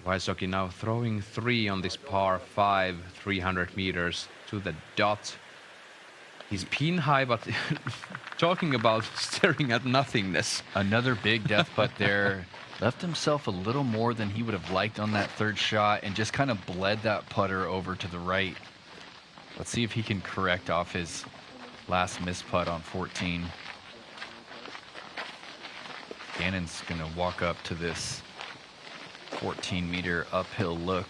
Wysocki now throwing 3 on this par 5, 300 meters to the dot. He's pin high, but talking about staring at nothingness. Another big death putt there. Left himself a little more than he would have liked on that third shot and just kind of bled that putter over to the right. Let's see if he can correct off his last missed putt on 14. Gannon's going to walk up to this 14-meter uphill look.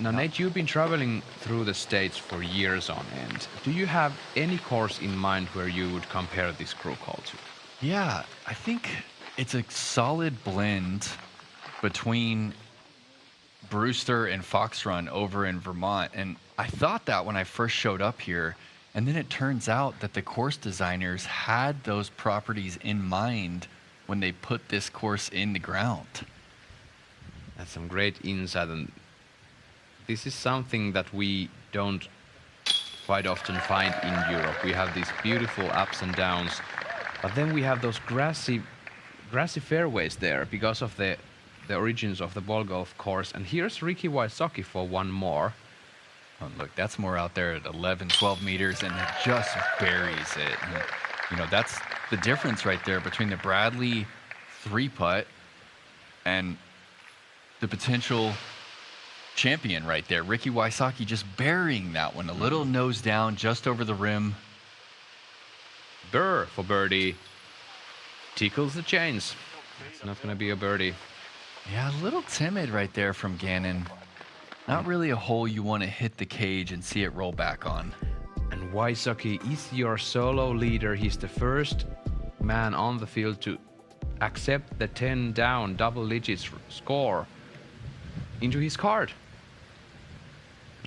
Now, Nate, you've been traveling through the States for years on end. Do you have any course in mind where you would compare this Krokhol to? Yeah, I think it's a solid blend between Brewster and Fox Run over in Vermont. And I thought that when I first showed up here. And then it turns out that the course designers had those properties in mind when they put this course in the ground. That's some great insight. And this is something that we don't quite often find in Europe. We have these beautiful ups and downs, but then we have those grassy fairways there because of the origins of the ball golf course. And here's Ricky Wysocki for one more. Oh, look, that's more out there at 11, 12 meters, and it just buries it. And, you know, that's the difference right there between the Bradley 3-putt and the potential champion right there. Ricky Wysocki just burying that one. A little nose down just over the rim. Buhr for birdie. Tickles the chains. It's not going to be a birdie. Yeah, a little timid right there from Gannon. Not really a hole you want to hit the cage and see it roll back on. And Wysocki is your solo leader. He's the first man on the field to accept the 10 down double digits score into his card.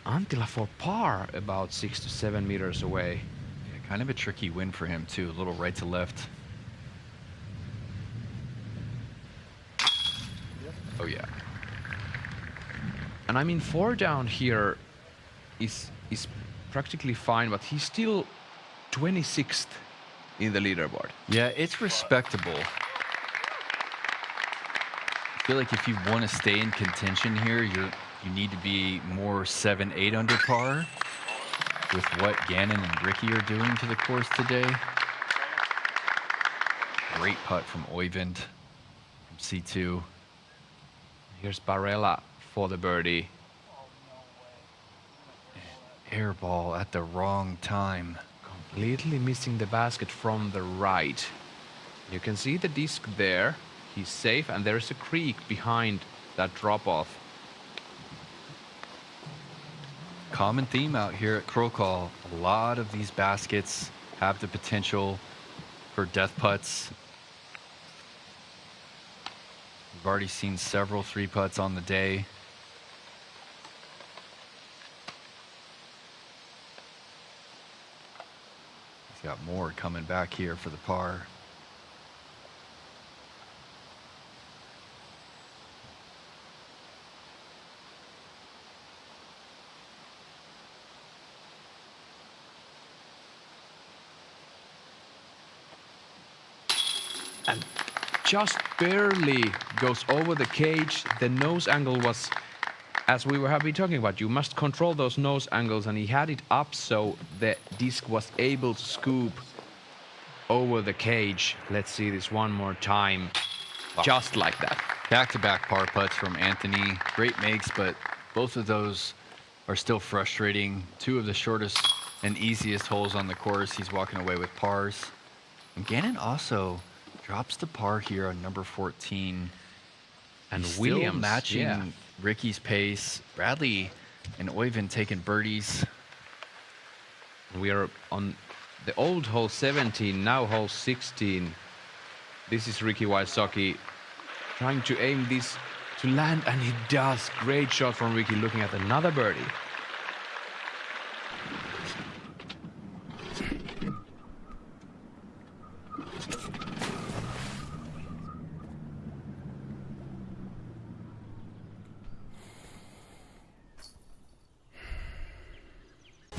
Anttila for par about 6 to 7 meters away. Yeah, kind of a tricky win for him too, a little right to left. Oh yeah. And I mean 4 down here is practically fine, but he's still 26th in the leaderboard. Yeah, it's respectable. I feel like if you want to stay in contention here, you need to be more 7-8 under par with what Gannon and Ricky are doing to the course today. Great putt from Oyvind from C2. Here's Barella for the birdie. Air ball at the wrong time. Completely missing the basket from the right. You can see the disc there. He's safe, and there's a creek behind that drop-off. Common theme out here at Krokhol. A lot of these baskets have the potential for death putts. We've already seen several 3-putts on the day. He's got more coming back here for the par. And just barely goes over the cage. The nose angle was, as we have been talking about, you must control those nose angles, and he had it up so the disc was able to scoop over the cage. Let's see this one more time. Wow. Just like that. Back-to-back par putts from Anthony. Great makes, but both of those are still frustrating. 2 of the shortest and easiest holes on the course. He's walking away with pars. And Gannon also drops the par here on number 14. And He's Williams still matching Ricky's pace. Bradley and Oyvind taking birdies. We are on the old hole 17, now hole 16. This is Ricky Wysocki trying to aim this to land, and he does. Great shot from Ricky, looking at another birdie.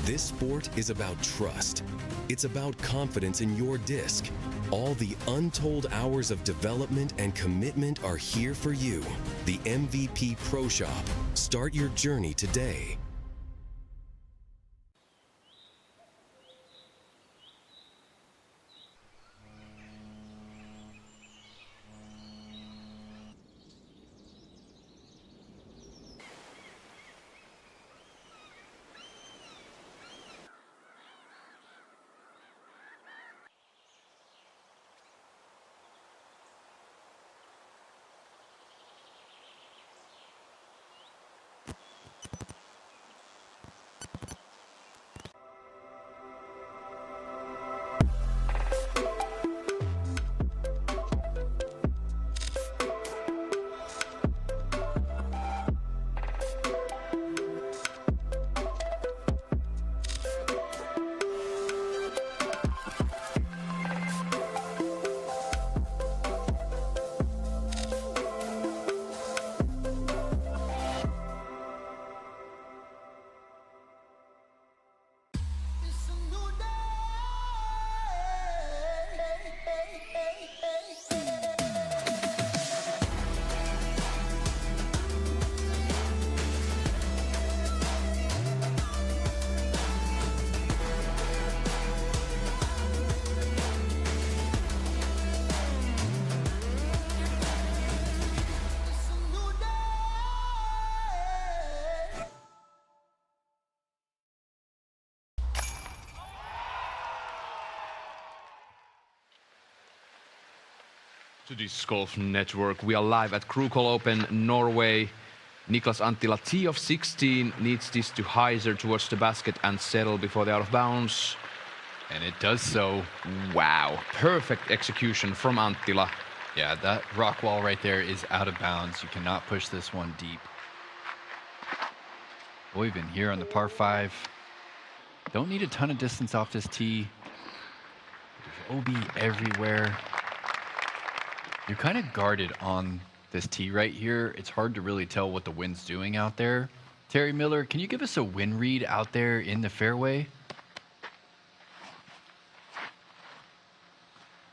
This sport is about trust. It's about confidence in your disc. All the untold hours of development and commitment are here for you. The MVP Pro Shop. Start your journey today. To Disc Golf Network. We are live at Krokhol Open, Norway. Niklas Anttila, tee of 16, needs this to hyzer towards the basket and settle before they're out of bounds. And it does so. Wow, perfect execution from Anttila. Yeah, that rock wall right there is out of bounds. You cannot push this one deep. Even here on the par 5. Don't need a ton of distance off this tee. There's OB everywhere. You're kind of guarded on this tee right here. It's hard to really tell what the wind's doing out there. Terry Miller, can you give us a wind read out there in the fairway?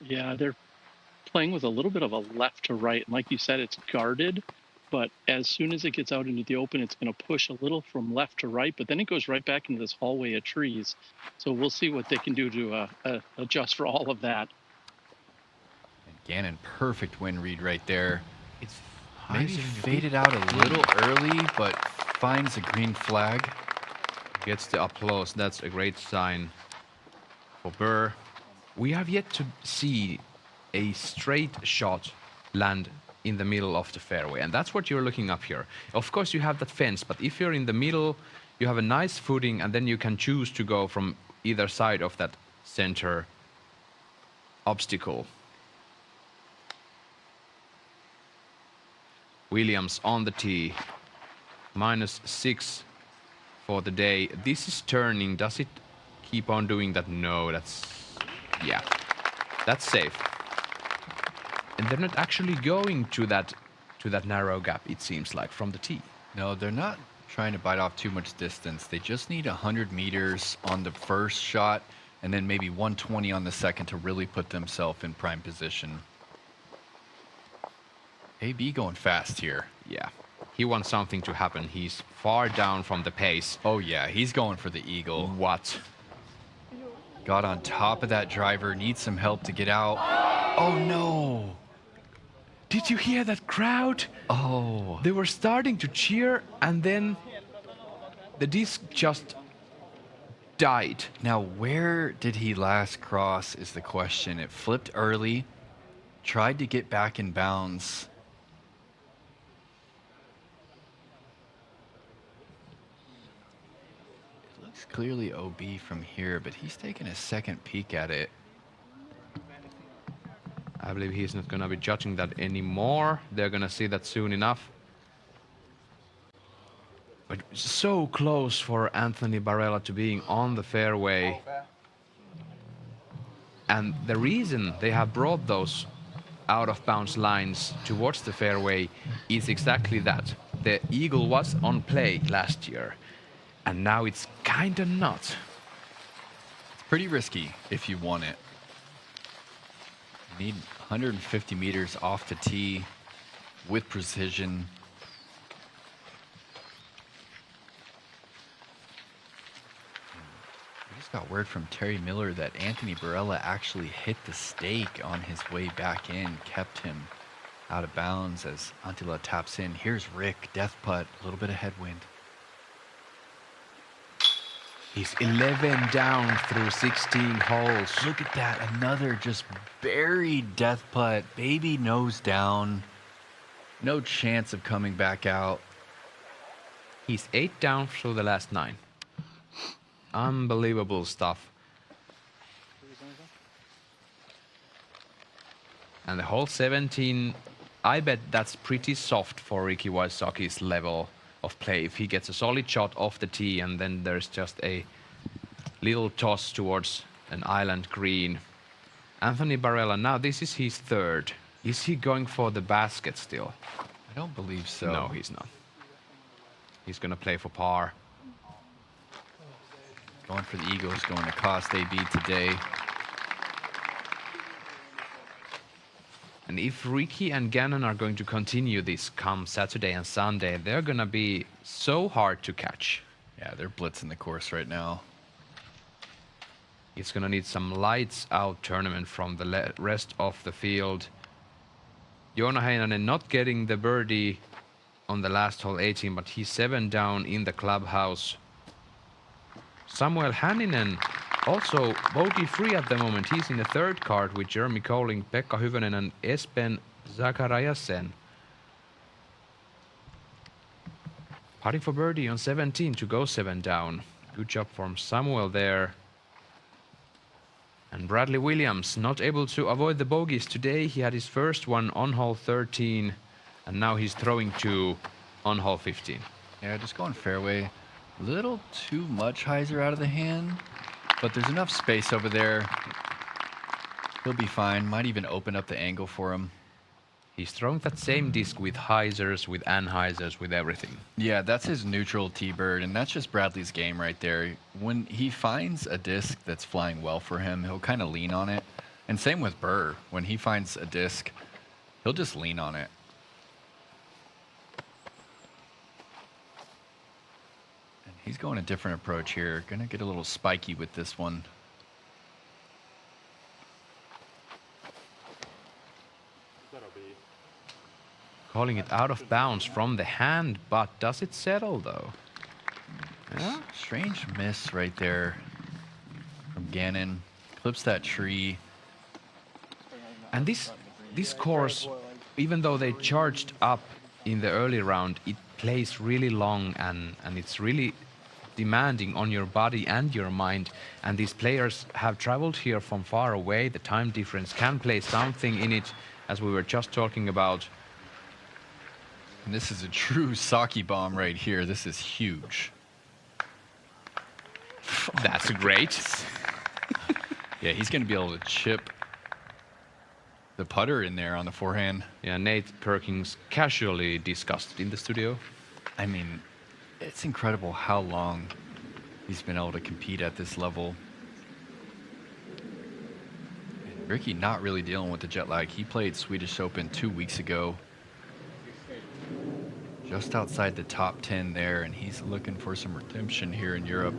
Yeah, they're playing with a little bit of a left to right. And like you said, it's guarded. But as soon as it gets out into the open, it's going to push a little from left to right. But then it goes right back into this hallway of trees. So we'll see what they can do to adjust for all of that. And Gannon, perfect wind read right there. It's maybe faded out a little early, but finds a green flag. Gets the applause. That's a great sign for Burr. We have yet to see a straight shot land in the middle of the fairway, and that's what you're looking up here. Of course, you have that fence, but if you're in the middle, you have a nice footing, and then you can choose to go from either side of that center obstacle. Williams on the tee, -6 for the day. This is turning. Does it keep on doing that? No, yeah, that's safe. And they're not actually going to that narrow gap, it seems like, from the tee. No, they're not trying to bite off too much distance. They just need 100 meters on the first shot and then maybe 120 on the second to really put themselves in prime position. AB going fast here. Yeah, he wants something to happen. He's far down from the pace. Oh yeah, he's going for the eagle. What? Got on top of that driver, needs some help to get out. Oh no! Did you hear that crowd? Oh. They were starting to cheer, and then the disc just died. Now, where did he last cross is the question. It flipped early, tried to get back in bounds. It looks clearly OB from here, but he's taking a second peek at it. I believe he's not going to be judging that anymore. They're going to see that soon enough. But so close for Anthony Barella to being on the fairway. And the reason they have brought those out-of-bounds lines towards the fairway is exactly that. The eagle was on play last year, and now it's kind of not. It's pretty risky if you want it. You need 150 meters off the tee with precision. We just got word from Terry Miller that Anthony Barella actually hit the stake on his way back in, kept him out of bounds as Anttila taps in. Here's Rick, death putt, a little bit of headwind. He's 11 down through 16 holes. Look at that, another just buried death putt. Baby nose down. No chance of coming back out. He's 8 down through the last 9. Unbelievable stuff. And the hole 17, I bet that's pretty soft for Ricky Wysoki's level of play. If he gets a solid shot off the tee and then there's just a little toss towards an island green. Anthony Barella, now this is his third. Is he going for the basket still? I don't believe so. No, he's not. He's going to play for par. Going for the Eagles, going to cost AB today. And if Ricky and Gannon are going to continue this come Saturday and Sunday, they're going to be so hard to catch. Yeah, they're blitzing the course right now. It's going to need some lights out tournament from the rest of the field. Joona Heinonen not getting the birdie on the last hole 18, but he's 7 down in the clubhouse. Samuel Hänninen also bogey-free at the moment. He's in the third card with Jeremy Colling, Pekka Hyvönen and Espen Zakarajasen. Putting for birdie on 17 to go 7 down. Good job from Samuel there. And Bradley Williams not able to avoid the bogeys today. He had his first one on hole 13, and now he's throwing 2 on hole 15. Yeah, just going fairway. Little too much hyzer out of the hand, but there's enough space over there. He'll be fine. Might even open up the angle for him. He's throwing that same disc with hyzers, with anhyzers, with everything. Yeah, that's his neutral T-bird, and that's just Bradley's game right there. When he finds a disc that's flying well for him, he'll kind of lean on it. And same with Burr. When he finds a disc, he'll just lean on it. And he's going a different approach here. Gonna get a little spiky with this one. Calling it out of bounds from the hand, but does it settle though? Yeah, strange miss right there from Gannon. Clips that tree. And this course, even though they charged up in the early round, it plays really long and it's really demanding on your body and your mind. And these players have traveled here from far away. The time difference can play something in it, as we were just talking about. And this is a true sake bomb right here. This is huge. That's great. Yeah, he's going to be able to chip the putter in there on the forehand. Yeah, Nate Perkins casually discussed in the studio. I mean, it's incredible how long he's been able to compete at this level. And Ricky not really dealing with the jet lag. He played Swedish Open 2 weeks ago. Just outside the top 10 there, and he's looking for some redemption here in Europe.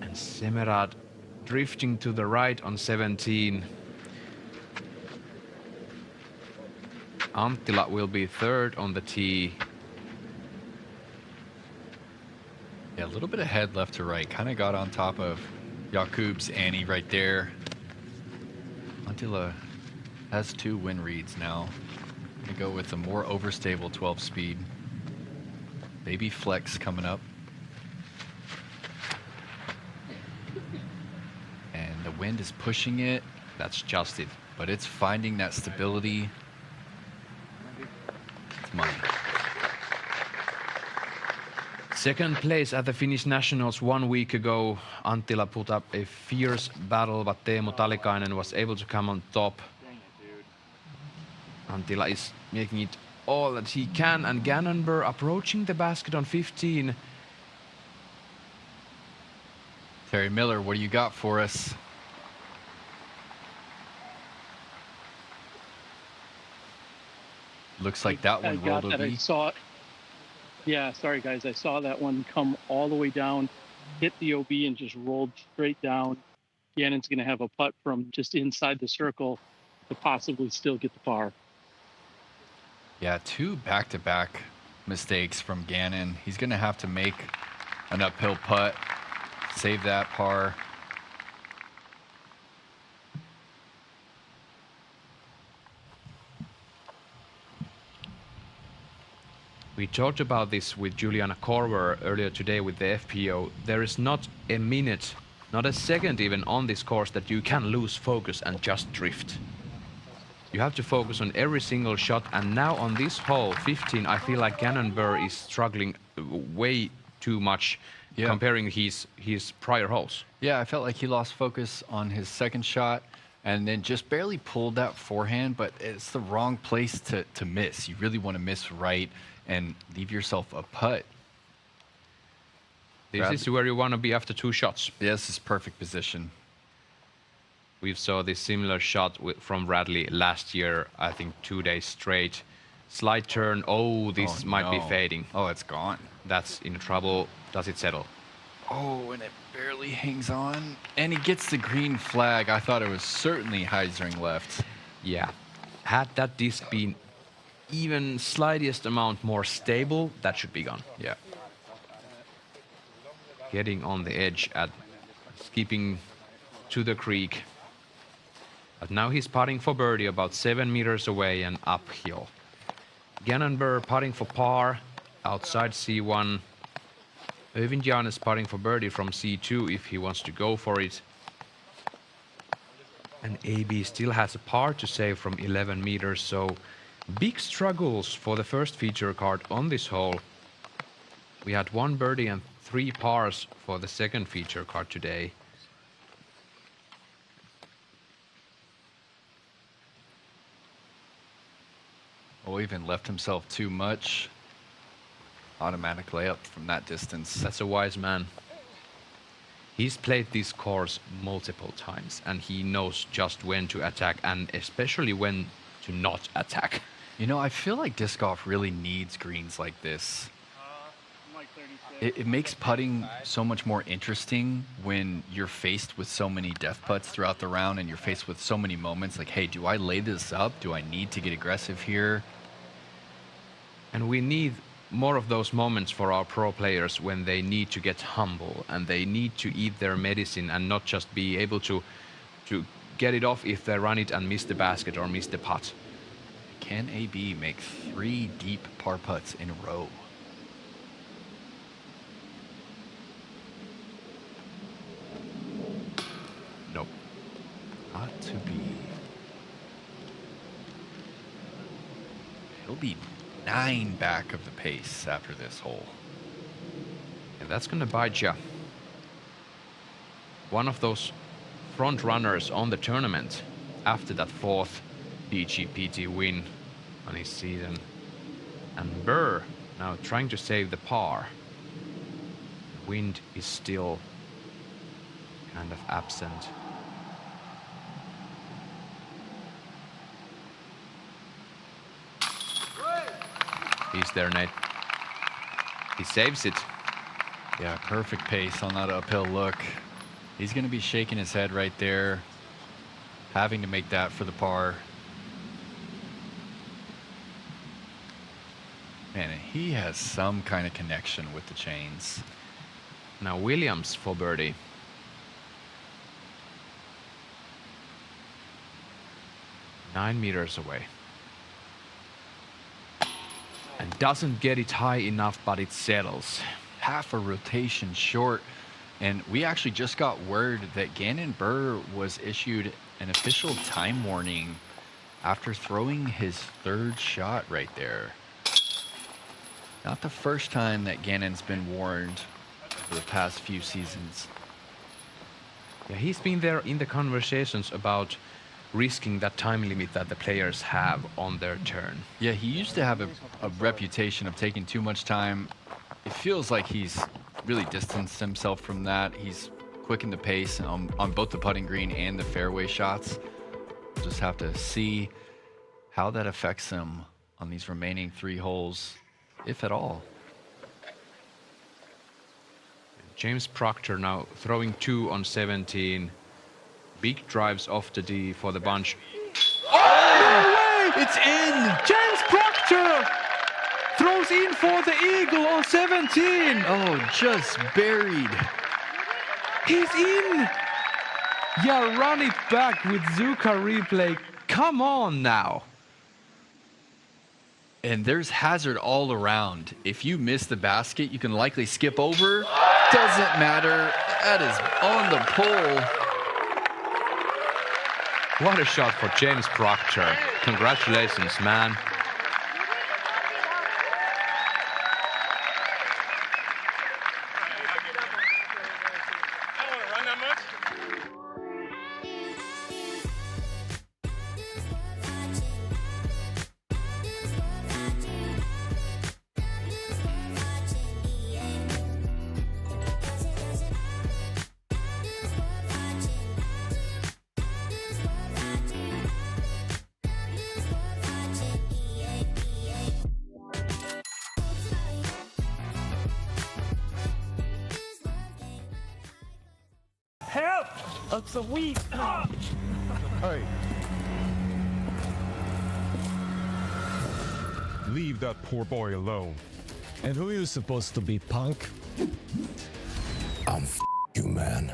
And Semerad drifting to the right on 17. Anttila will be third on the tee. Yeah, a little bit of head left to right. Kind of got on top of Jakub's Annie right there. Anttila has 2 win reads now. Gonna go with a more overstable 12 speed. Baby flex coming up. And the wind is pushing it. That's just it. But it's finding that stability. It's money. Second place at the Finnish Nationals 1 week ago. Anttila put up a fierce battle, but Teemu Talikainen was able to come on top. Anttila is making it all that he can, and Gannonburr approaching the basket on 15. Terry Miller, what do you got for us? Looks like that one rolled over. I saw it. Yeah, sorry guys, I saw that one come all the way down, hit the OB and just rolled straight down. Gannon's going to have a putt from just inside the circle to possibly still get the par. Yeah, 2 back-to-back mistakes from Gannon. He's going to have to make an uphill putt, save that par. We talked about this with Juliana Korver earlier today with the FPO. There is not a minute, not a second even on this course that you can lose focus and just drift. You have to focus on every single shot, and now on this hole, 15, I feel like Gannonburr is struggling way too much comparing his prior holes. Yeah, I felt like he lost focus on his second shot and then just barely pulled that forehand, but it's the wrong place to miss. You really want to miss right and leave yourself a putt. This is where you want to be after 2 shots. Yeah, this is perfect position. We saw this similar shot from Bradley last year, I think 2 days straight. Slight turn. Oh, this might be fading. Oh, it's gone. That's in trouble. Does it settle? Oh, and it barely hangs on. And he gets the green flag. I thought it was certainly hyzering left. Yeah. Had that disc been even slightest amount more stable, that should be gone. Yeah. Getting on the edge at skipping to the creek. But now he's putting for birdie about 7 meters away and uphill. Gannonburr putting for par outside C1. Øyvind Jan is putting for birdie from C2 if he wants to go for it. And AB still has a par to save from 11 meters, so big struggles for the first feature card on this hole. We had 1 birdie and 3 pars for the second feature card today. Oh, even left himself too much. Automatic layup from that distance. That's a wise man. He's played this course multiple times and he knows just when to attack and especially when to not attack. You know, I feel like disc golf really needs greens like this. It makes putting so much more interesting when you're faced with so many death putts throughout the round and you're faced with so many moments like, hey, do I lay this up? Do I need to get aggressive here? And we need more of those moments for our pro players when they need to get humble and they need to eat their medicine and not just be able to get it off if they run it and miss the basket or miss the putt. Can AB make 3 deep par putts in a row? Nope. Not to be. He'll be 9 back of the pace after this hole. And that's gonna bite ya. One of those front runners on the tournament after that 4th DGPT win on his season. And Burr now trying to save the par. The wind is still kind of absent. He's there, Nate. He saves it. Yeah, perfect pace on that uphill look. He's going to be shaking his head right there, having to make that for the par. Man, he has some kind of connection with the chains. Now Williams for birdie. Nine meters away. And doesn't get it high enough, but it settles. Half a rotation short. And we actually just got word that Gannon Buhr was issued an official time warning after throwing his 3rd shot right there. Not the first time that Gannon's been warned for the past few seasons. Yeah, he's been there in the conversations about risking that time limit that the players have on their turn. Yeah, he used to have a reputation of taking too much time. It feels like he's really distanced himself from that. He's quickened the pace on both the putting green and the fairway shots. We'll just have to see how that affects him on these remaining 3 holes, if at all. James Proctor now throwing 2 on 17. Big drives off the D for the bunch. Oh, no way! It's in! James Proctor throws in for the eagle on 17. Oh, just buried. He's in. Yeah, run it back with Zuka replay. Come on now. And there's hazard all around. If you miss the basket, you can likely skip over. Doesn't matter. That is on the pole. What a shot for James Proctor. Congratulations, man. Help! That's a weed. Hey. Leave that poor boy alone. And who are you supposed to be, punk? I'm you, man.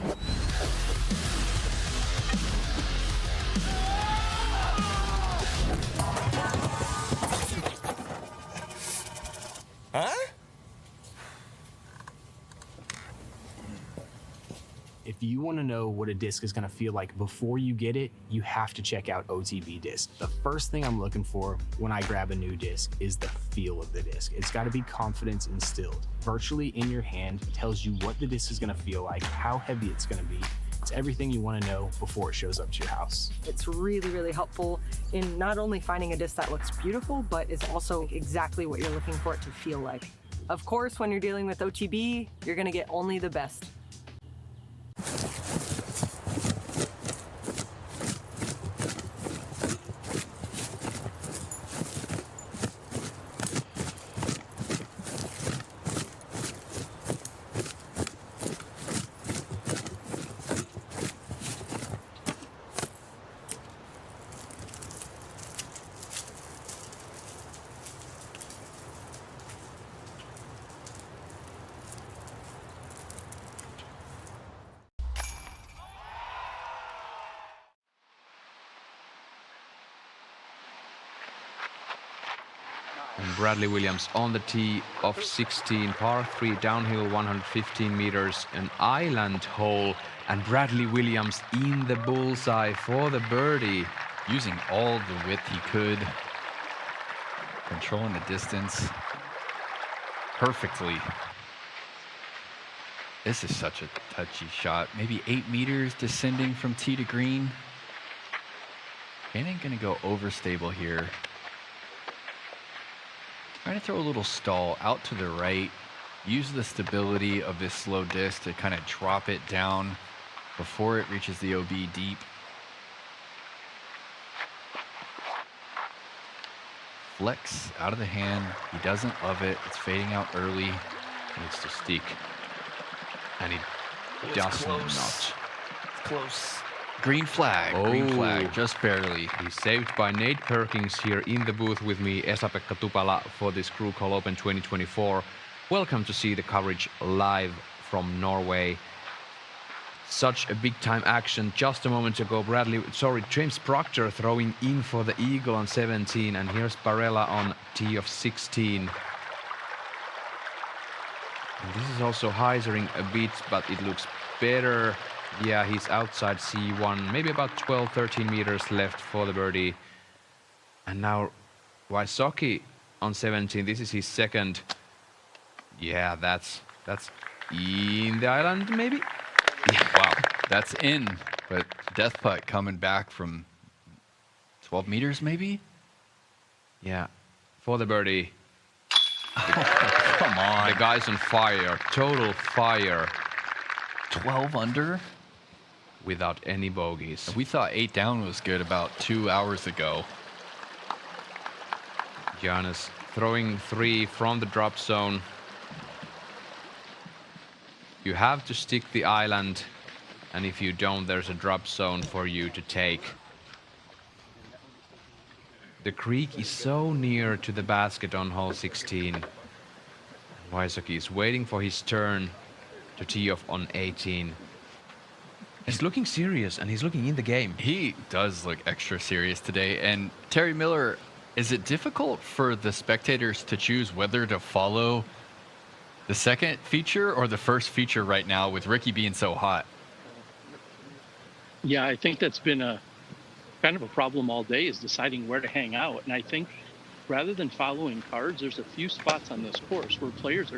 Huh? you want to know what a disc is going to feel like before you get it, you have to check out OTB disc. The first thing I'm looking for when I grab a new disc is the feel of the disc. It's got to be confidence instilled. Virtually in your hand tells you what the disc is going to feel like, how heavy it's going to be. It's everything you want to know before it shows up to your house. It's really, really helpful in not only finding a disc that looks beautiful, but is also exactly what you're looking for it to feel like. Of course, when you're dealing with OTB, you're going to get only the best. And Bradley Williams on the tee of 16, par 3, downhill 115 meters, an island hole, and Bradley Williams in the bullseye for the birdie. Using all the width he could, controlling the distance perfectly. This is such a touchy shot. Maybe 8 meters descending from tee to green. Cannon gonna go overstable here. Trying to throw a little stall out to the right. Use the stability of this slow disc to kind of drop it down before it reaches the OB deep. Flex out of the hand. He doesn't love it. It's fading out early. Needs to stick. And he does not. Close. Green flag. Green flag. Just barely. He's saved by Nate Perkins here in the booth with me, Esa-Pekka Tupala, for this Krokhol Open 2024. Welcome to see the coverage live from Norway. Such a big time action just a moment ago. James Proctor throwing in for the eagle on 17, and here's Barella on tee of 16. And this is also hyzering a bit, but it looks better. Yeah, he's outside C1, maybe about 12-13 meters left for the birdie. And now Wysocki on 17. This is his second. Yeah, that's in the island, maybe. Yeah, wow, that's in, but death putt coming back from 12 meters, maybe? Yeah, for the birdie. Come on. The guy's on fire, total fire. 12 under? Without any bogeys. We thought 8 down was good about 2 hours ago. Giannis throwing 3 from the drop zone. You have to stick the island, and if you don't, there's a drop zone for you to take. The creek is so near to the basket on hole 16. Wysocki is waiting for his turn to tee off on 18. He's looking serious, and he's looking in the game. He does look extra serious today. And Terry Miller, is it difficult for the spectators to choose whether to follow the second feature or the first feature right now with Ricky being so hot? Yeah, I think that's been a kind of a problem all day, is deciding where to hang out. And I think rather than following cards, there's a few spots on this course where spectators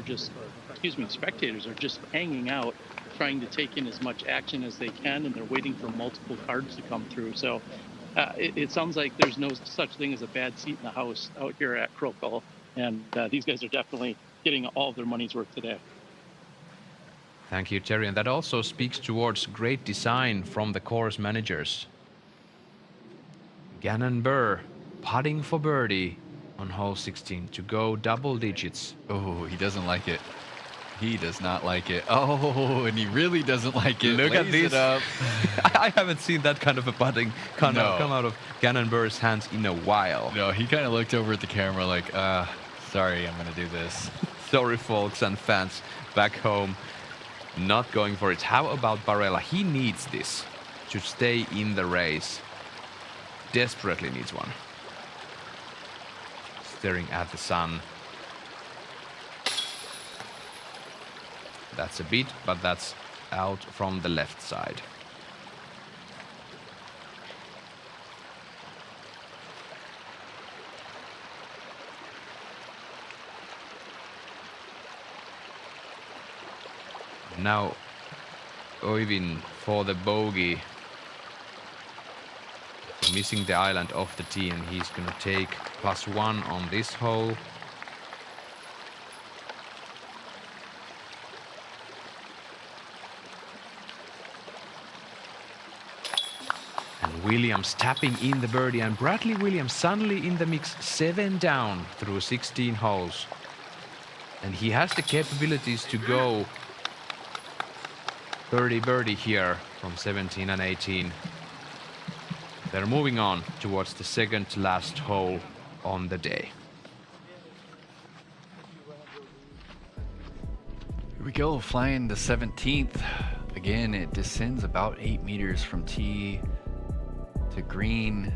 are just hanging out, trying to take in as much action as they can, and they're waiting for multiple cards to come through. So it sounds like there's no such thing as a bad seat in the house out here at Krokhol. And these guys are definitely getting all of their money's worth today. Thank you, Terry. And that also speaks towards great design from the course managers. Gannon Burr putting for birdie on hole 16 to go double digits. Oh, he doesn't like it. He does not like it. Oh, and he really doesn't like it. Look at this. It up. I haven't seen that kind of a putting come out of Gannon Burr's hands in a while. No, he kind of looked over at the camera like, sorry, I'm going to do this. Sorry, folks and fans back home, not going for it. How about Barella? He needs this to stay in the race. Desperately needs one. Staring at the sun. That's a bit, but that's out from the left side. Now Oivin for the bogey, missing the island off the tee, and he's gonna take +1 on this hole. And Williams tapping in the birdie, and Bradley Williams suddenly in the mix, 7 down through 16 holes. And he has the capabilities to go 30 birdie here from 17 and 18. They're moving on towards the second to last hole on the day. Here we go, flying the 17th. Again, it descends about 8 meters from tee to green.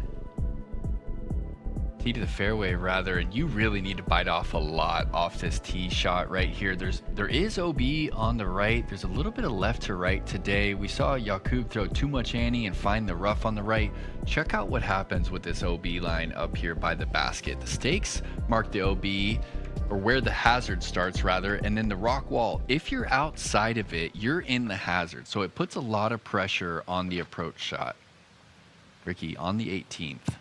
Tee to the fairway rather, and you really need to bite off a lot off this tee shot right here. There is OB on the right. There's a little bit of left to right today. We saw Jakub throw too much ante and find the rough on the right. Check out what happens with this OB line up here by the basket. The stakes mark the OB, or where the hazard starts rather, and then the rock wall, if you're outside of it, you're in the hazard. So it puts a lot of pressure on the approach shot. Ricky on the 18th.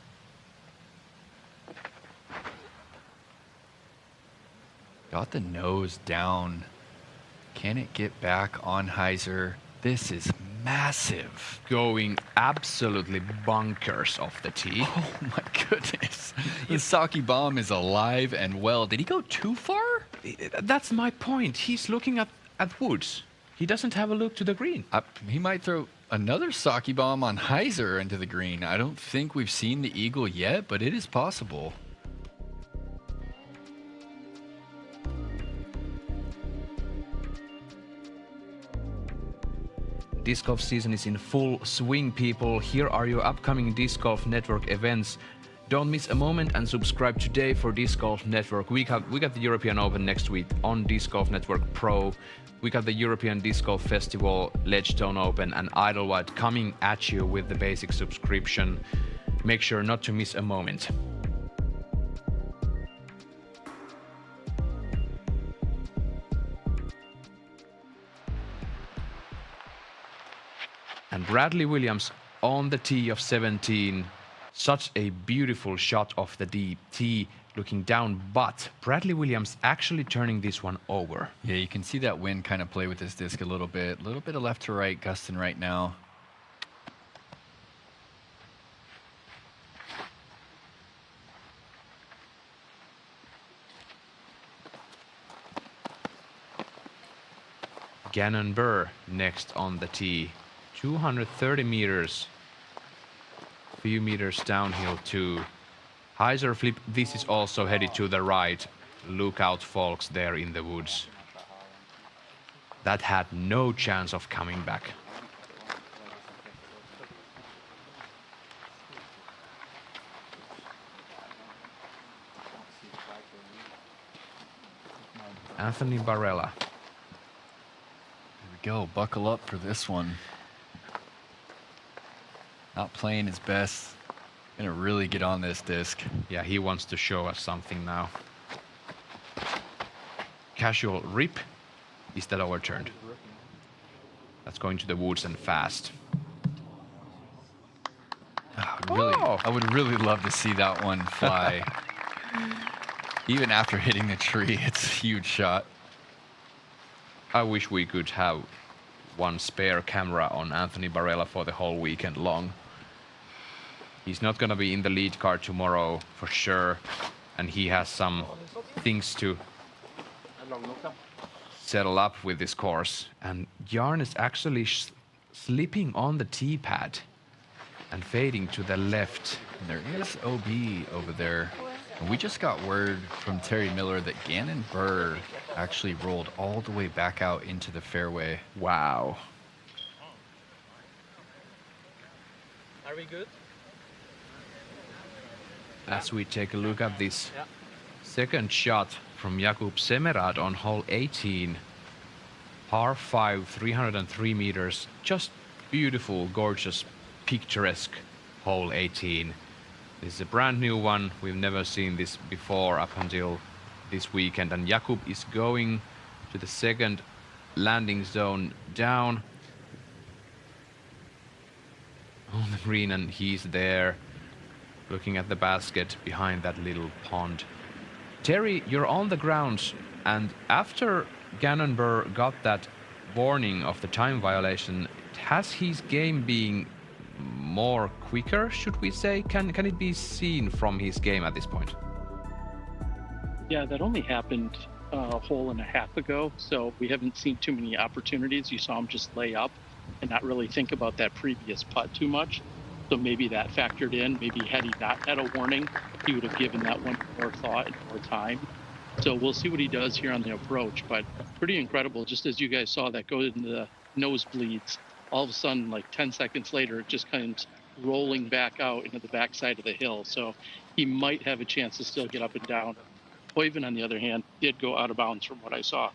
Got the nose down. Can it get back on Heiser? This is massive. Going absolutely bonkers off the tee. Oh my goodness. The Saki bomb is alive and well. Did he go too far? That's my point. He's looking at woods. He doesn't have a look to the green. He might throw another Saki bomb on Heiser into the green. I don't think we've seen the eagle yet, but it is possible. Disc golf season is in full swing, people. Here are your upcoming Disc Golf Network events. Don't miss a moment and subscribe today for Disc Golf Network. We got the European Open next week on Disc Golf Network Pro. We got the European Disc Golf Festival, Ledgestone Open, and Idlewild coming at you with the basic subscription. Make sure not to miss a moment. And Bradley Williams on the tee of 17. Such a beautiful shot off the deep tee, looking down, but Bradley Williams actually turning this one over. Yeah, you can see that wind kind of play with this disc a little bit of left to right, gusting right now. Gannon Burr next on the tee. 230 meters. Few meters downhill too. Heiser flip, this is also headed to the right. Look out, folks, there in the woods. That had no chance of coming back. Anthony Barella. Here we go, buckle up for this one. Not playing his best. Gonna really get on this disc. Yeah, he wants to show us something now. Casual rip. Is that overturned? That's going to the woods and fast. I would really love to see that one fly. Even after hitting the tree, it's a huge shot. I wish we could have one spare camera on Anthony Barella for the whole weekend long. He's not going to be in the lead card tomorrow for sure, and he has some things to settle up with this course. And Jarn is actually slipping on the tee pad and fading to the left. And there is OB over there. And we just got word from Terry Miller that Gannon Burr actually rolled all the way back out into the fairway. Wow. Are we good? As we take a look at this second shot from Jakub Semerad on hole 18. Par 5, 303 meters. Just beautiful, gorgeous, picturesque hole 18. This is a brand new one. We've never seen this before up until this weekend. And Jakub is going to the second landing zone down on the green, and he's there looking at the basket behind that little pond. Terry, you're on the ground, and after Gannonburr got that warning of the time violation, has his game been more quicker, should we say? Can it be seen from his game at this point? Yeah, that only happened a hole and a half ago, so we haven't seen too many opportunities. You saw him just lay up and not really think about that previous putt too much. So maybe that factored in. Maybe had he not had a warning, he would have given that one more thought and more time. So we'll see what he does here on the approach, but pretty incredible. Just as you guys saw that go into the nosebleeds, all of a sudden, like 10 seconds later, it just comes rolling back out into the backside of the hill. So he might have a chance to still get up and down. Hoyven, on the other hand, did go out of bounds from what I saw.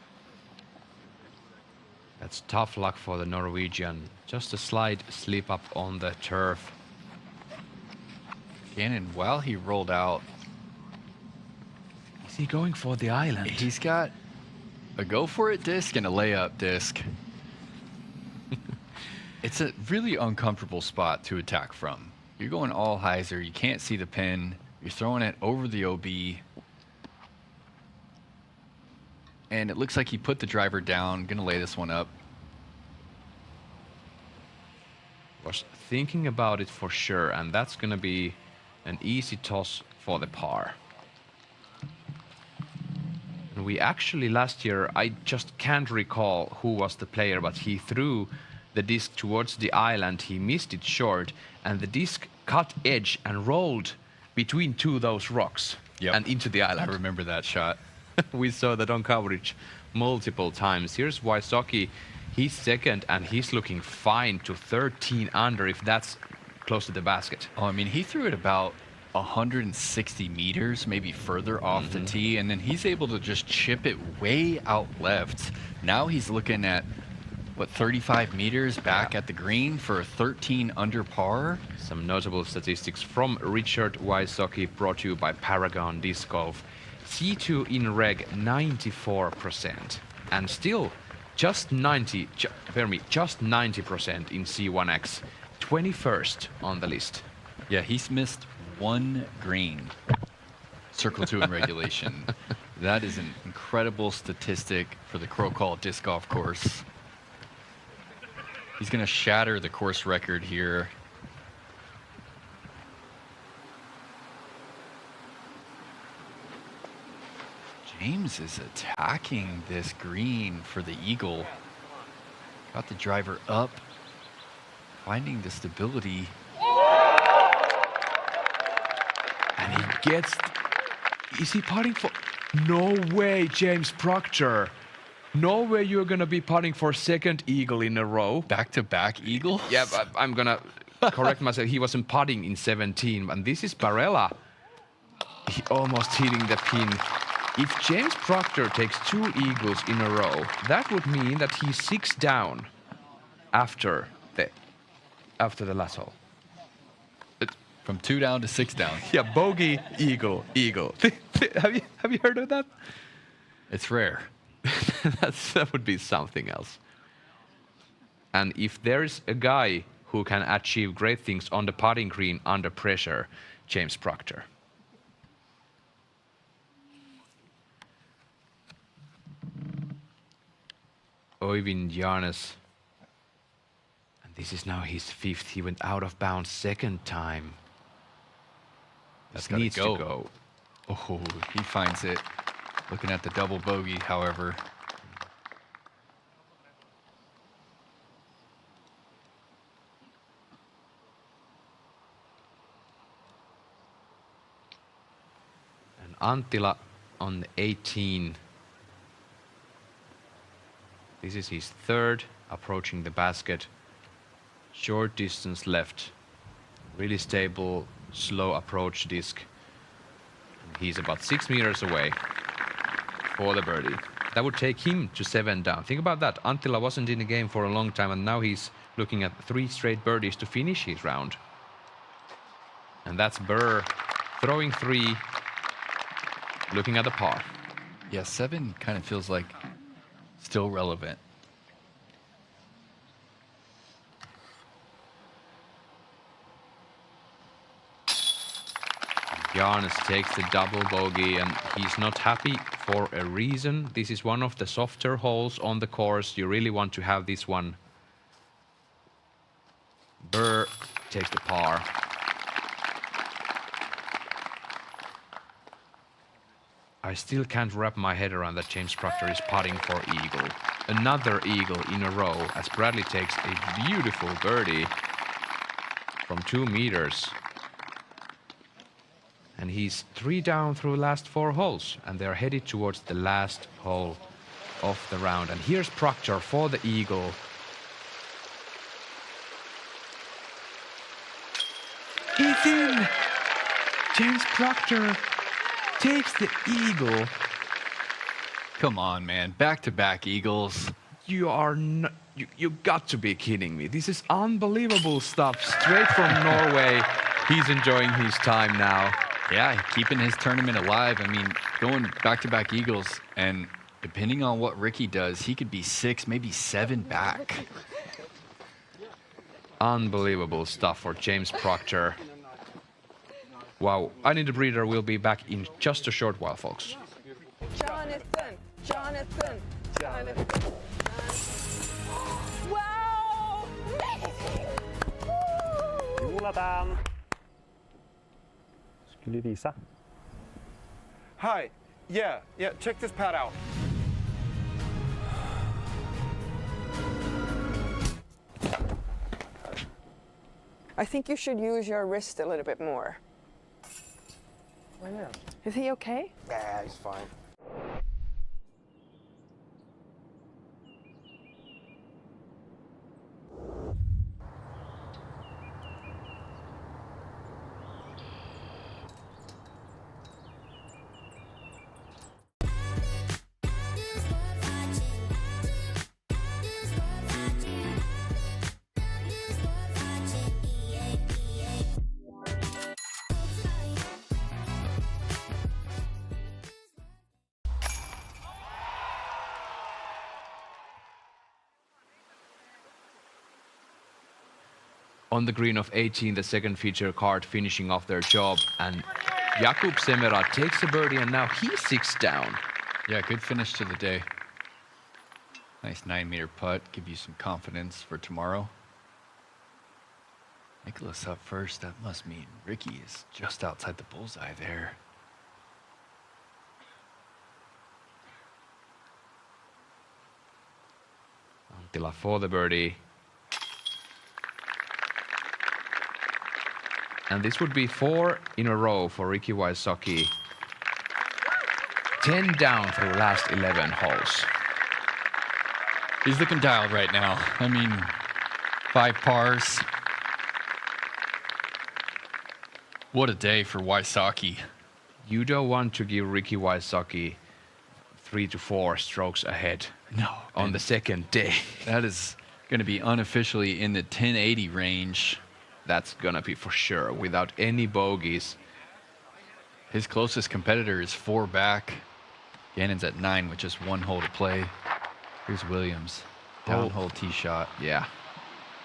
That's tough luck for the Norwegian. Just a slight slip up on the turf. Gannon, while he rolled out, is he going for the island? He's got a go for it disc and a layup disc. It's a really uncomfortable spot to attack from. You're going all hyzer, you can't see the pin, you're throwing it over the OB. And it looks like he put the driver down, gonna lay this one up. Was thinking about it for sure, and that's gonna be an easy toss for the par. And we actually last year, I just can't recall who was the player, but he threw the disc towards the island, he missed it short, and the disc cut edge and rolled between two of those rocks and into the island. I remember that shot. We saw that on coverage multiple times. Here's Wysocki, he's second, and he's looking fine to 13 under if that's close to the basket. Oh, I mean, he threw it about 160 meters, maybe further off the tee, and then he's able to just chip it way out left. Now he's looking at, what, 35 meters back at the green for a 13 under par. Some notable statistics from Richard Wysocki, brought to you by Paragon Disc Golf. C2 in reg 94%, and still just 90% in C1X, 21st on the list. Yeah, he's missed one green. Circle 2 in regulation. That is an incredible statistic for the Krokhol disc golf course. He's going to shatter the course record here. James is attacking this green for the eagle. Got the driver up, finding the stability. And he gets... Is he putting for... No way, James Proctor. No way you're going to be putting for second eagle in a row. Back-to-back eagle? Yeah, I'm going to correct myself. He wasn't putting in 17. And this is Barella. He almost hitting the pin. If James Proctor takes 2 eagles in a row, that would mean that he's 6 down after the last hole. From 2 down to 6 down. Yeah, bogey, eagle, eagle. have you heard of that? It's rare. That would be something else. And if there's a guy who can achieve great things on the putting green under pressure, James Proctor. Oyvind Jarnes. And this is now his 5th. He went out of bounds 2nd time. That's This needs to go. Oh, he finds it. Looking at the double bogey, however. And Anttila on 18. This is his 3rd, approaching the basket. Short distance left. Really stable, slow approach disc. And he's about 6 meters away for the birdie. That would take him to 7 down. Think about that. Anttila wasn't in the game for a long time, and now he's looking at 3 straight birdies to finish his round. And that's Burr throwing 3, looking at the par. Yeah, 7 kind of feels like still relevant. Giannis takes the double bogey, and he's not happy for a reason. This is one of the softer holes on the course. You really want to have this one. Burr takes the par. I still can't wrap my head around that James Proctor is putting for eagle. Another eagle in a row as Bradley takes a beautiful birdie from 2 meters. And he's 3 down through the last 4 holes, and they're headed towards the last hole of the round. And here's Proctor for the eagle. He's in! James Proctor takes the eagle. Come on, man. Back-to-back eagles. You are not... You got to be kidding me. This is unbelievable stuff. Straight from Norway. He's enjoying his time now. Yeah, keeping his tournament alive. I mean, going back-to-back eagles, and depending on what Ricky does, he could be 6, maybe 7 back. Unbelievable stuff for James Proctor. Wow, I Need a Breather will be back in just a short while, folks. Jonathan! Jonathan! Jonathan! Wow! Jonathan! Skulle du visa? Hi. Yeah, check this pad out. I think you should use your wrist a little bit more. Why not? Is he okay? Yeah, he's fine. On the green of 18, the second feature card finishing off their job, and Jakub Semera takes a birdie, and now he's 6 down. Yeah, good finish to the day. Nice 9-meter putt, give you some confidence for tomorrow. Nicholas up first, that must mean Ricky is just outside the bullseye there. Anttila for the birdie. And this would be 4 in a row for Ricky Wysocki. 10 down through the last 11 holes. He's looking dialed right now. I mean, 5 pars. What a day for Wysocki. You don't want to give Ricky Wysocki 3 to 4 strokes ahead. No. On the second day. That is going to be unofficially in the 1080 range. That's going to be for sure, without any bogeys. His closest competitor is 4 back. Gannon's at 9 with just 1 hole to play. Here's Williams. Downhole tee shot. Yeah.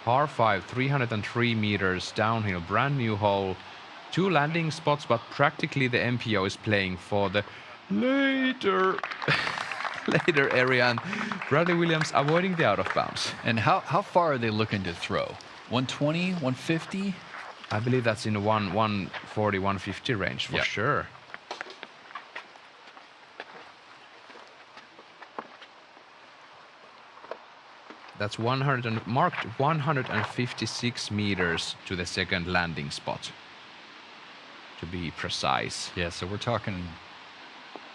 Par 5, 303 meters downhill, brand new hole. 2 landing spots, but practically the MPO is playing for the later area, and Bradley Williams avoiding the out of bounds. And how far are they looking to throw? 120, 150? I believe that's in the 140, 150 range for sure. That's marked 156 meters to the second landing spot, to be precise. Yeah, so we're talking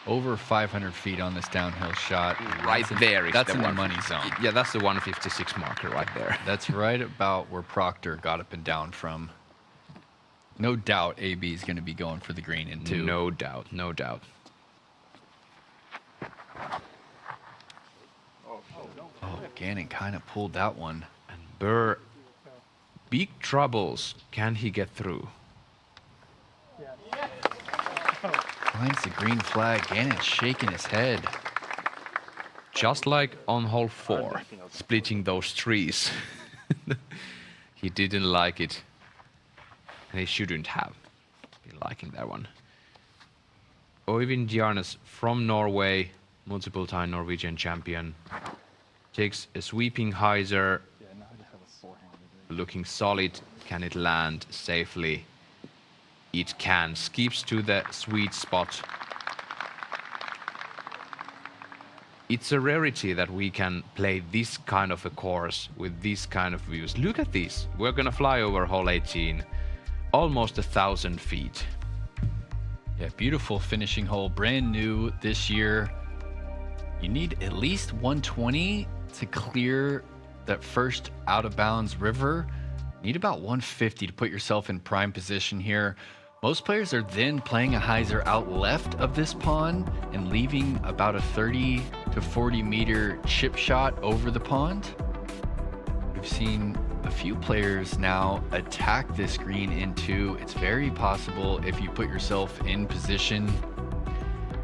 over 500 feet on this downhill shot. Right there is that's the in the money zone. Yeah, that's the 156 marker right there. That's right about where Proctor got up and down from. No doubt AB is going to be going for the green in 2. No doubt, no doubt. Gannon kind of pulled that one. And Burr, big troubles. Can he get through? Finds the green flag. Gannon's shaking his head. Just like on hole 4, splitting those trees. He didn't like it. And he shouldn't have been liking that one. Oyvind Jarnes from Norway, multiple-time Norwegian champion, takes a sweeping hyzer, looking solid. Can it land safely? It can. Skips to the sweet spot. It's a rarity that we can play this kind of a course with this kind of views. Look at this. We're gonna fly over hole 18, almost 1,000 feet. Yeah, beautiful finishing hole, brand new this year. You need at least 120 to clear that first out of bounds river. You need about 150 to put yourself in prime position here. Most players are then playing a hyzer out left of this pond and leaving about a 30 to 40 meter chip shot over the pond. We've seen a few players now attack this green into. It's very possible if you put yourself in position.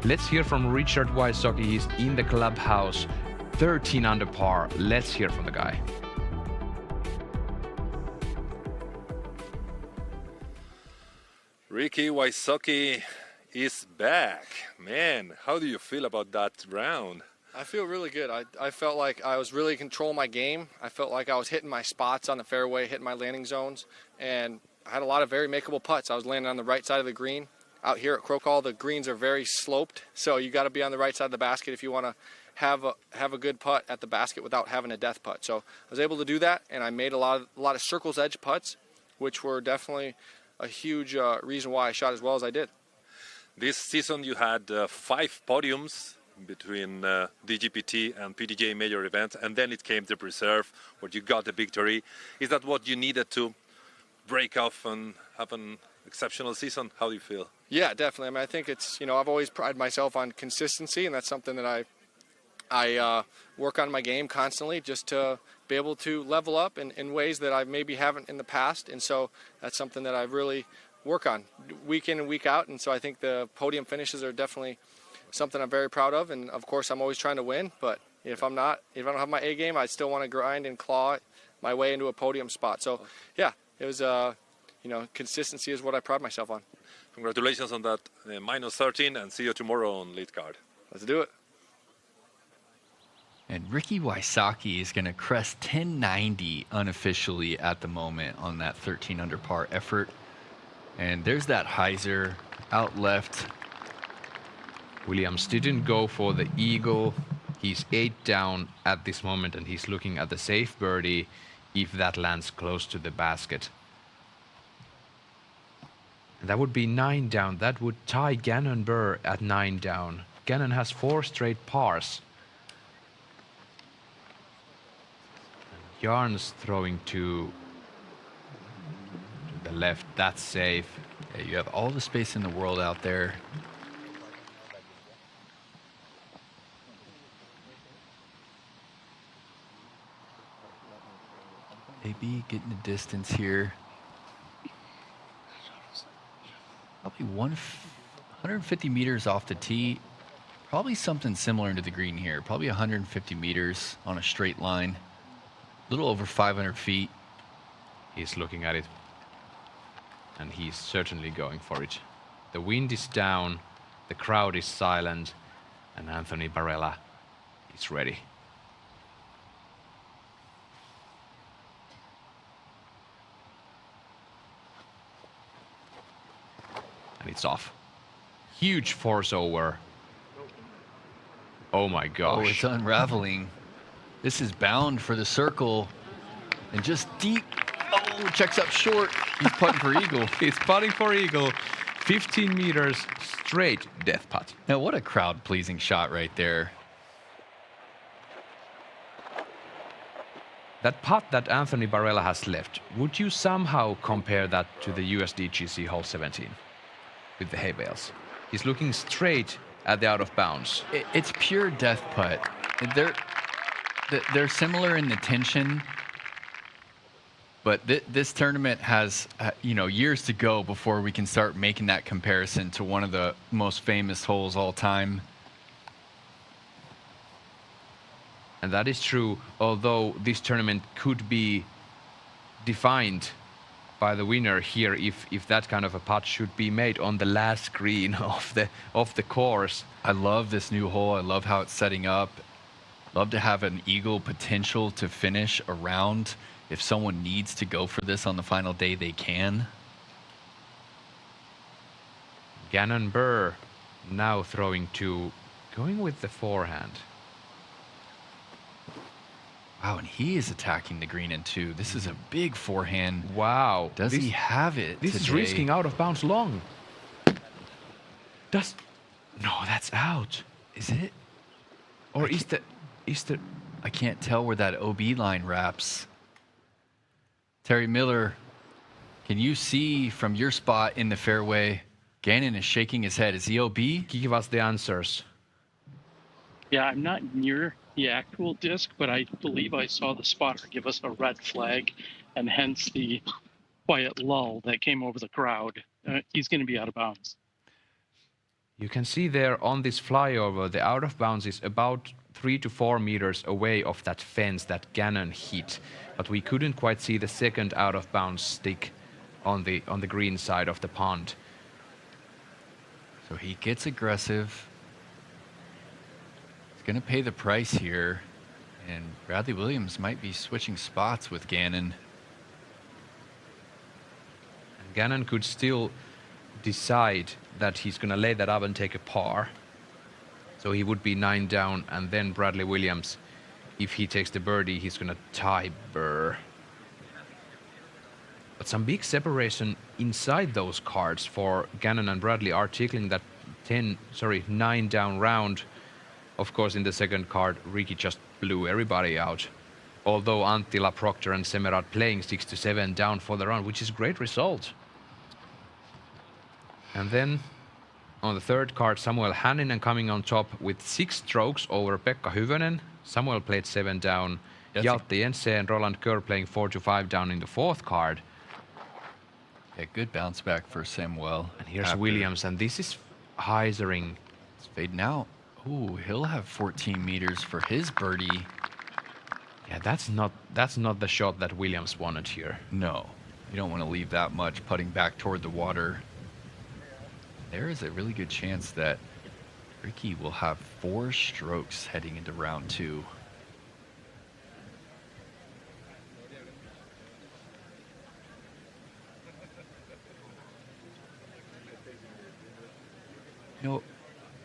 Let's hear from Richard Wysocki. He's in the clubhouse, 13 under par. Let's hear from the guy. Ricky Wysocki is back. Man, how do you feel about that round? I feel really good. I felt like I was really controlling my game. I felt like I was hitting my spots on the fairway, hitting my landing zones, and I had a lot of very makeable putts. I was landing on the right side of the green. Out here at Krokhol, the greens are very sloped, so you got to be on the right side of the basket if you want to have a good putt at the basket without having a death putt. So I was able to do that, and I made a lot of circles edge putts, which were definitely a huge reason why I shot as well as I did. This season you had 5 podiums between DGPT and PDJ major events, and then it came the Preserve where you got the victory. Is that what you needed to break off and have an exceptional season? How do you feel? Yeah, definitely. I mean, I think it's, I've always prided myself on consistency, and that's something that I work on my game constantly just to be able to level up in ways that I maybe haven't in the past. And so that's something that I really work on week in and week out. And so I think the podium finishes are definitely something I'm very proud of. And of course, I'm always trying to win. But if I don't have my A game, I still want to grind and claw my way into a podium spot. So yeah, it was, consistency is what I pride myself on. Congratulations on that minus 13, and see you tomorrow on lead card. Let's do it. And Ricky Wysocki is going to crest 1090 unofficially at the moment on that 13 under par effort. And there's that hyzer out left. Williams didn't go for the eagle. He's 8 down at this moment, and he's looking at the safe birdie if that lands close to the basket. And that would be 9 down. That would tie Gannon Burr at 9 down. Gannon has 4 straight pars. Jarnes throwing to the left. That's safe. Yeah, you have all the space in the world out there. Maybe getting the distance here. Probably 150 meters off the tee. Probably something similar to the green here. Probably 150 meters on a straight line. A little over 500 feet. He's looking at it. And he's certainly going for it. The wind is down. The crowd is silent. And Anthony Barella is ready. And it's off. Huge force over. Oh my gosh. Oh, it's unraveling. This is bound for the circle. And just deep. Oh, checks up short. He's putting for eagle. He's putting for eagle. 15 meters straight death putt. Now, what a crowd-pleasing shot right there. That putt that Anthony Barella has left, would you somehow compare that to the USDGC hole 17 with the hay bales? He's looking straight at the out of bounds. It's pure death putt. They're similar in the tension, but this tournament has years to go before we can start making that comparison to one of the most famous holes all time. And that is true, although this tournament could be defined by the winner here if that kind of a putt should be made on the last green of the course. I love this new hole. I love how it's setting up. Love to have an eagle potential to finish a round. If someone needs to go for this on the final day, they can. Gannon Buhr now going with the forehand. Wow, and he is attacking the green in two. This is a big forehand. Wow. Does he have it This today? is risking out of bounds long. No, that's out. Is it? Or is the... I can't tell where that OB line wraps. Terry Miller, can you see from your spot in the fairway? Gannon is shaking his head. Is he OB? Give us the answers. Yeah, I'm not near the actual disc, but I believe I saw the spotter give us a red flag, and hence the quiet lull that came over the crowd. He's going to be out of bounds. You can see there on this flyover, the out of bounds is about 3 to 4 meters away of that fence that Gannon hit, but we couldn't quite see the second out of bounds stick on the green side of the pond. So he gets aggressive. He's going to pay the price here, and Bradley Williams might be switching spots with Gannon. And Gannon could still decide that he's going to lay that up and take a par. So he would be 9 down, and then Bradley Williams, if he takes the birdie, he's going to tie Buhr. But some big separation inside those cards for Gannon and Bradley are tickling that 9 down round. Of course, in the second card, Ricky just blew everybody out. Although Anttila, Proctor, and Semerad playing 6 to 7 down for the round, which is a great result. And then on the third card, Samuel Hänninen coming on top with 6 strokes over Pekka Hyvönen. Samuel played 7 down. Hjalte Jensen and Roland Kerr playing 4 to 5 down in the fourth card. Yeah, good bounce back for Samuel. And here's Williams, and this is Heisering. It's fading out. Ooh, he'll have 14 meters for his birdie. Yeah, that's not the shot that Williams wanted here. No, you don't want to leave that much putting back toward the water. There is a really good chance that Ricky will have 4 strokes heading into round 2. You know,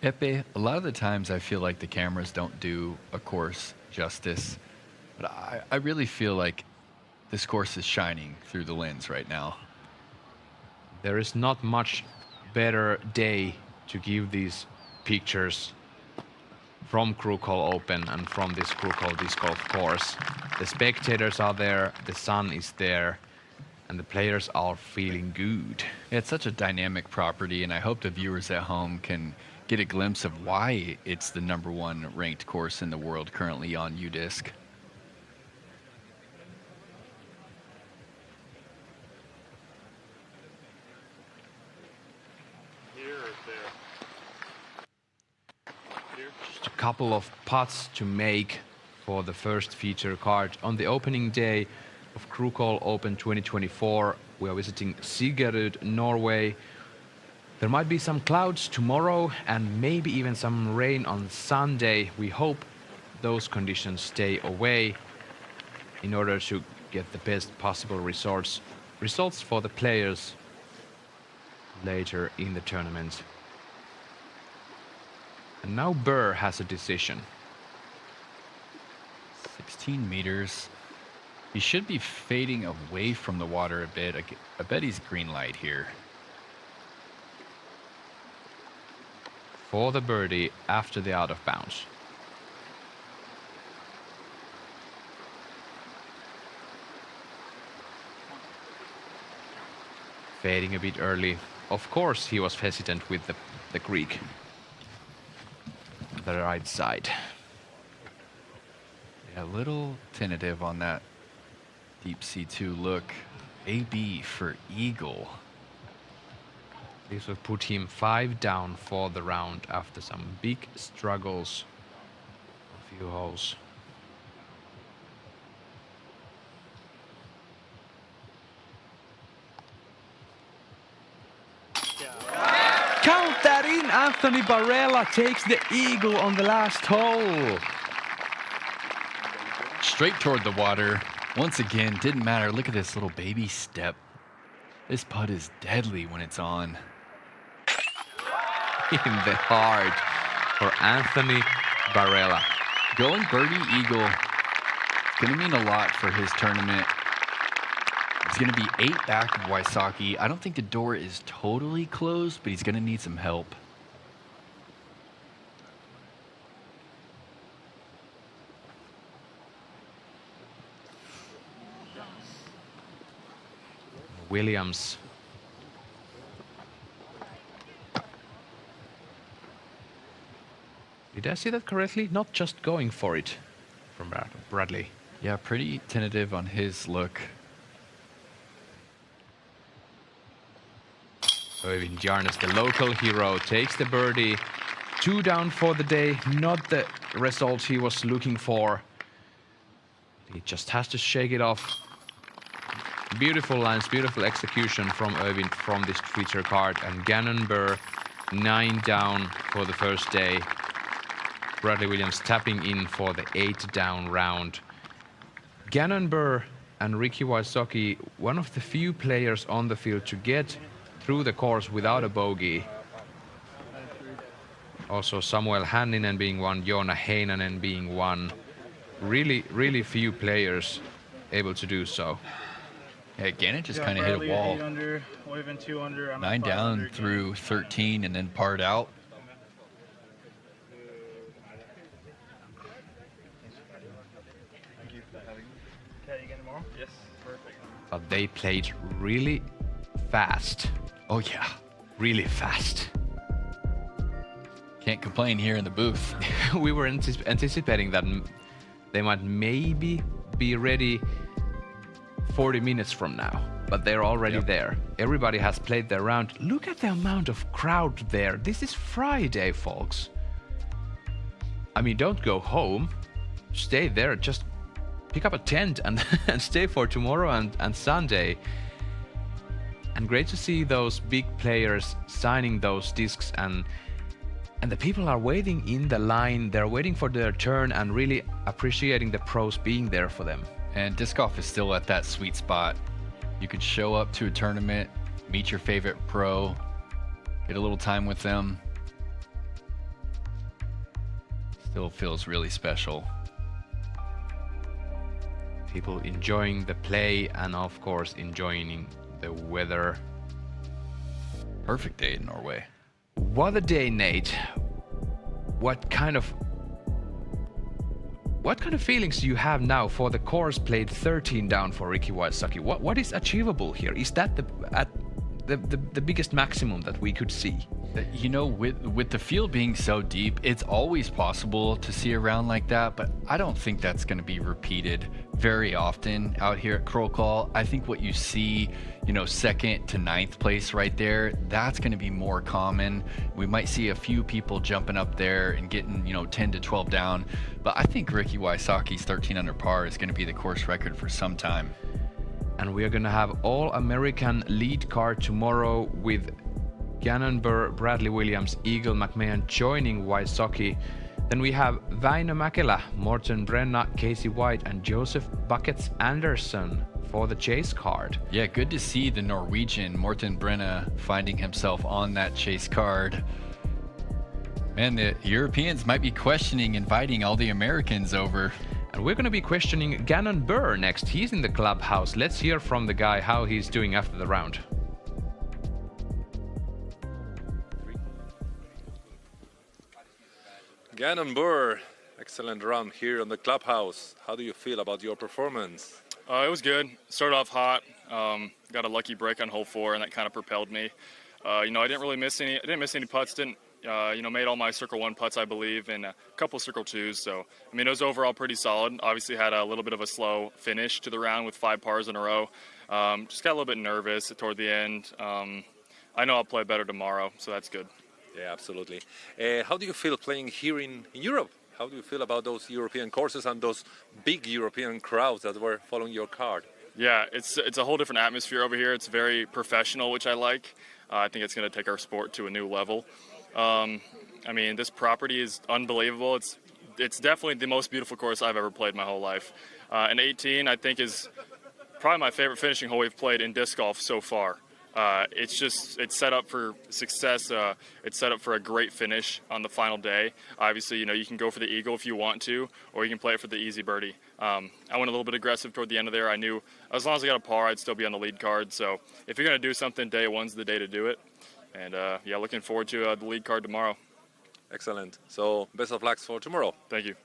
Pepe, a lot of the times I feel like the cameras don't do a course justice, but I really feel like this course is shining through the lens right now. There is not much better day to give these pictures from Krokhol Open and from this Krokhol disc golf course. The spectators are there, the sun is there, and the players are feeling good. Yeah, it's such a dynamic property, and I hope the viewers at home can get a glimpse of why it's the #1 ranked course in the world currently on UDisc. Just a couple of putts to make for the first feature card. On the opening day of Krokhol Open 2024, we are visiting Sigerud, Norway. There might be some clouds tomorrow and maybe even some rain on Sunday. We hope those conditions stay away in order to get the best possible results for the players later in the tournament. And now Buhr has a decision. 16 meters. He should be fading away from the water a bit. I bet he's green light here. For the birdie after the out of bounds. Fading a bit early. Of course he was hesitant with the Greek. The right side. A little tentative on that deep C2 look. AB for eagle. This would put him 5 down for the round after some big struggles. A few holes. Count that in! Anthony Barella takes the eagle on the last hole. Straight toward the water. Once again, didn't matter. Look at this little baby step. This putt is deadly when it's on. In the heart for Anthony Barella. Going birdie eagle. It's going to mean a lot for his tournament. He's going to be 8 back of Wysocki. I don't think the door is totally closed, but he's going to need some help. Williams. Did I see that correctly? Not just going for it from Bradley. Yeah, pretty tentative on his look. Øyvind Jarnes, the local hero, takes the birdie. 2 down for the day. Not the result he was looking for. He just has to shake it off. Beautiful lines, beautiful execution from Øyvind from this feature card. And Gannon Burr, 9 down for the first day. Bradley Williams tapping in for the 8 down round. Gannon Burr and Ricky Wysocki, one of the few players on the field to get through the course without a bogey. Also Samuel Hanninen being one, Joona Heinonen being one. Really few players able to do so. Yeah, Gannon just kind of hit a wall. 8 under, Øyvind 2 under. I'm 9 down through 13 and then parred out. Thank you for having me. Okay, again tomorrow? Yes, perfect. But they played really fast. Oh yeah, really fast. Can't complain here in the booth. We were anticipating that they might maybe be ready 40 minutes from now, but they're already there. Everybody has played their round. Look at the amount of crowd there. This is Friday, folks. I mean, don't go home. Stay there. Just pick up a tent and stay for tomorrow and Sunday. And great to see those big players signing those discs, and the people are waiting in the line. They're waiting for their turn and really appreciating the pros being there for them. And disc golf is still at that sweet spot. You could show up to a tournament, meet your favorite pro, get a little time with them. Still feels really special. People enjoying the play and of course enjoying the weather. Perfect day in Norway. What a day, Nate. What kind of feelings do you have now for the course played 13 down for Ricky Wysocki? What is achievable here? Is that the biggest maximum that we could see? You know, with the field being so deep, it's always possible to see a round like that, but I don't think that's going to be repeated very often out here at Krokhol. I think what you see, you know, 2nd to 9th place right there, that's going to be more common. We might see a few people jumping up there and getting, you know, 10 to 12 down, but I think Ricky Wysocki's 13 under par is going to be the course record for some time. And we are going to have All-American lead card tomorrow with Gannon Burr, Bradley Williams, Eagle McMahon joining Wysocki. Then we have Väinö Mäkelä, Morten Brenna, Casey White, and Joseph Buckets Anderson for the chase card. Yeah, good to see the Norwegian Morten Brenna finding himself on that chase card. Man, the Europeans might be questioning inviting all the Americans over. And we're going to be questioning Gannon Burr next. He's in the clubhouse. Let's hear from the guy how he's doing after the round. Gannon Burr, excellent run here on the clubhouse. How do you feel about your performance? It was good. Started off hot. Got a lucky break on hole 4, and that kind of propelled me. You know, I didn't miss any putts. Didn't Made all my circle 1 putts, I believe, and a couple circle 2s. So, I mean, it was overall pretty solid. Obviously had a little bit of a slow finish to the round with 5 pars in a row. Just got a little bit nervous toward the end. I know I'll play better tomorrow, so that's good. Yeah, absolutely. How do you feel playing here in Europe? How do you feel about those European courses and those big European crowds that were following your card? Yeah, it's a whole different atmosphere over here. It's very professional, which I like. I think it's going to take our sport to a new level. I mean, this property is unbelievable. It's definitely the most beautiful course I've ever played my whole life. And 18, I think, is probably my favorite finishing hole we've played in disc golf so far. It's set up for success. It's set up for a great finish on the final day. Obviously, you can go for the eagle if you want to, or you can play it for the easy birdie. I went a little bit aggressive toward the end of there. I knew as long as I got a par, I'd still be on the lead card. So if you're going to do something, day 1's the day to do it. And yeah, looking forward to the lead card tomorrow. Excellent. So best of luck for tomorrow. Thank you.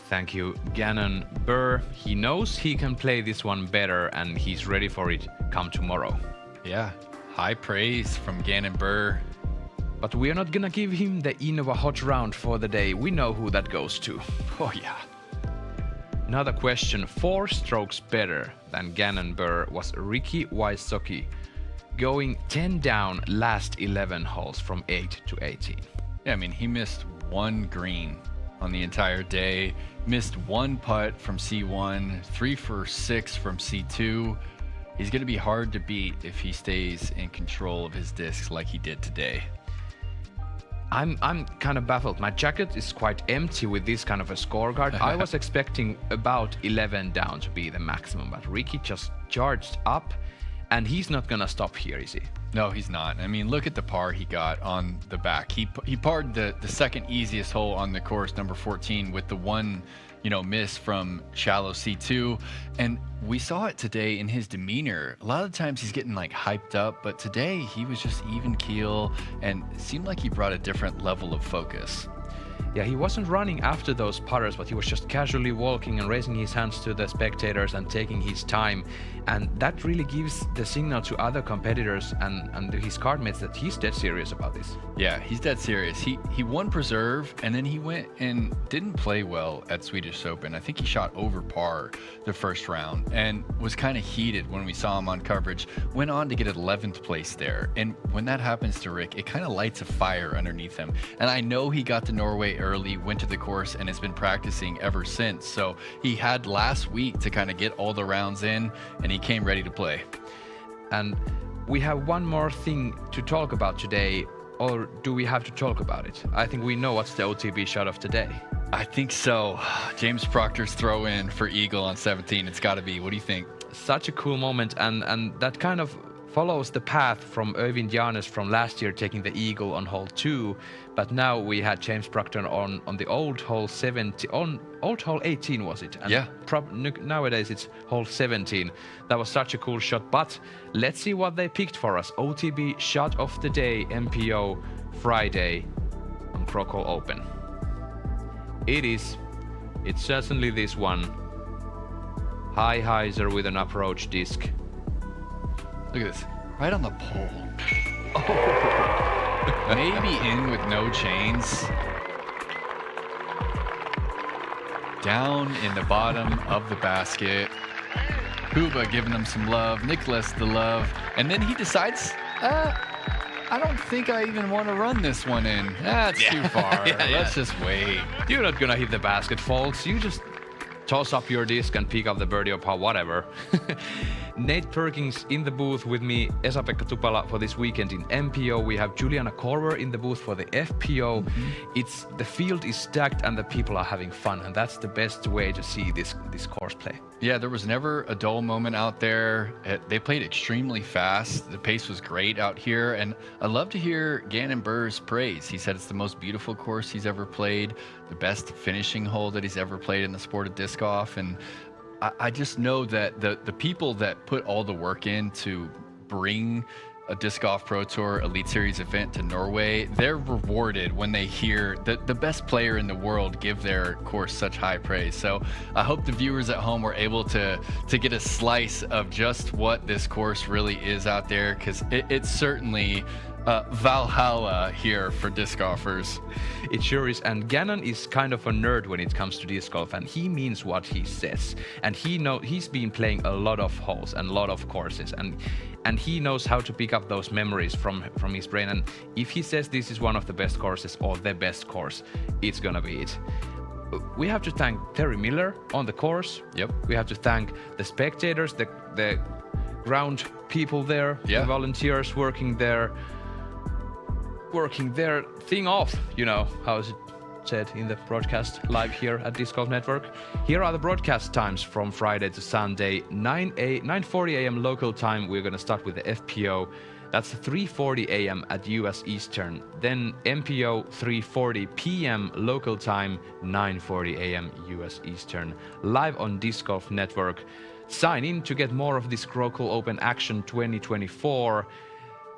Thank you, Gannon Burr. He knows he can play this one better, and he's ready for it come tomorrow. Yeah, high praise from Gannon Burr. But we're not gonna give him the Innova Hot Round for the day. We know who that goes to. Oh yeah. Another question. 4 strokes better than Gannon Burr was Ricky Wysocki, going 10 down last 11 holes from 8 to 18. Yeah, I mean, he missed 1 green on the entire day, missed 1 putt from C1, 3 for 6 from C2. He's going to be hard to beat if he stays in control of his discs like he did today. I'm kind of baffled. My jacket is quite empty with this kind of a scorecard. I was expecting about 11 down to be the maximum, but Ricky just charged up, and he's not gonna stop here, is he? No, he's not. I mean, look at the par he got on the back. He parred the second easiest hole on the course, number 14, with the 1 miss from shallow C2. And we saw it today in his demeanor. A lot of times he's getting like hyped up, but today he was just even keel and it seemed like he brought a different level of focus. Yeah, he wasn't running after those putters, but he was just casually walking and raising his hands to the spectators and taking his time. And that really gives the signal to other competitors and his cardmates that he's dead serious about this. Yeah, he's dead serious. He won Preserve, and then he went and didn't play well at Swedish Open. I think he shot over par the first round and was kind of heated when we saw him on coverage. Went on to get 11th place there. And when that happens to Rick, it kind of lights a fire underneath him. And I know he got to Norway early, went to the course, and has been practicing ever since. So he had last week to kind of get all the rounds in, and he came ready to play. And we have one more thing to talk about today, or do we have to talk about it? I think we know what's the OTB shot of today. I think so. James Proctor's throw in for eagle on 17. It's got to be. What do you think? Such a cool moment, and that kind of follows the path from Øyvind Janes from last year taking the eagle on hole 2, but now we had James Proctor on the old hole 17, on old hole 18 was it? And yeah. Nowadays it's hole 17. That was such a cool shot, but let's see what they picked for us. OTB shot of the day, MPO Friday on Krokhol Open. It's certainly this one. High hyzer with an approach disc. Look at this, right on the pole. Oh. Maybe in with no chains. Down in the bottom of the basket. Kuba giving him some love, Nicholas the love, and then he decides, I don't think I even want to run this one in. That's too far. Let's just wait. You're not gonna hit the basket, folks. You just toss up your disc and pick up the birdie or par, whatever. Nate Perkins in the booth with me, Esa-Pekka Tupala for this weekend in MPO. We have Juliana Korver in the booth for the FPO. The field is stacked and the people are having fun, and that's the best way to see this course play. Yeah, there was never a dull moment out there. They played extremely fast. The pace was great out here, and I love to hear Gannon Burr's praise. He said it's the most beautiful course he's ever played, the best finishing hole that he's ever played in the sport of disc golf, and I just know that the people that put all the work in to bring a Disc Golf Pro Tour Elite Series event to Norway, they're rewarded when they hear the best player in the world give their course such high praise. So I hope the viewers at home were able to get a slice of just what this course really is out there, because it's certainly Valhalla here for disc golfers. It sure is, and Gannon is kind of a nerd when it comes to disc golf, and he means what he says. And he's been playing a lot of holes and a lot of courses, and he knows how to pick up those memories from his brain. And if he says this is one of the best courses or the best course, it's gonna be it. We have to thank Terry Miller on the course. Yep. We have to thank the spectators, the ground people there, the volunteers working their thing off, you know, how is it said in the broadcast live here at Disc Golf Network. Here are the broadcast times from Friday to Sunday. 9:40 a.m. local time, we're going to start with the FPO. That's 3:40 a.m. at US Eastern. Then MPO 3:40 p.m. local time, 9:40 a.m. US Eastern. Live on Disc Golf Network. Sign in to get more of this Krokhol Open action 2024.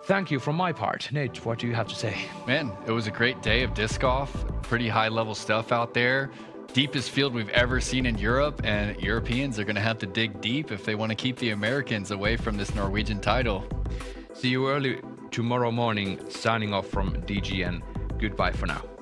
Thank you from my part. Nate, what do you have to say? Man, it was a great day of disc golf. Pretty high level stuff out there. Deepest field we've ever seen in Europe, and Europeans are going to have to dig deep if they want to keep the Americans away from this Norwegian title. See you early tomorrow morning. Signing off from DGN. Goodbye for now.